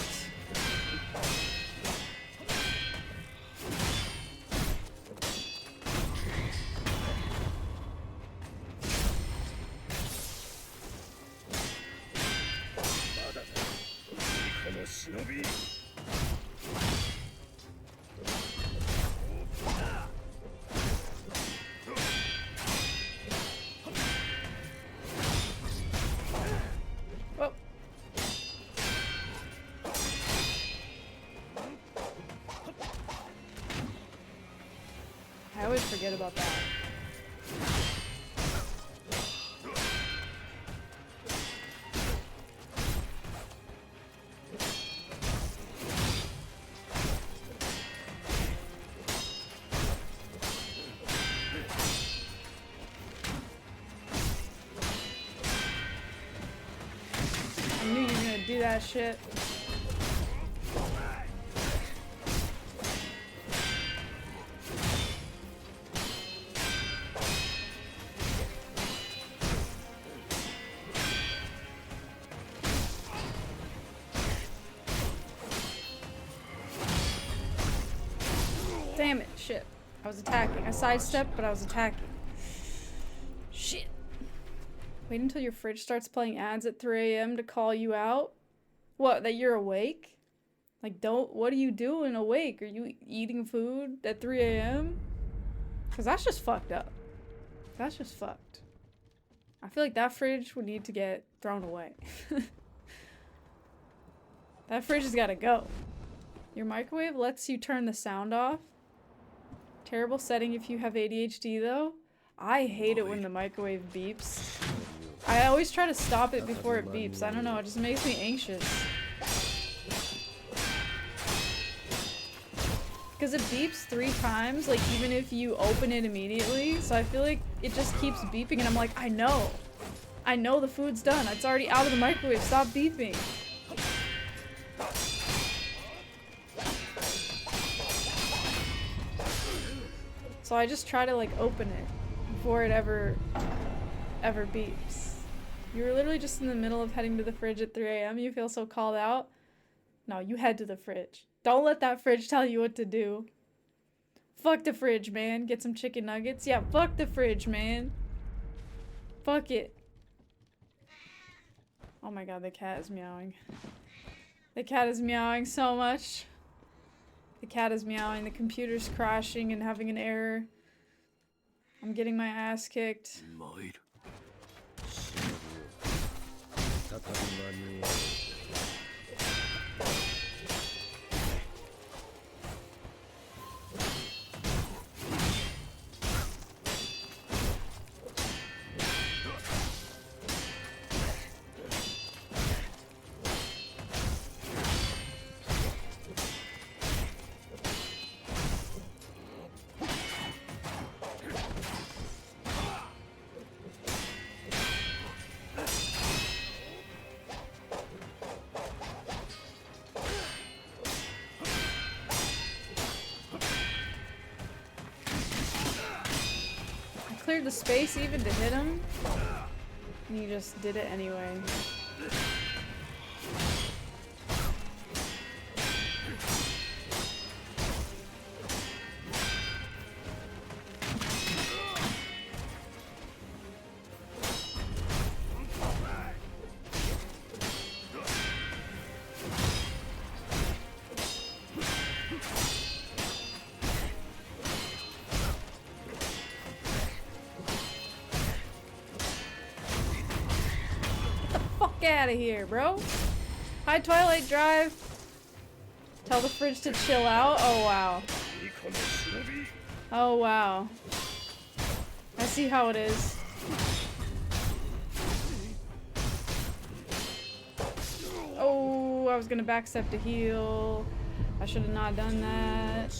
Whoa. I always forget about that. I knew you were gonna do that shit. Damn it, shit. I was attacking. I sidestepped, but I was attacking. Shit. Wait until your fridge starts playing ads at 3 a.m. to call you out? What, that you're awake? Like, what are you doing awake? Are you eating food at 3 a.m.? Because that's just fucked up. That's just fucked. I feel like that fridge would need to get thrown away. That fridge has got to go. Your microwave lets you turn the sound off. Terrible setting if you have ADHD though. I hate it when the microwave beeps. I always try to stop it before it beeps. I don't know, it just makes me anxious. Because it beeps 3 times, like even if you open it immediately. So I feel like it just keeps beeping and I'm like, I know the food's done. It's already out of the microwave, stop beeping. So I just try to like open it before it ever beeps. You were literally just in the middle of heading to the fridge at 3 a.m. You feel so called out? No, you head to the fridge. Don't let that fridge tell you what to do. Fuck the fridge, man. Get some chicken nuggets. Yeah, fuck the fridge, man. Fuck it. Oh my god, the cat is meowing. The cat is meowing so much. The cat is meowing, the computer's crashing and having an error. I'm getting my ass kicked. Cleared the space even to hit him, and you just did it anyway. Out of here, bro. Hi, Twilight Drive. Tell the fridge to chill out. Oh wow. Oh wow. I see how it is. Oh, I was gonna backstep to heal. I should have not done that.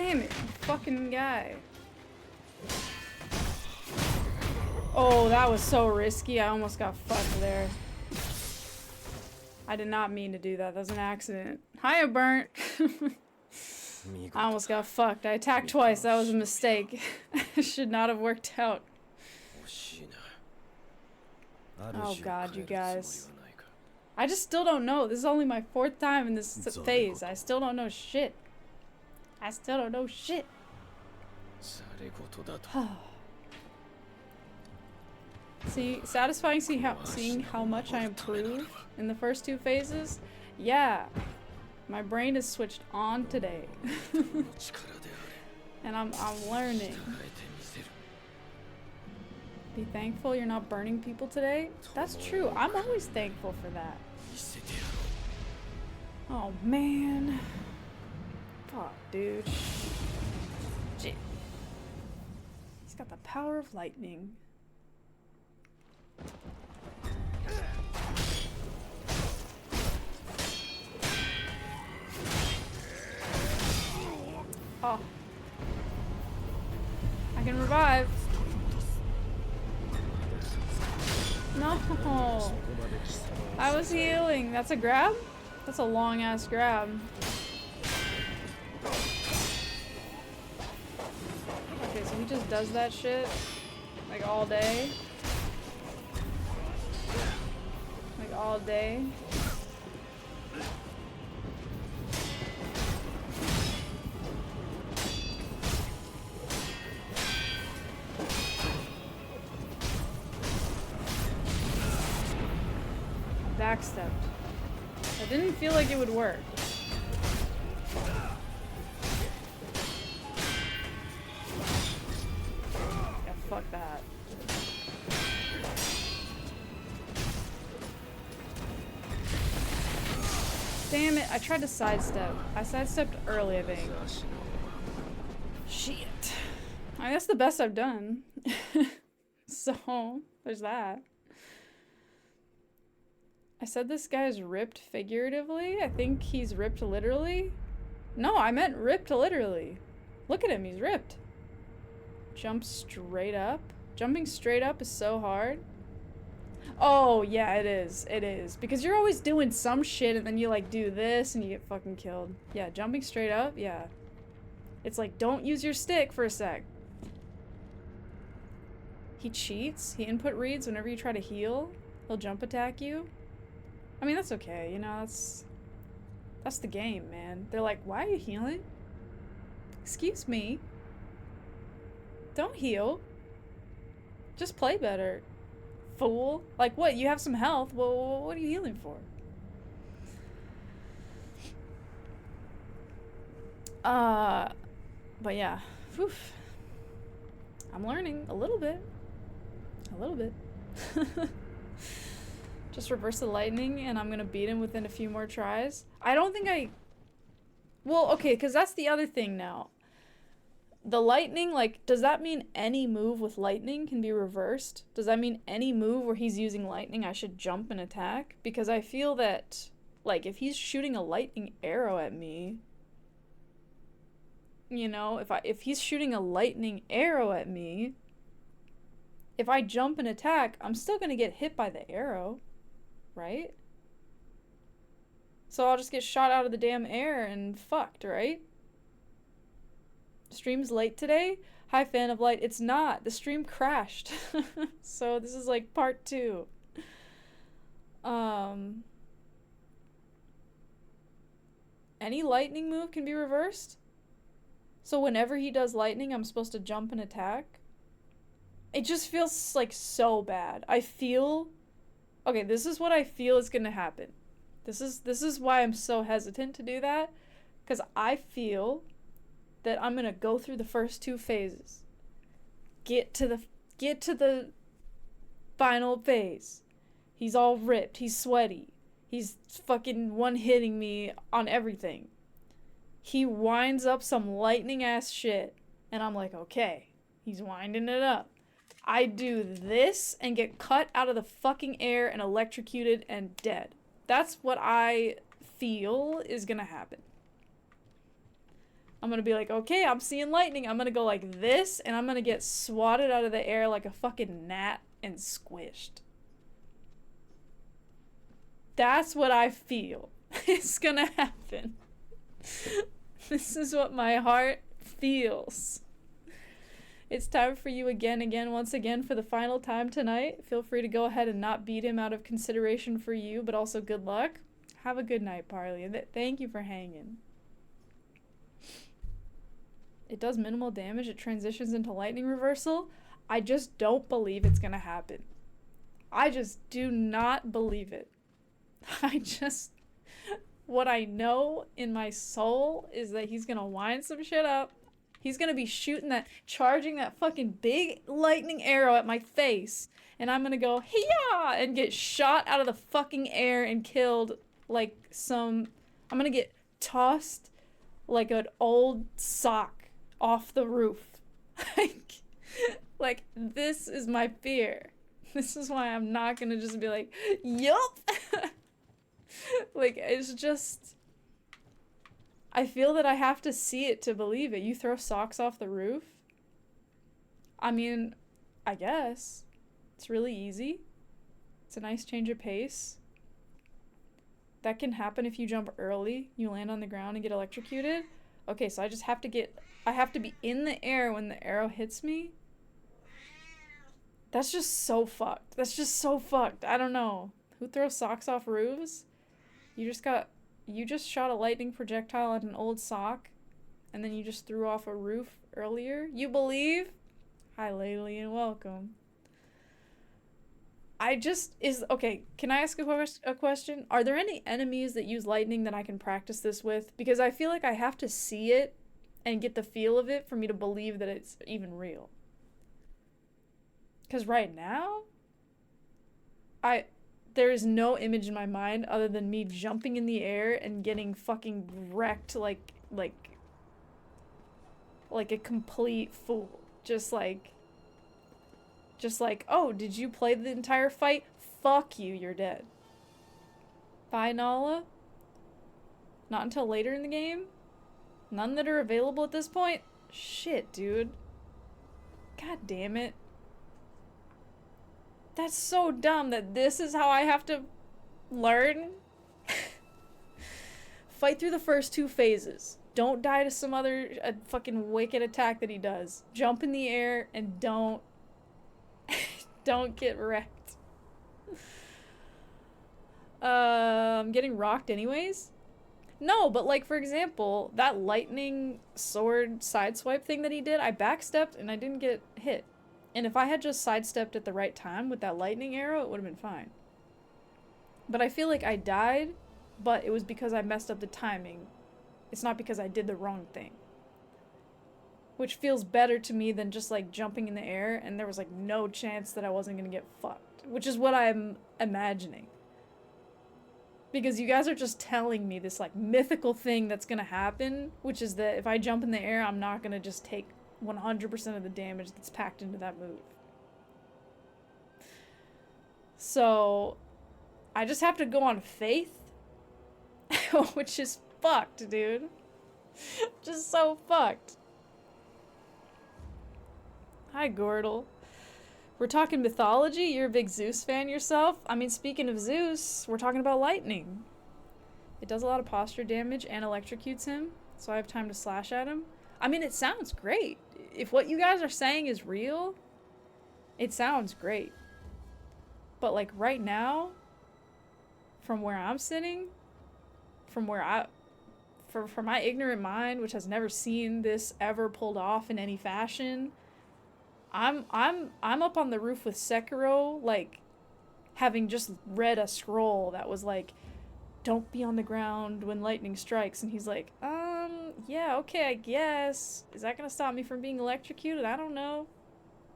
Damn it, you fucking guy. Oh, that was so risky. I almost got fucked there. I did not mean to do that. That was an accident. Hiya, Burnt. I almost got fucked. I attacked twice. That was a mistake. It should not have worked out. Oh god, you guys. I just still don't know. This is only my 4th time in this phase. I still don't know shit. I still don't know shit. See, satisfying seeing how much I improve in the first 2 phases? Yeah. My brain is switched on today. And I'm learning. Be thankful you're not burning people today? That's true. I'm always thankful for that. Oh man. Fuck, dude. Shit. He's got the power of lightning. Oh. I can revive. No. I was healing. That's a grab? That's a long ass grab. Okay, so he just does that shit like all day. Like all day. Backstepped. I didn't feel like it would work. Yeah, fuck that. Damn it, I tried to sidestep. I sidestepped early, I think. Shit. I mean, that's the best I've done. So, there's that. I said this guy's ripped figuratively. I think he's ripped literally. No, I meant ripped literally. Look at him, he's ripped. Jump straight up. Jumping straight up is so hard. Oh, yeah, it is. It is. Because you're always doing some shit and then you like do this and you get fucking killed. Yeah, jumping straight up, yeah. It's like, don't use your stick for a sec. He cheats. He input reads whenever you try to heal. He'll jump attack you. I mean, that's okay, you know, that's the game, man. They're like, why are you healing? Excuse me. Don't heal. Just play better. Fool. Like, what? You have some health. Well, what are you healing for? But yeah. Whew. I'm learning a little bit. A little bit. Just reverse the lightning and I'm gonna beat him within a few more tries. I don't think I... Well, okay, because that's the other thing now. The lightning, like, does that mean any move with lightning can be reversed? Does that mean any move where he's using lightning I should jump and attack? Because I feel that, like, if he's shooting a lightning arrow at me... You know, if he's shooting a lightning arrow at me... If I jump and attack, I'm still gonna get hit by the arrow. Right? So I'll just get shot out of the damn air and fucked, right? Stream's late today? Hi, fan of light. It's not. The stream crashed. So this is like part 2. Any lightning move can be reversed? So whenever he does lightning, I'm supposed to jump and attack? It just feels like so bad. I feel... Okay, this is what I feel is gonna happen. This is why I'm so hesitant to do that. Because I feel that I'm gonna go through the first 2 phases. Get to the final phase. He's all ripped. He's sweaty. He's fucking one-hitting me on everything. He winds up some lightning-ass shit. And I'm like, okay. He's winding it up. I do this and get cut out of the fucking air and electrocuted and dead. That's what I feel is gonna happen. I'm gonna be like, okay, I'm seeing lightning. I'm gonna go like this, and I'm gonna get swatted out of the air like a fucking gnat and squished. That's what I feel is gonna happen. This is what my heart feels. It's time for you once again, for the final time tonight. Feel free to go ahead and not beat him out of consideration for you, but also good luck. Have a good night, Parley. Thank you for hanging. It does minimal damage. It transitions into lightning reversal. I just don't believe it's gonna happen. I just do not believe it. What I know in my soul is that he's gonna wind some shit up. He's gonna be charging that fucking big lightning arrow at my face. And I'm gonna go, hiya! And get shot out of the fucking air and killed like I'm gonna get tossed like an old sock off the roof. Like, this is my fear. This is why I'm not gonna just be like, yup! Like, it's just... I feel that I have to see it to believe it. You throw socks off the roof? I mean, I guess. It's really easy. It's a nice change of pace. That can happen if you jump early. You land on the ground and get electrocuted. Okay, so I have to be in the air when the arrow hits me. That's just so fucked. That's just so fucked. I don't know. Who throws socks off roofs? You just shot a lightning projectile at an old sock, and then you just threw off a roof earlier? You believe? Hi, Laylee, and welcome. Okay, can I ask a question? Are there any enemies that use lightning that I can practice this with? Because I feel like I have to see it and get the feel of it for me to believe that it's even real. Because right now, there is no image in my mind other than me jumping in the air and getting fucking wrecked like a complete fool. Just like, oh, did you play the entire fight? Fuck you, you're dead. Bye, Nala. Not until later in the game? None that are available at this point? Shit, dude. God damn it. That's so dumb that this is how I have to learn. Fight through the first 2 phases. Don't die to some other fucking wicked attack that he does. Jump in the air and don't get wrecked. I'm getting rocked anyways? No, but like, for example, that lightning sword sideswipe thing that he did, I backstepped and I didn't get hit. And if I had just sidestepped at the right time with that lightning arrow, it would have been fine. But I feel like I died, but it was because I messed up the timing. It's not because I did the wrong thing. Which feels better to me than just like jumping in the air and there was like no chance that I wasn't gonna get fucked. Which is what I'm imagining. Because you guys are just telling me this like mythical thing that's gonna happen, which is that if I jump in the air, I'm not gonna just take 100% of the damage that's packed into that move. So, I just have to go on faith, which is fucked, dude. Just so fucked. Hi, Gordle. We're talking mythology? You're a big Zeus fan yourself? I mean, speaking of Zeus, we're talking about lightning. It does a lot of posture damage and electrocutes him, so I have time to slash at him. I mean, it sounds great. If what you guys are saying is real, it sounds great. But like right now, from where I'm sitting, for my ignorant mind, which has never seen this ever pulled off in any fashion, I'm up on the roof with Sekiro, like having just read a scroll that was like, don't be on the ground when lightning strikes, and he's like, yeah, okay, I guess. Is that gonna stop me from being electrocuted? I don't know.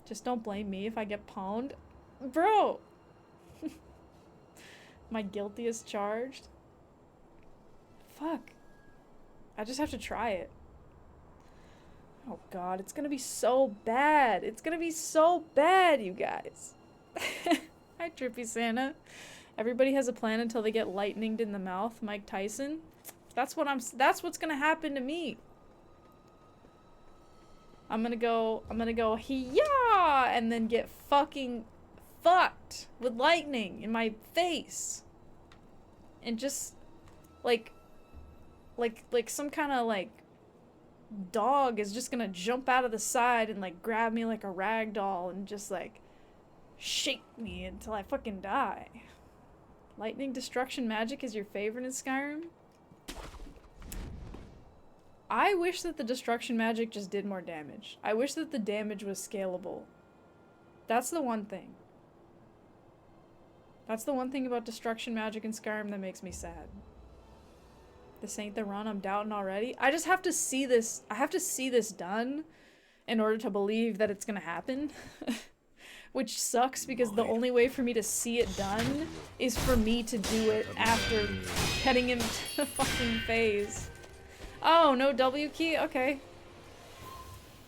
Just don't blame me if I get pwned. Bro! My guilty is charged. Fuck. I just have to try it. Oh god, it's gonna be so bad. It's gonna be so bad, you guys. Hi, Trippy Santa. Everybody has a plan until they get lightninged in the mouth, Mike Tyson. That's what's gonna happen to me. I'm gonna go, yeah, and then get fucking fucked with lightning in my face. And just, like some kind of, like, dog is just gonna jump out of the side and, like, grab me like a rag doll and just, like, shake me until I fucking die. Lightning destruction magic is your favorite in Skyrim? I wish that the destruction magic just did more damage. I wish that the damage was scalable. That's the one thing. That's the one thing about destruction magic in Skyrim that makes me sad. This ain't the run, I'm doubting already. I just have to see this. I have to see this done in order to believe that it's gonna happen. Which sucks because the only way for me to see it done is for me to do it after heading into the fucking phase. Oh, no W key? Okay.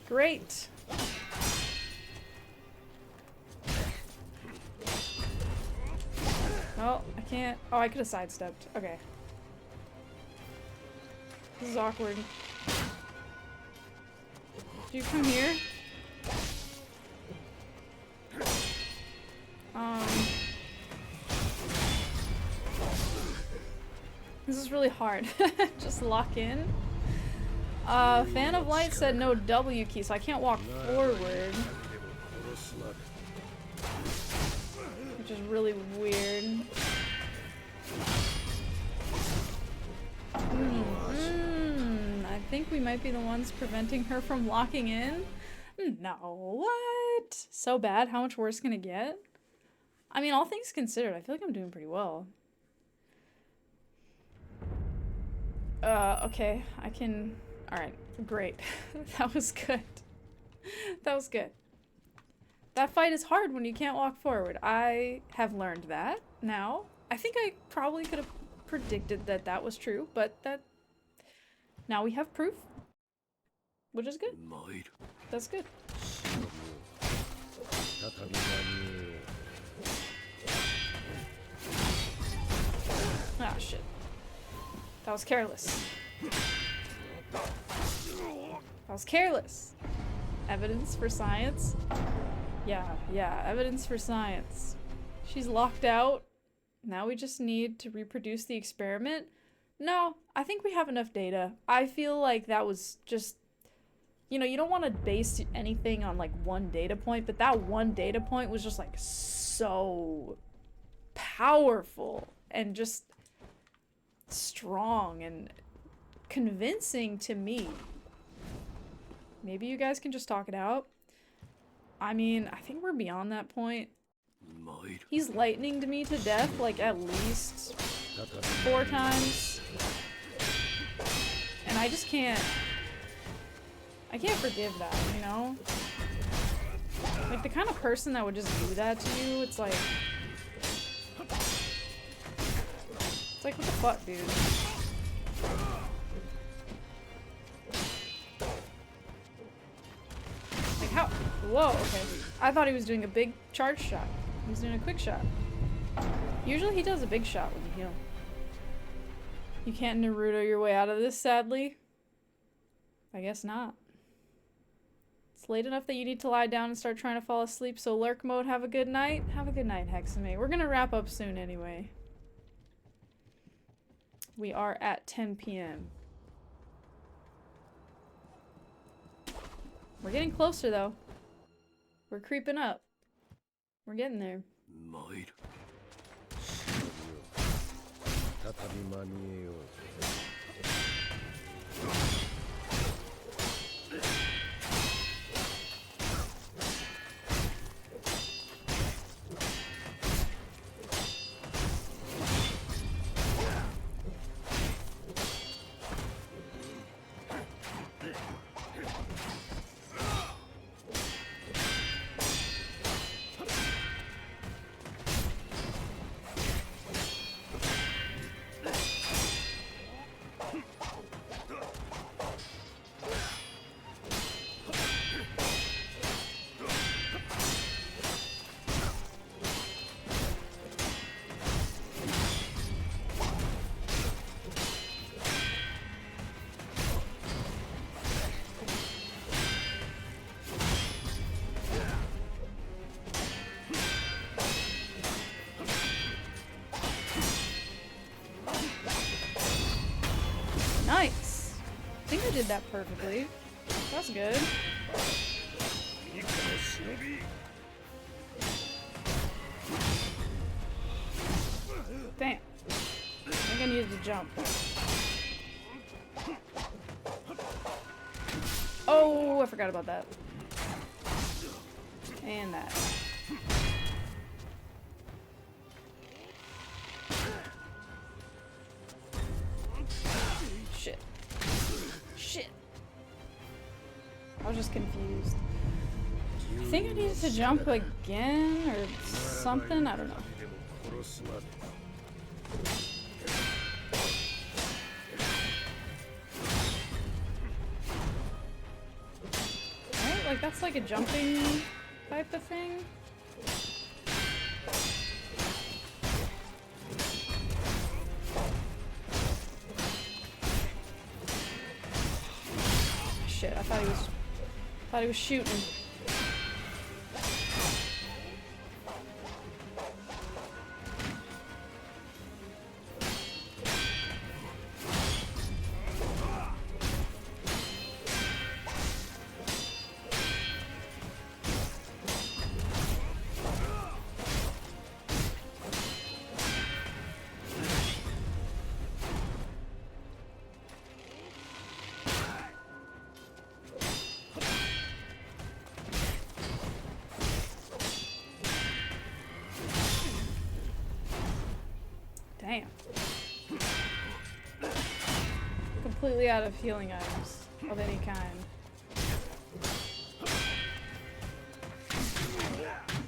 Great. Oh, I can't. Oh, I could have sidestepped. Okay. This is awkward. Do you come here? This is really hard. Just lock in. Fan of Light said no W key, so I can't walk forward. Which is really weird. I think we might be the ones preventing her from locking in. No, what? So bad? How much worse can it get? I mean, all things considered, I feel like I'm doing pretty well. Okay, I can... Alright, great. That was good. That was good. That fight is hard when you can't walk forward. I have learned that now. I think I probably could have predicted that that was true, but that... Now we have proof. Which is good. That's good. Ah, shit. That was careless. That was careless. Evidence for science? Yeah, evidence for science. She's locked out. Now we just need to reproduce the experiment. No, I think we have enough data. I feel like that was just... You know, you don't want to base anything on, like, one data point, but that one data point was just, like, so powerful and just strong and convincing to me. Maybe you guys can just talk it out. I mean, I think we're beyond that point. He's lightninged me to death, like, at least 4 times. And I just can't... I can't forgive that, you know? Like, the kind of person that would just do that to you, it's like... It's like, what the fuck, dude? Like, how? Whoa, okay. I thought he was doing a big charge shot. He was doing a quick shot. Usually he does a big shot when you heal. You can't Naruto your way out of this, sadly. I guess not. It's late enough that you need to lie down and start trying to fall asleep, so lurk mode, have a good night. Have a good night, Hexamate. We're gonna wrap up soon anyway. We are at 10 p.m. We're getting closer, though. We're creeping up. We're getting there. did that perfectly. That's good. Damn. I think I needed to jump. Oh, I forgot about that. And that. Shit. Shit. I was just confused. I think I needed to jump again or something. I don't know. Right? Like that's like a jumping type of thing. Shit, I thought he was shooting. Damn. Completely out of healing items of any kind.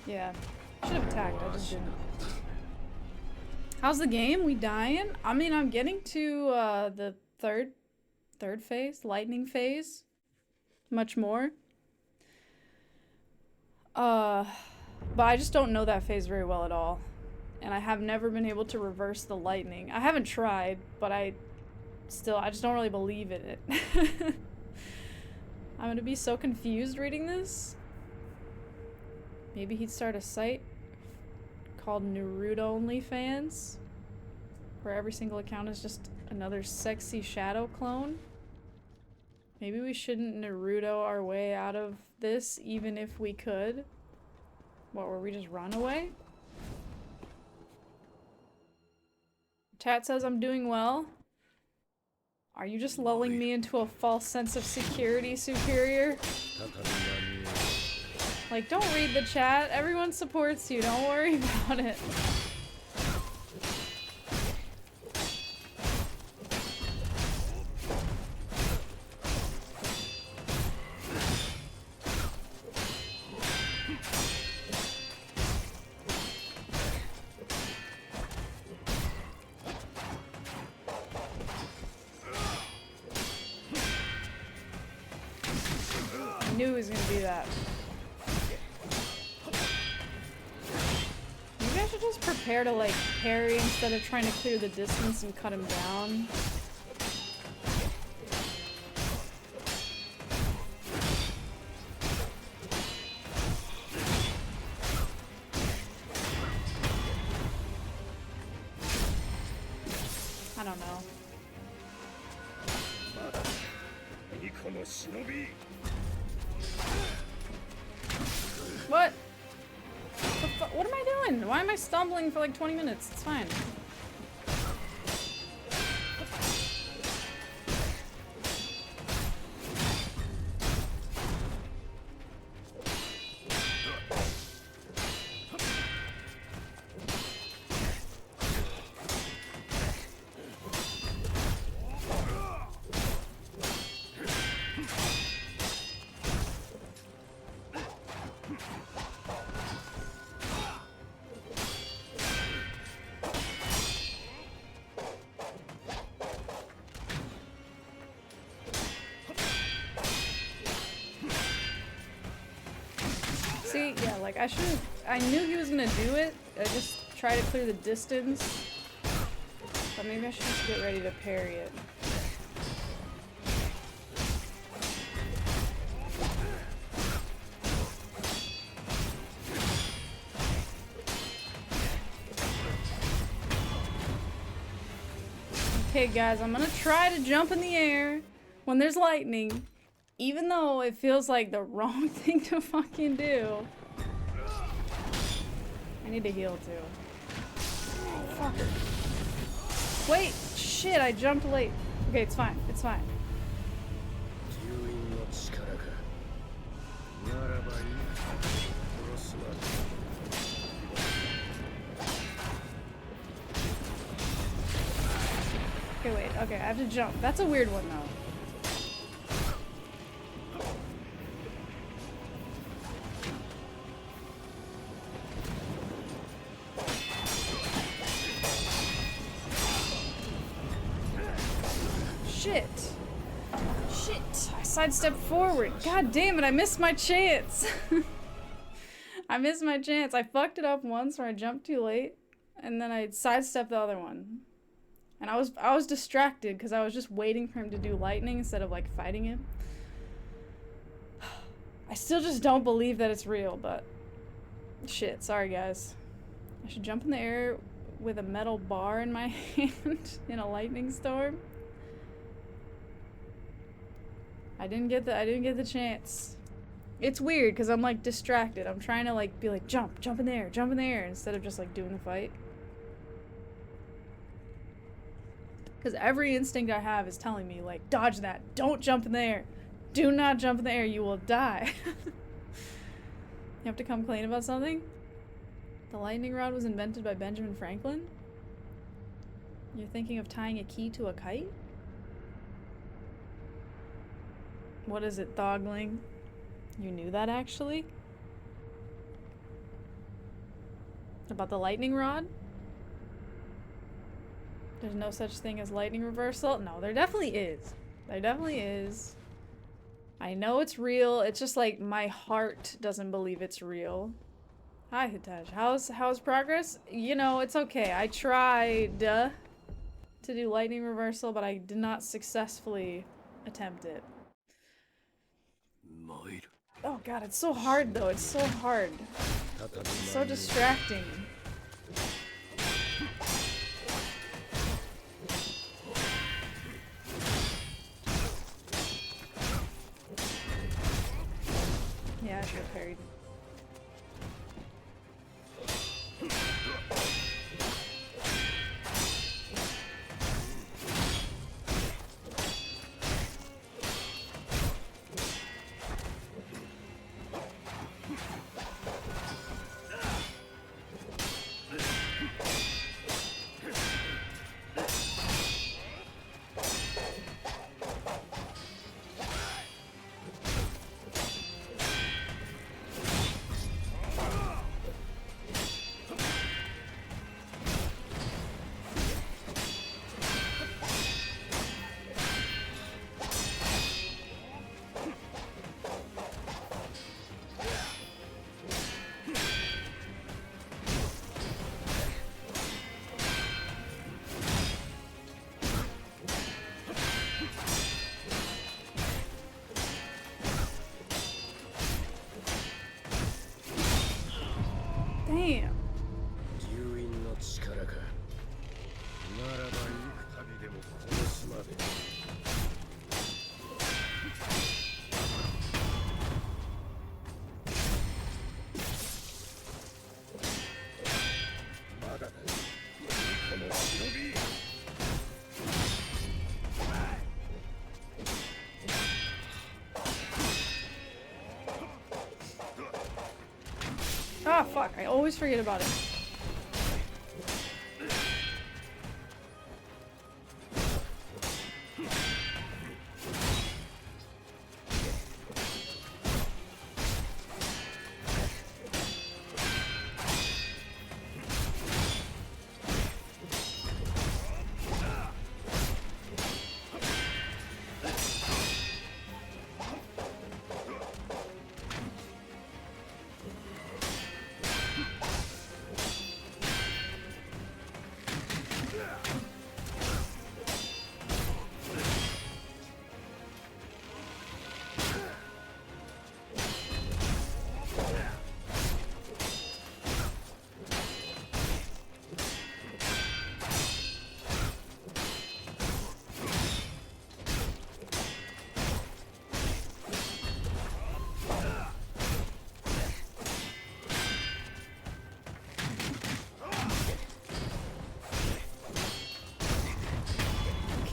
Yeah. Should have attacked, I just didn't. How's the game? We dying? I mean, I'm getting to the third phase, lightning phase. Much more. But I just don't know that phase very well at all. And I have never been able to reverse the lightning. I haven't tried, but I just don't really believe in it. I'm gonna be so confused reading this. Maybe he'd start a site called Naruto OnlyFans, where every single account is just another sexy shadow clone. Maybe we shouldn't Naruto our way out of this, even if we could. What, were we just run away? Chat says I'm doing well. Are you just lulling me into a false sense of security, Superior? Like, don't read the chat. Everyone supports you. Don't worry about it. I knew he was gonna do that. Maybe I should just prepare to like parry instead of trying to clear the distance and cut him down. I don't know. What? What am I doing? Why am I stumbling for like 20 minutes? It's fine. See, yeah, like I knew he was gonna do it. I just try to clear the distance. But maybe I should just get ready to parry it. Okay guys, I'm gonna try to jump in the air. When there's lightning, even though it feels like the wrong thing to fucking do. I need to heal too. Fuck. Wait, shit, I jumped late. Okay, it's fine, it's fine. Okay, wait, okay, I have to jump. That's a weird one, though. Shit. Shit. I sidestepped forward. God damn it, I missed my chance. I missed my chance. I fucked it up once where I jumped too late, and then I sidestepped the other one. And I was distracted because I was just waiting for him to do lightning instead of like fighting him. I still just don't believe that it's real, but shit, sorry guys. I should jump in the air with a metal bar in my hand in a lightning storm. I didn't get the chance. It's weird because I'm like distracted. I'm trying to like be like jump in the air instead of just like doing the fight. Because every instinct I have is telling me, like, dodge that. Don't jump in the air. Do not jump in the air. You will die. You have to complain about something? The lightning rod was invented by Benjamin Franklin? You're thinking of tying a key to a kite? What is it, Thogling? You knew that, actually? About the lightning rod? There's no such thing as lightning reversal? No, there definitely is. There definitely is. I know it's real. It's just like my heart doesn't believe it's real. Hi, Hitesh. How's progress? You know, it's okay. I tried to do lightning reversal, but I did not successfully attempt it. Oh god, it's so hard though. It's so hard. It's so distracting. Yeah, I should have parried. Damn. Ah, fuck. I always forget about it.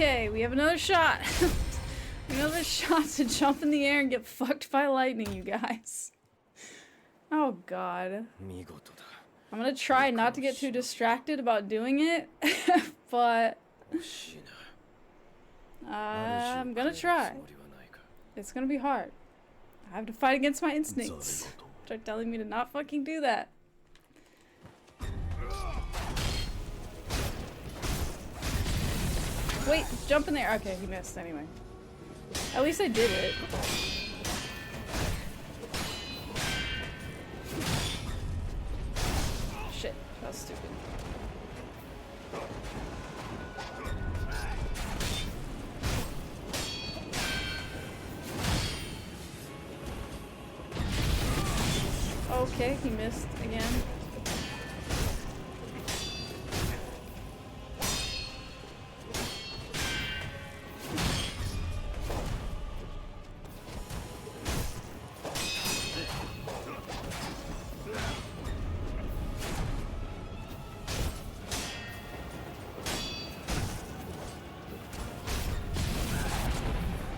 Okay, we have another shot. Another shot to jump in the air and get fucked by lightning, you guys. Oh god. I'm gonna try not to get too distracted about doing it, but I'm gonna try. It's gonna be hard. I have to fight against my instincts, which are telling me to not fucking do that. Wait, jump in there. Okay, he missed anyway. At least I did it. Shit, that was stupid. Okay, he missed again.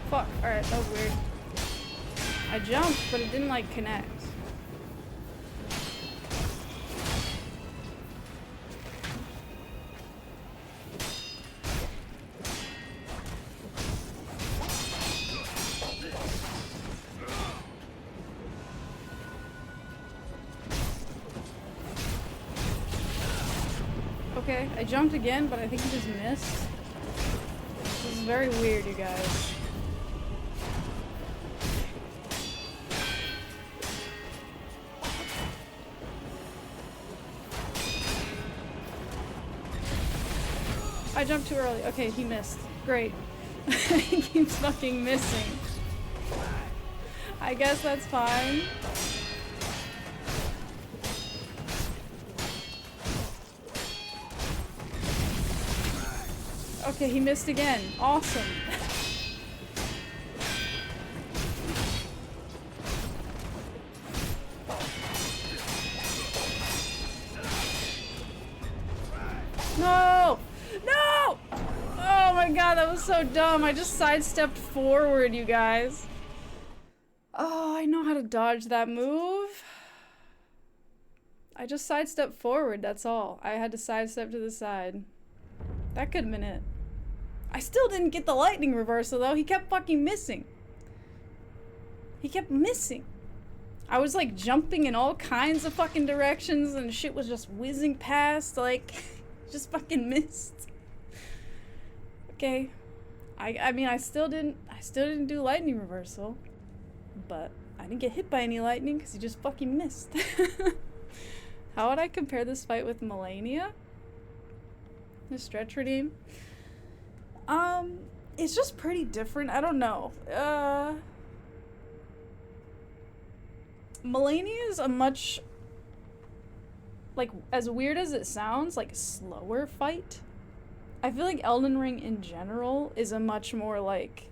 Fuck, alright, that was weird. I jumped, but it didn't like connect. Okay, I jumped again, but I think he just missed. This is very weird, you guys. I jumped too early. Okay, he missed. Great. He keeps fucking missing. I guess that's fine. Okay, he missed again. Awesome. No! No! Oh my god, that was so dumb. I just sidestepped forward, you guys. Oh, I know how to dodge that move. I just sidestepped forward, that's all. I had to sidestep to the side. That could have been it. I still didn't get the lightning reversal though. He kept fucking missing. He kept missing. I was like jumping in all kinds of fucking directions and shit was just whizzing past, like, just fucking missed. Okay. I mean, I still didn't do lightning reversal, but I didn't get hit by any lightning because he just fucking missed. How would I compare this fight with Melania? The stretch redeem? It's just pretty different. I don't know. Melania is a much, like, as weird as it sounds, like, slower fight. I feel like Elden Ring in general is a much more, like,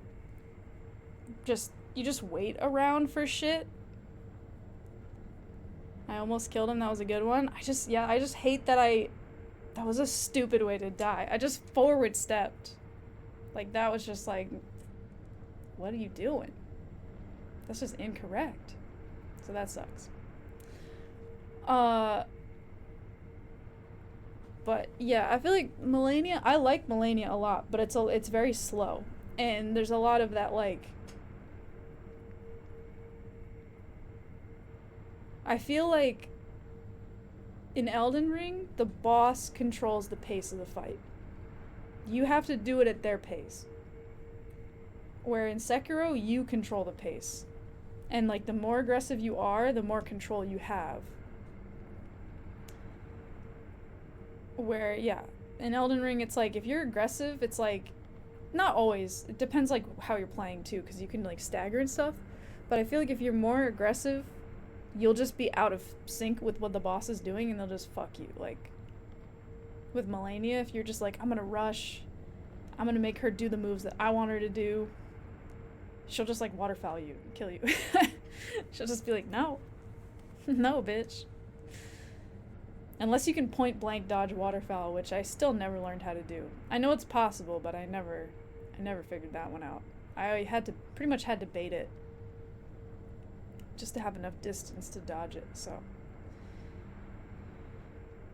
you just wait around for shit. I almost killed him. That was a good one. I just hate that that was a stupid way to die. I just forward stepped. Like, that was just like, what are you doing? That's just incorrect. So that sucks. But yeah, I feel like Melania, I like Melania a lot, but it's very slow. And there's a lot of that, like, I feel like in Elden Ring, the boss controls the pace of the fight. You have to do it at their pace. Where in Sekiro, you control the pace. And, like, the more aggressive you are, the more control you have. Where, yeah, in Elden Ring, it's like, if you're aggressive, it's like, not always. It depends, like, how you're playing, too, because you can, like, stagger and stuff. But I feel like if you're more aggressive, you'll just be out of sync with what the boss is doing, and they'll just fuck you. Like, with Melania, if you're just like, I'm gonna rush, I'm gonna make her do the moves that I want her to do, she'll just, like, waterfowl you and kill you. She'll just be like, no. No, bitch. Unless you can point blank dodge waterfowl, which I still never learned how to do. I know it's possible, but I never I never figured that one out. I pretty much had to bait it just to have enough distance to dodge it, so.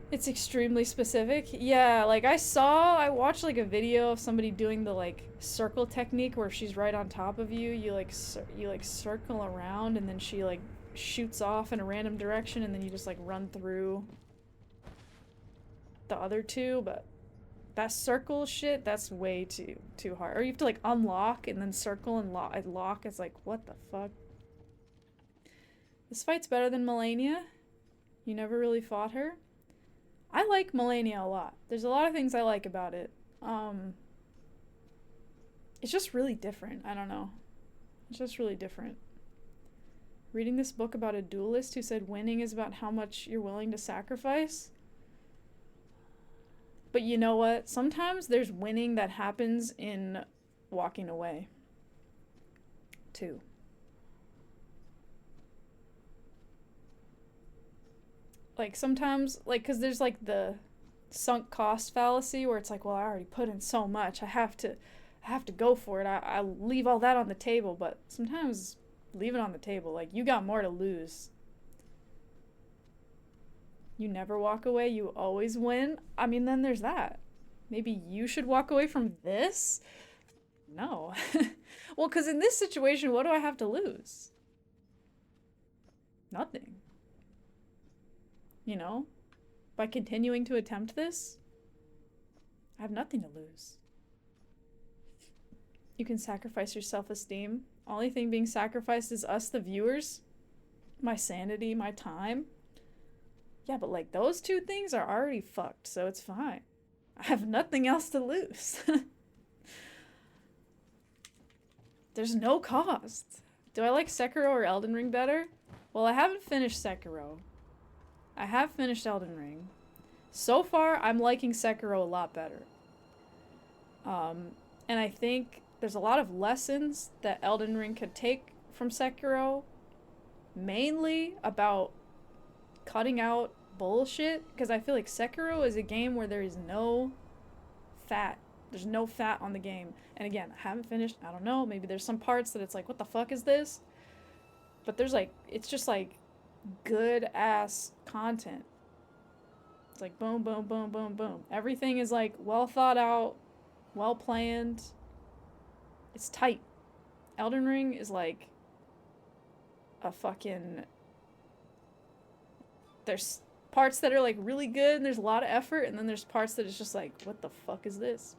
It's extremely specific. Yeah, like I watched like a video of somebody doing the like circle technique where she's right on top of you. You like circle around and then she like shoots off in a random direction and then you just like run through the other two, but that circle shit, that's way too hard. Or you have to like unlock and then circle and lock. It's like, what the fuck? This fight's better than Melania. You never really fought her. I like Melania a lot. There's a lot of things I like about it. It's just really different. I don't know. It's just really different. Reading this book about a duelist who said winning is about how much you're willing to sacrifice. But you know what? Sometimes there's winning that happens in walking away, too. Like sometimes, like, because there's like the sunk cost fallacy where it's like, well, I already put in so much. I have to go for it. I leave all that on the table. But sometimes leave it on the table. Like, you got more to lose. You never walk away. You always win. I mean, then there's that. Maybe you should walk away from this? No. Well, because in this situation, what do I have to lose? Nothing. You know? By continuing to attempt this, I have nothing to lose. You can sacrifice your self-esteem. Only thing being sacrificed is us, the viewers. My sanity, my time. Yeah, but like those two things are already fucked, so it's fine. I have nothing else to lose. There's no cost. Do I like Sekiro or Elden Ring better? Well, I haven't finished Sekiro. I have finished Elden Ring. So far, I'm liking Sekiro a lot better. And I think there's a lot of lessons that Elden Ring could take from Sekiro. Mainly about cutting out bullshit. Because I feel like Sekiro is a game where there is no fat. There's no fat on the game. And again, I haven't finished. I don't know. Maybe there's some parts that it's like, what the fuck is this? But there's like, it's just like good ass content. It's like boom, boom, boom, boom, boom. Everything is like well thought out, well planned. It's tight. Elden Ring is like a fucking... There's parts that are like really good and there's a lot of effort, and then there's parts that it's just like, what the fuck is this?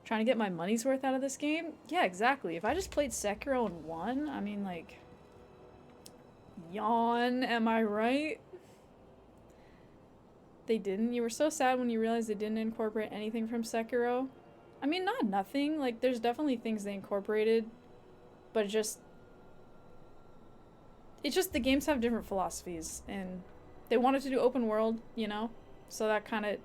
Trying to get my money's worth out of this game? Yeah, exactly. If I just played Sekiro and won, I mean, like, yawn, am I right? They didn't? You were so sad when you realized they didn't incorporate anything from Sekiro? I mean, not nothing. Like, there's definitely things they incorporated, but it's just the games have different philosophies, and they wanted to do open world, you know? So that kind of...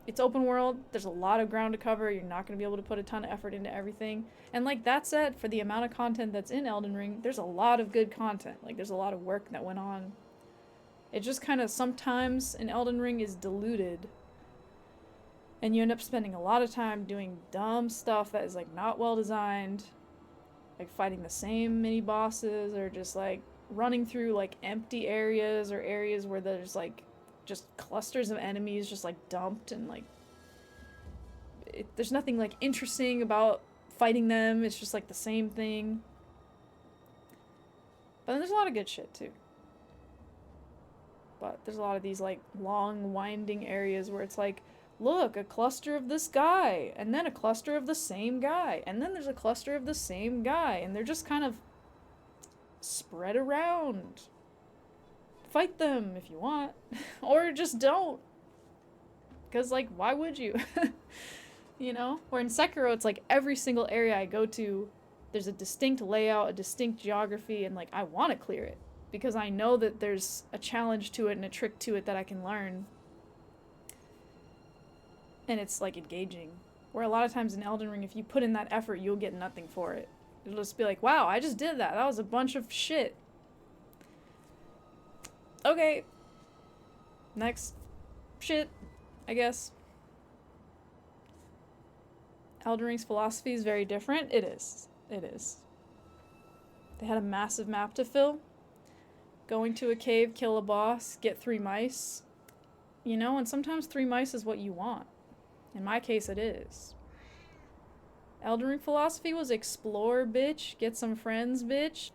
It's open world, there's a lot of ground to cover, you're not going to be able to put a ton of effort into everything. And like that said, for the amount of content that's in Elden Ring, there's a lot of good content. Like, there's a lot of work that went on. It just kind of sometimes in Elden Ring is diluted, and you end up spending a lot of time doing dumb stuff that is like not well designed, like fighting the same mini bosses, or just like running through like empty areas, or areas where there's like just clusters of enemies just like dumped, and like there's nothing like interesting about fighting them. It's just like the same thing. But then there's a lot of good shit too. But there's a lot of these like long winding areas where it's like, look, a cluster of this guy, and then a cluster of the same guy, and then there's a cluster of the same guy, and they're just kind of spread around. Fight them if you want, or just don't. Because, like, why would you? You know? Where in Sekiro, it's like every single area I go to, there's a distinct layout, a distinct geography, and, like, I want to clear it. Because I know that there's a challenge to it and a trick to it that I can learn. And it's, like, engaging. Where a lot of times in Elden Ring, if you put in that effort, you'll get nothing for it. It'll just be like, wow, I just did that. That was a bunch of shit. Okay. Next shit, I guess. Elden Ring's philosophy is very different. It is. It is. They had a massive map to fill. Going to a cave, kill a boss, get 3 mice. You know, and sometimes 3 mice is what you want. In my case, it is. Elden Ring philosophy was explore, bitch. Get some friends, bitch.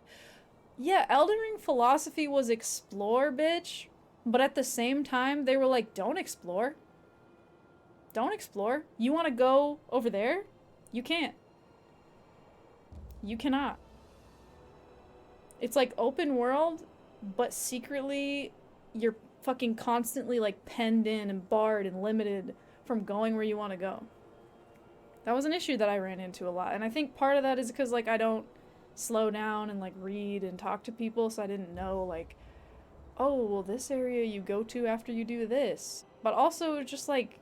Yeah, Elden Ring philosophy was explore, bitch. But at the same time, they were like, don't explore. Don't explore. You want to go over there? You can't. You cannot. It's like open world, but secretly you're fucking constantly like penned in and barred and limited from going where you want to go. That was an issue that I ran into a lot. And I think part of that is because like I don't slow down and like read and talk to people, so I didn't know like, oh, well, this area you go to after you do this. But also just like,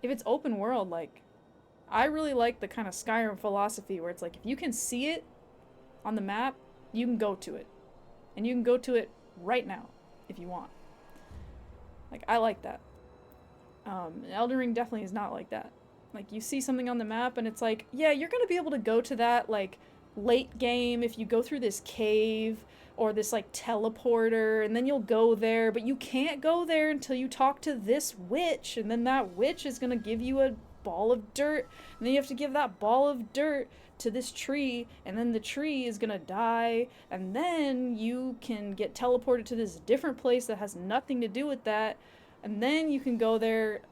if it's open world, like, I really like the kind of Skyrim philosophy where it's like, if you can see it on the map, you can go to it. And you can go to it right now, if you want. Like, I like that. Elden Ring definitely is not like that. Like, you see something on the map and it's like, yeah, you're gonna be able to go to that, like, late game if you go through this cave or this, like, teleporter, and then you'll go there, but you can't go there until you talk to this witch, and then that witch is gonna give you a ball of dirt, and then you have to give that ball of dirt to this tree, and then the tree is gonna die, and then you can get teleported to this different place that has nothing to do with that, and then you can go there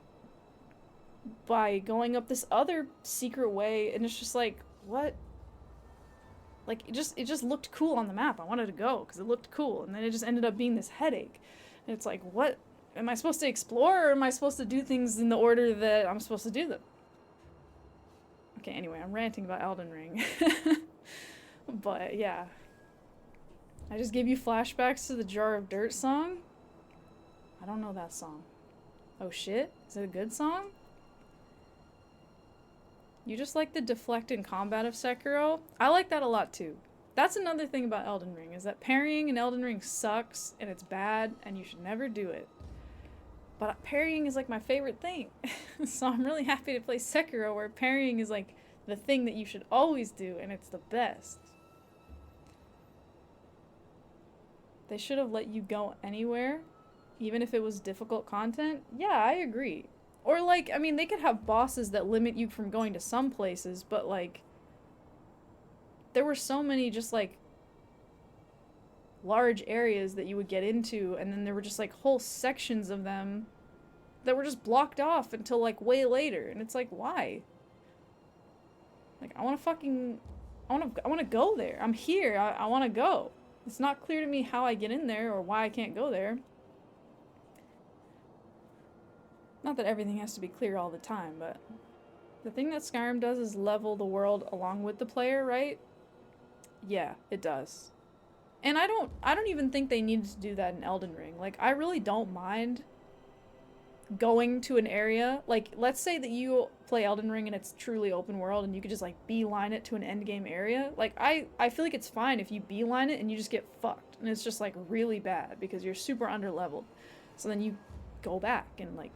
by going up this other secret way, and it's just like, what? Like, it just looked cool on the map. I wanted to go because it looked cool, and then it just ended up being this headache. And it's like, what? Am I supposed to explore, or am I supposed to do things in the order that I'm supposed to do them? Okay, anyway, I'm ranting about Elden Ring. But, yeah. I just gave you flashbacks to the Jar of Dirt song? I don't know that song. Oh shit? Is it a good song? You just like the deflect in combat of Sekiro? I like that a lot too. That's another thing about Elden Ring, is that parrying in Elden Ring sucks, and it's bad, and you should never do it. But parrying is like my favorite thing. So I'm really happy to play Sekiro, where parrying is like the thing that you should always do, and it's the best. They should have let you go anywhere, even if it was difficult content. Yeah, I agree. Or, like, I mean, they could have bosses that limit you from going to some places, but, like, there were so many just, like, large areas that you would get into, and then there were just, like, whole sections of them that were just blocked off until, like, way later, and it's like, why? Like, I want to go there. I'm here. I want to go. It's not clear to me how I get in there or why I can't go there. Not that everything has to be clear all the time, but the thing that Skyrim does is level the world along with the player, right? Yeah, it does. And I don't even think they needed to do that in Elden Ring. Like, I really don't mind going to an area. Like, let's say that you play Elden Ring and it's truly open world and you could just, like, beeline it to an endgame area. Like, I feel like it's fine if you beeline it and you just get fucked. And it's just, like, really bad because you're super underleveled. So then you go back and, like,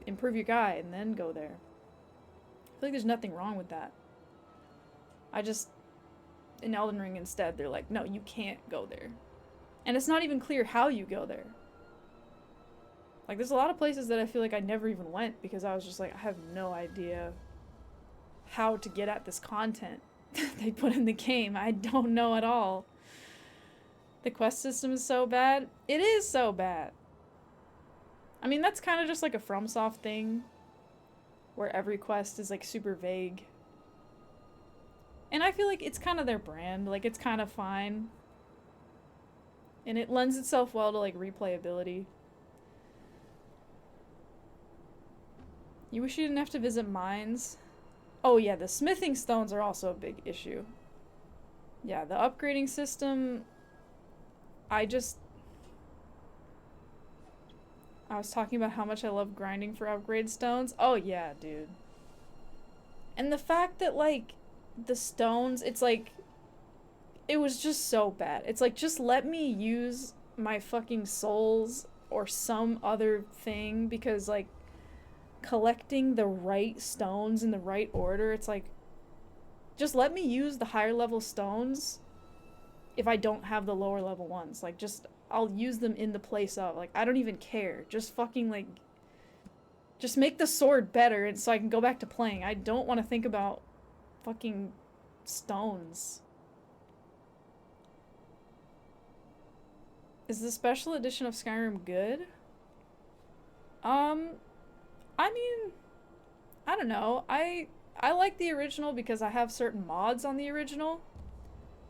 improve your guy and then go there. I feel like there's nothing wrong with that. In Elden Ring instead, they're like, no, you can't go there. And it's not even clear how you go there. Like, there's a lot of places that I feel like I never even went because I was just like, I have no idea how to get at this content they put in the game. I don't know at all. The quest system is so bad. It is so bad. I mean, that's kind of just like a FromSoft thing, where every quest is like super vague. And I feel like it's kind of their brand, like it's kind of fine. And it lends itself well to like replayability. You wish you didn't have to visit mines? Oh yeah, the smithing stones are also a big issue. Yeah, the upgrading system, I was talking about how much I love grinding for upgrade stones. Oh yeah, dude. And the fact that, like, the stones, it's like, it was just so bad. It's like, just let me use my fucking souls or some other thing, because, like, collecting the right stones in the right order. It's like, just let me use the higher level stones if I don't have the lower level ones. Like, just, I'll use them in the place of. Like, I don't even care. Just fucking, like, just make the sword better and so I can go back to playing. I don't want to think about fucking stones. Is the special edition of Skyrim good? I mean, I don't know. I like the original because I have certain mods on the original.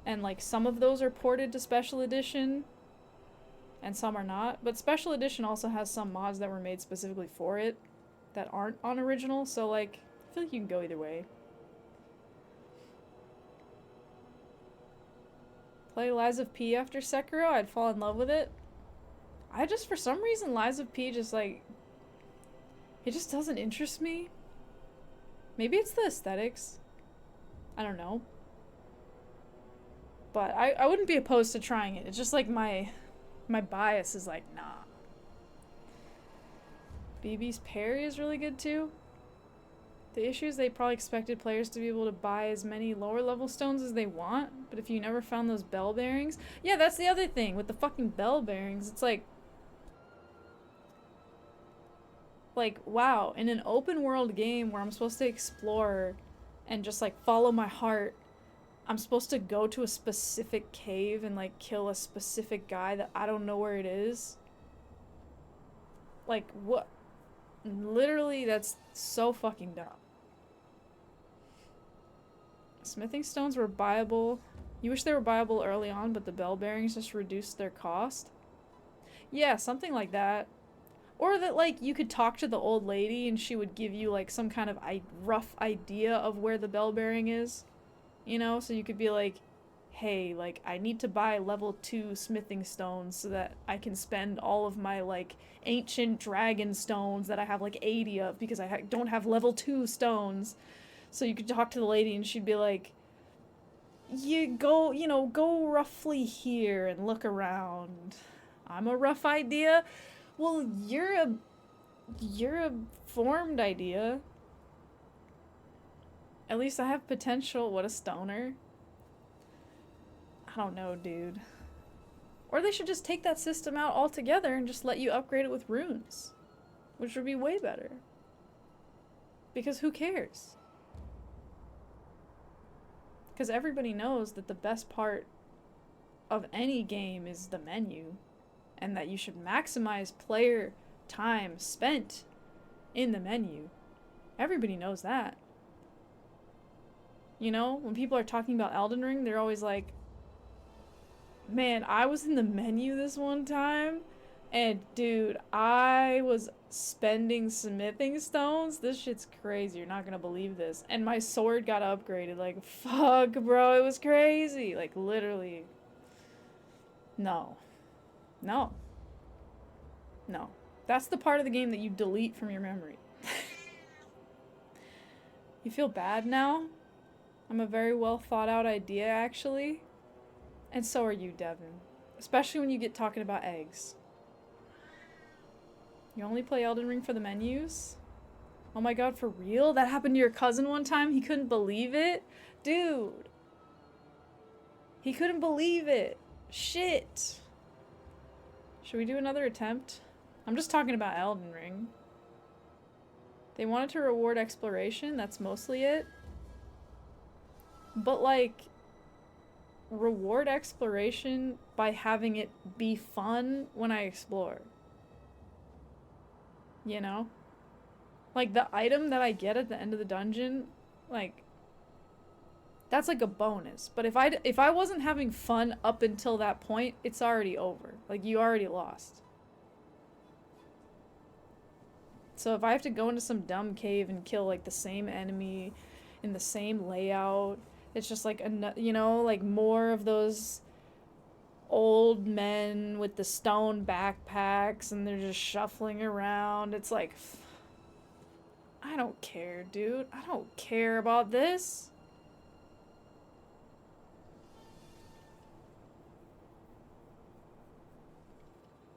And like some of those are ported to special edition and some are not. But special edition also has some mods that were made specifically for it that aren't on original. So like, I feel like you can go either way. Play Lies of P after Sekiro, I'd fall in love with it. I just, for some reason, Lies of P just like, it just doesn't interest me. Maybe it's the aesthetics. I don't know. But I wouldn't be opposed to trying it. It's just like my bias is like, nah. BB's parry is really good too. The issue is they probably expected players to be able to buy as many lower level stones as they want, but if you never found those bell bearings... Yeah, that's the other thing with the fucking bell bearings. It's like, wow, in an open world game where I'm supposed to explore and just like follow my heart, I'm supposed to go to a specific cave and like kill a specific guy that I don't know where it is. Like, what? Literally, that's so fucking dumb. Smithing stones were buyable. You wish they were buyable early on, but the bell bearings just reduced their cost? Yeah, something like that. Or that, like, you could talk to the old lady and she would give you, like, some kind of rough idea of where the bell bearing is. You know? So you could be like, hey, like, I need to buy level 2 smithing stones so that I can spend all of my, like, ancient dragon stones that I have, like, 80 of because I don't have level 2 stones. So you could talk to the lady and she'd be like, go roughly here and look around. I'm a rough idea? Well, you're a formed idea. At least I have potential. What a stoner. I don't know, dude. Or they should just take that system out altogether and just let you upgrade it with runes. Which would be way better. Because who cares? Because everybody knows that the best part of any game is the menu. And that you should maximize player time spent in the menu. Everybody knows that. You know, when people are talking about Elden Ring, they're always like, man, I was in the menu this one time, and dude, I was spending smithing stones. This shit's crazy. You're not gonna believe this. And my sword got upgraded. Like, fuck, bro, it was crazy. Like, literally. No. No. No. That's the part of the game that you delete from your memory. You feel bad now? I'm a very well thought out idea, actually. And so are you, Devin. Especially when you get talking about eggs. You only play Elden Ring for the menus? Oh my god, for real? That happened to your cousin one time? He couldn't believe it? Dude. He couldn't believe it. Shit. Should we do another attempt? I'm just talking about Elden Ring. They wanted to reward exploration, that's mostly it. But like, reward exploration by having it be fun when I explore. You know? Like, the item that I get at the end of the dungeon, like, that's like a bonus. But if I wasn't having fun up until that point, it's already over. Like, you already lost. So if I have to go into some dumb cave and kill, like, the same enemy in the same layout, it's just like, you know, like more of those old men with the stone backpacks and they're just shuffling around. It's like, I don't care, dude. I don't care about this.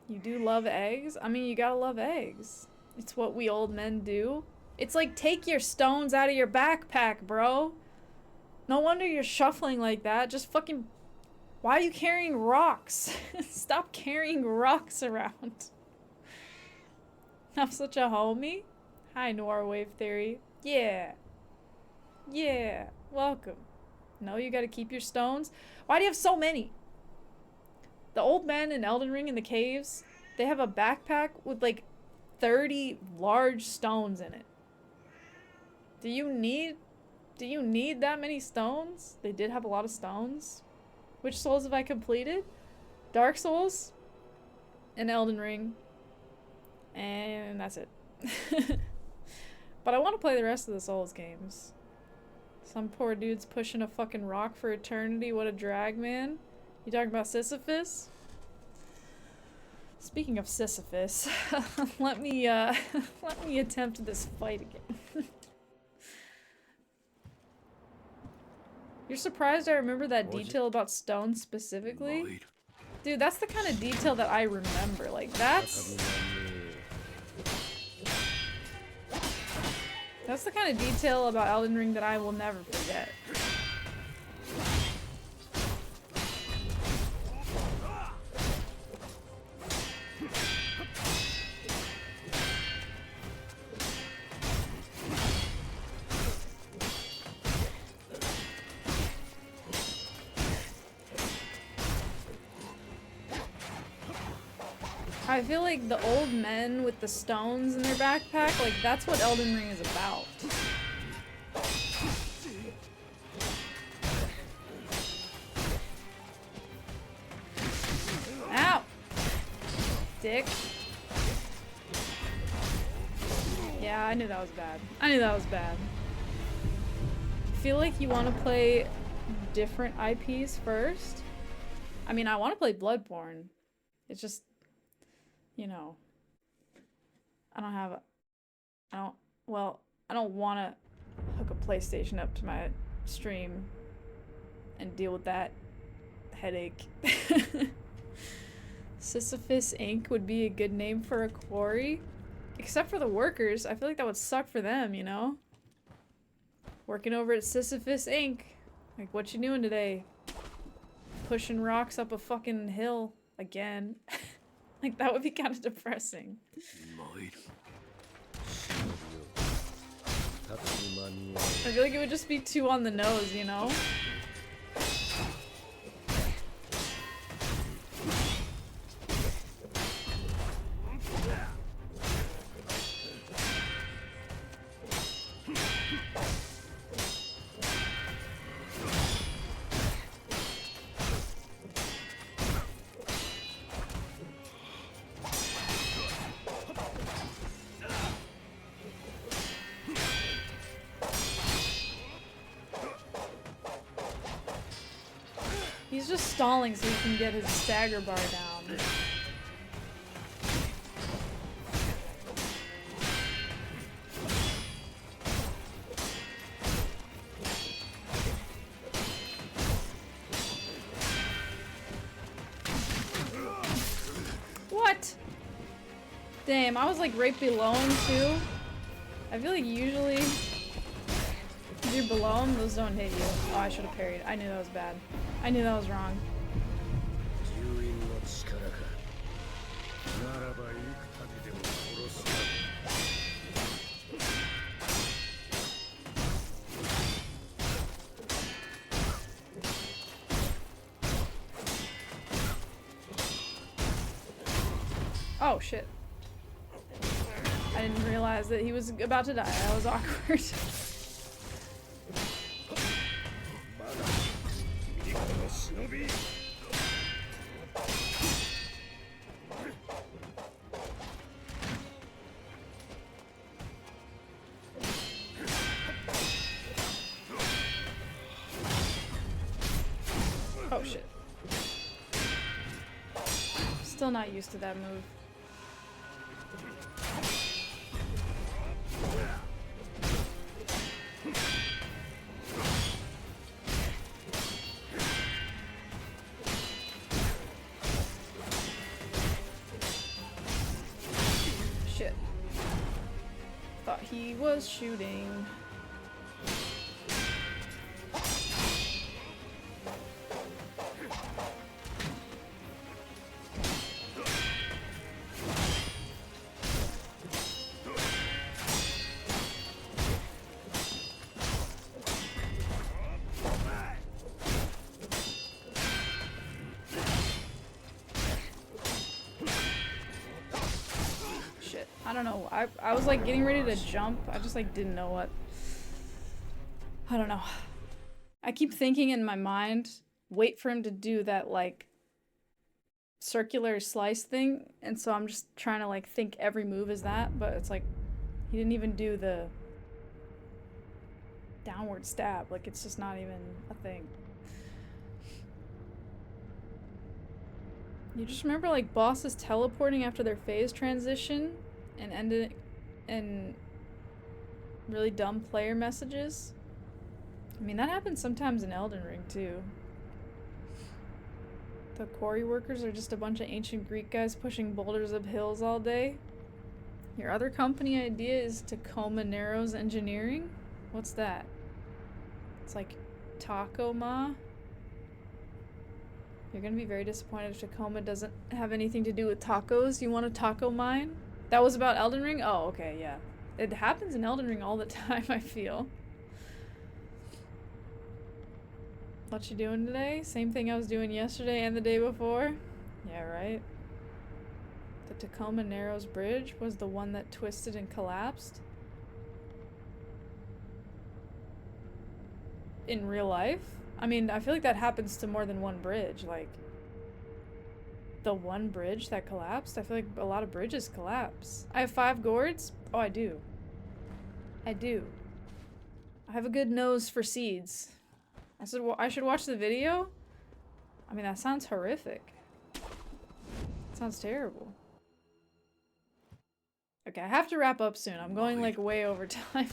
You do love eggs? I mean, you gotta love eggs. It's what we old men do. It's like, take your stones out of your backpack, bro. No wonder you're shuffling like that. Just fucking... Why are you carrying rocks? Stop carrying rocks around. I'm such a homie. Hi, Noir Wave Theory. Yeah. Yeah. Welcome. No, you gotta keep your stones. Why do you have so many? The old men in Elden Ring in the caves, they have a backpack with like 30 large stones in it. Do you need that many stones? They did have a lot of stones. Which souls have I completed? Dark Souls and Elden Ring. And that's it. But I want to play the rest of the Souls games. Some poor dude's pushing a fucking rock for eternity. What a drag, man. You talking about Sisyphus? Speaking of Sisyphus, let me attempt this fight again. You're surprised I remember that detail about stones specifically? Dude, that's the kind of detail that I remember. Like, that's the kind of detail about Elden Ring that I will never forget. I feel like the old men with the stones in their backpack, like, that's what Elden Ring is about. Ow! Dick. Yeah, I knew that was bad. I knew that was bad. I feel like you want to play different IPs first. I mean, I want to play Bloodborne. It's just... You know, I don't want to hook a PlayStation up to my stream and deal with that headache. Sisyphus Inc. would be a good name for a quarry. Except for the workers. I feel like that would suck for them, you know? Working over at Sisyphus Inc. Like, what you doing today? Pushing rocks up a fucking hill again. Like, that would be kind of depressing. I feel like it would just be too on the nose, you know? He's just stalling so he can get his stagger bar down. What? Damn, I was like right below him too. I feel like usually if you're below him, those don't hit you. Oh, I should have parried. I knew that was bad. I knew that was wrong. Oh shit. I didn't realize that he was about to die. That was awkward. Oh shit. Still not used to that move. Shit. he was shooting. I don't know. I was like getting ready to jump. I just like didn't know what. I don't know. I keep thinking in my mind, wait for him to do that like circular slice thing, and so I'm just trying to like think every move is that, but it's like he didn't even do the downward stab. Like it's just not even a thing. You just remember like bosses teleporting after their phase transition and ended in really dumb player messages? I mean, that happens sometimes in Elden Ring too. The quarry workers are just a bunch of ancient Greek guys pushing boulders up hills all day. Your other company idea is Tacoma Narrows Engineering? What's that? It's like Taco Ma? You're gonna be very disappointed if Tacoma doesn't have anything to do with tacos. You want a taco mine? That was about Elden Ring? Oh, okay, yeah. It happens in Elden Ring all the time, I feel. What you doing today? Same thing I was doing yesterday and the day before? Yeah, right? The Tacoma Narrows Bridge was the one that twisted and collapsed? In real life? I mean, I feel like that happens to more than one bridge. Like, the one bridge that collapsed? I feel like a lot of bridges collapse. I have 5 gourds? Oh, I do. I do. I have a good nose for seeds. I said, well, I should watch the video? I mean, that sounds horrific. Sounds terrible. Okay, I have to wrap up soon. I'm going like way over time.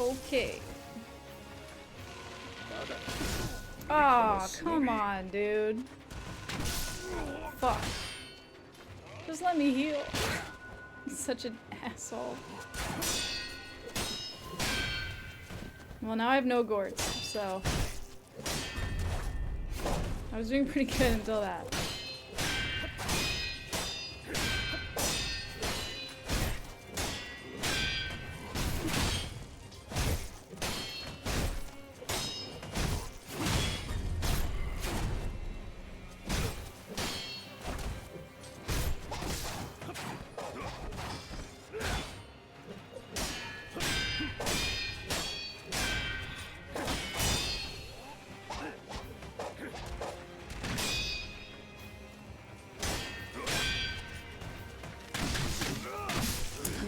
Okay. Oh, come on, dude. Fuck. Just let me heal. Such an asshole. Well, now I have no gourds, so... I was doing pretty good until that.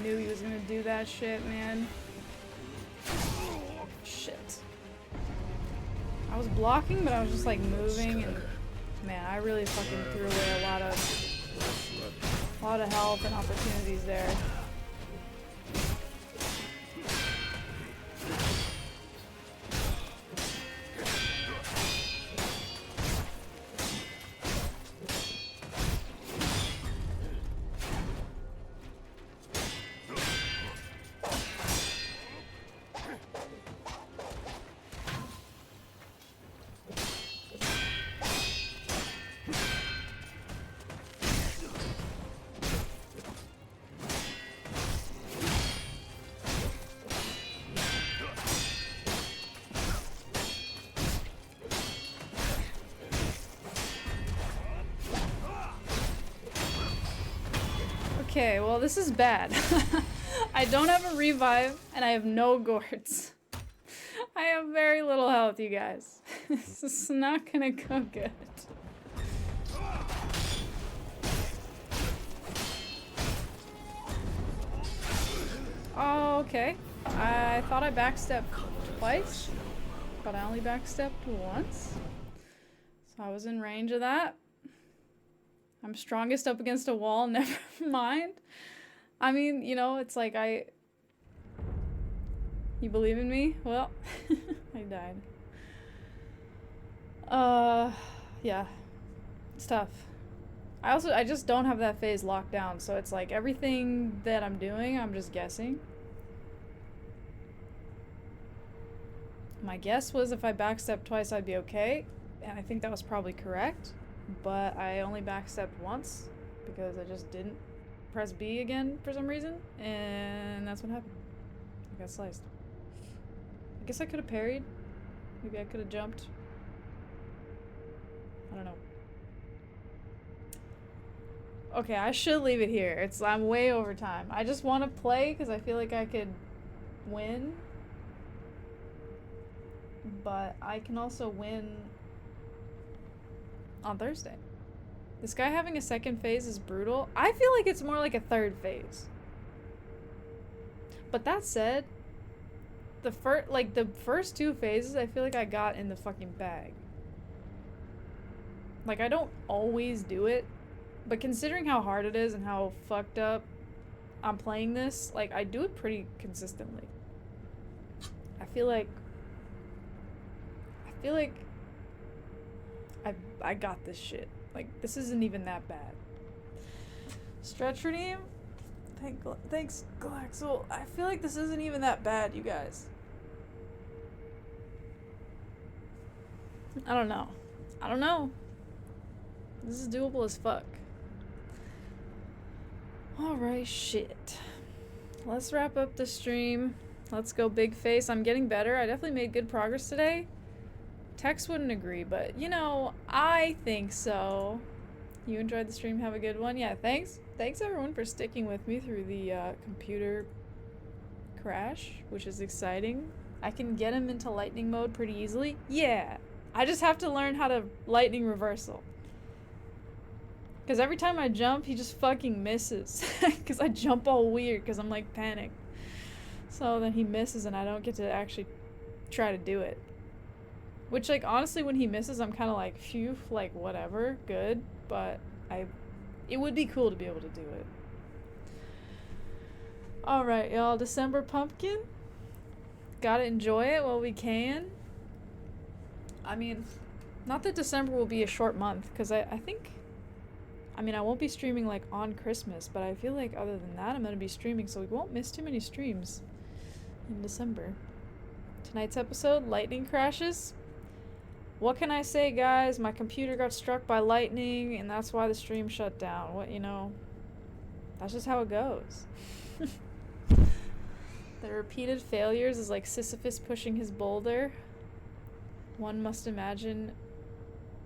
Knew he was gonna do that shit, man. Shit. I was blocking, but I was just like moving, and man, I really fucking threw away a lot of health and opportunities there. Okay, well this is bad. I don't have a revive and I have no gourds. I have very little health, you guys. This is not gonna go good. Oh, okay. I thought I backstepped twice, but I only backstepped once. So I was in range of that. I'm strongest up against a wall, never mind. I mean, you know, it's like You believe in me? Well, I died. Yeah. It's tough. I just don't have that phase locked down, so it's like everything that I'm doing, I'm just guessing. My guess was if I backstepped twice, I'd be okay, and I think that was probably correct, but I only backstepped once because I just didn't press B again for some reason, and that's what happened. I got sliced. I guess I could have parried. Maybe I could have jumped. I don't know. Okay, I should leave it here. I'm way over time. I just want to play because I feel like I could win. But I can also win on Thursday. This guy having a second phase is brutal. I feel like it's more like a third phase. But that said, the first two phases I feel like I got in the fucking bag. Like, I don't always do it. But considering how hard it is and how fucked up I'm playing this, like, I do it pretty consistently. I feel like I got this shit. Like, this isn't even that bad. Stretch redeem? Thanks, Glaxel. I feel like this isn't even that bad, you guys. I don't know. I don't know. This is doable as fuck. Alright, shit. Let's wrap up the stream. Let's go big face. I'm getting better. I definitely made good progress today. Tex wouldn't agree, but you know, I think so. You enjoyed the stream? Have a good one. Yeah, thanks. Thanks everyone for sticking with me through the computer crash, which is exciting. I can get him into lightning mode pretty easily. Yeah. I just have to learn how to lightning reversal. Because every time I jump, he just fucking misses. Because I jump all weird because I'm like panicked. So then he misses and I don't get to actually try to do it. Which, like, honestly, when he misses, I'm kind of like, phew, like, whatever, good. But it would be cool to be able to do it. Alright, y'all, December pumpkin. Gotta enjoy it while we can. I mean, not that December will be a short month, because I think... I mean, I won't be streaming, like, on Christmas, but I feel like other than that, I'm gonna be streaming, so we won't miss too many streams in December. Tonight's episode, lightning crashes. What can I say, guys? My computer got struck by lightning, and that's why the stream shut down. What, you know? That's just how it goes. The repeated failures is like Sisyphus pushing his boulder. One must imagine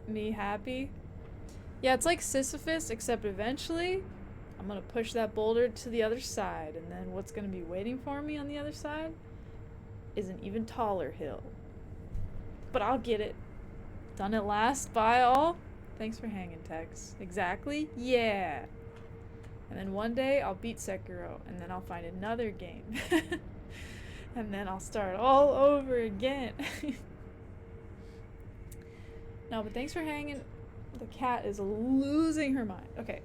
me happy. Yeah, it's like Sisyphus, except eventually I'm gonna push that boulder to the other side, and then what's gonna be waiting for me on the other side is an even taller hill. But I'll get it. Done at last. Bye all. Thanks for hanging, Tex. Exactly? Yeah. And then one day I'll beat Sekiro, and then I'll find another game. And then I'll start all over again. No, but thanks for hanging. The cat is losing her mind. Okay.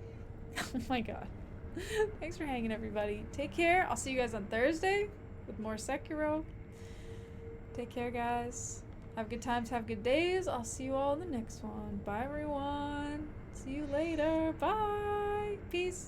Oh my god. Thanks for hanging, everybody. Take care. I'll see you guys on Thursday with more Sekiro. Take care, guys. Have good times, have good days. I'll see you all in the next one. Bye, everyone. See you later. Bye. Peace.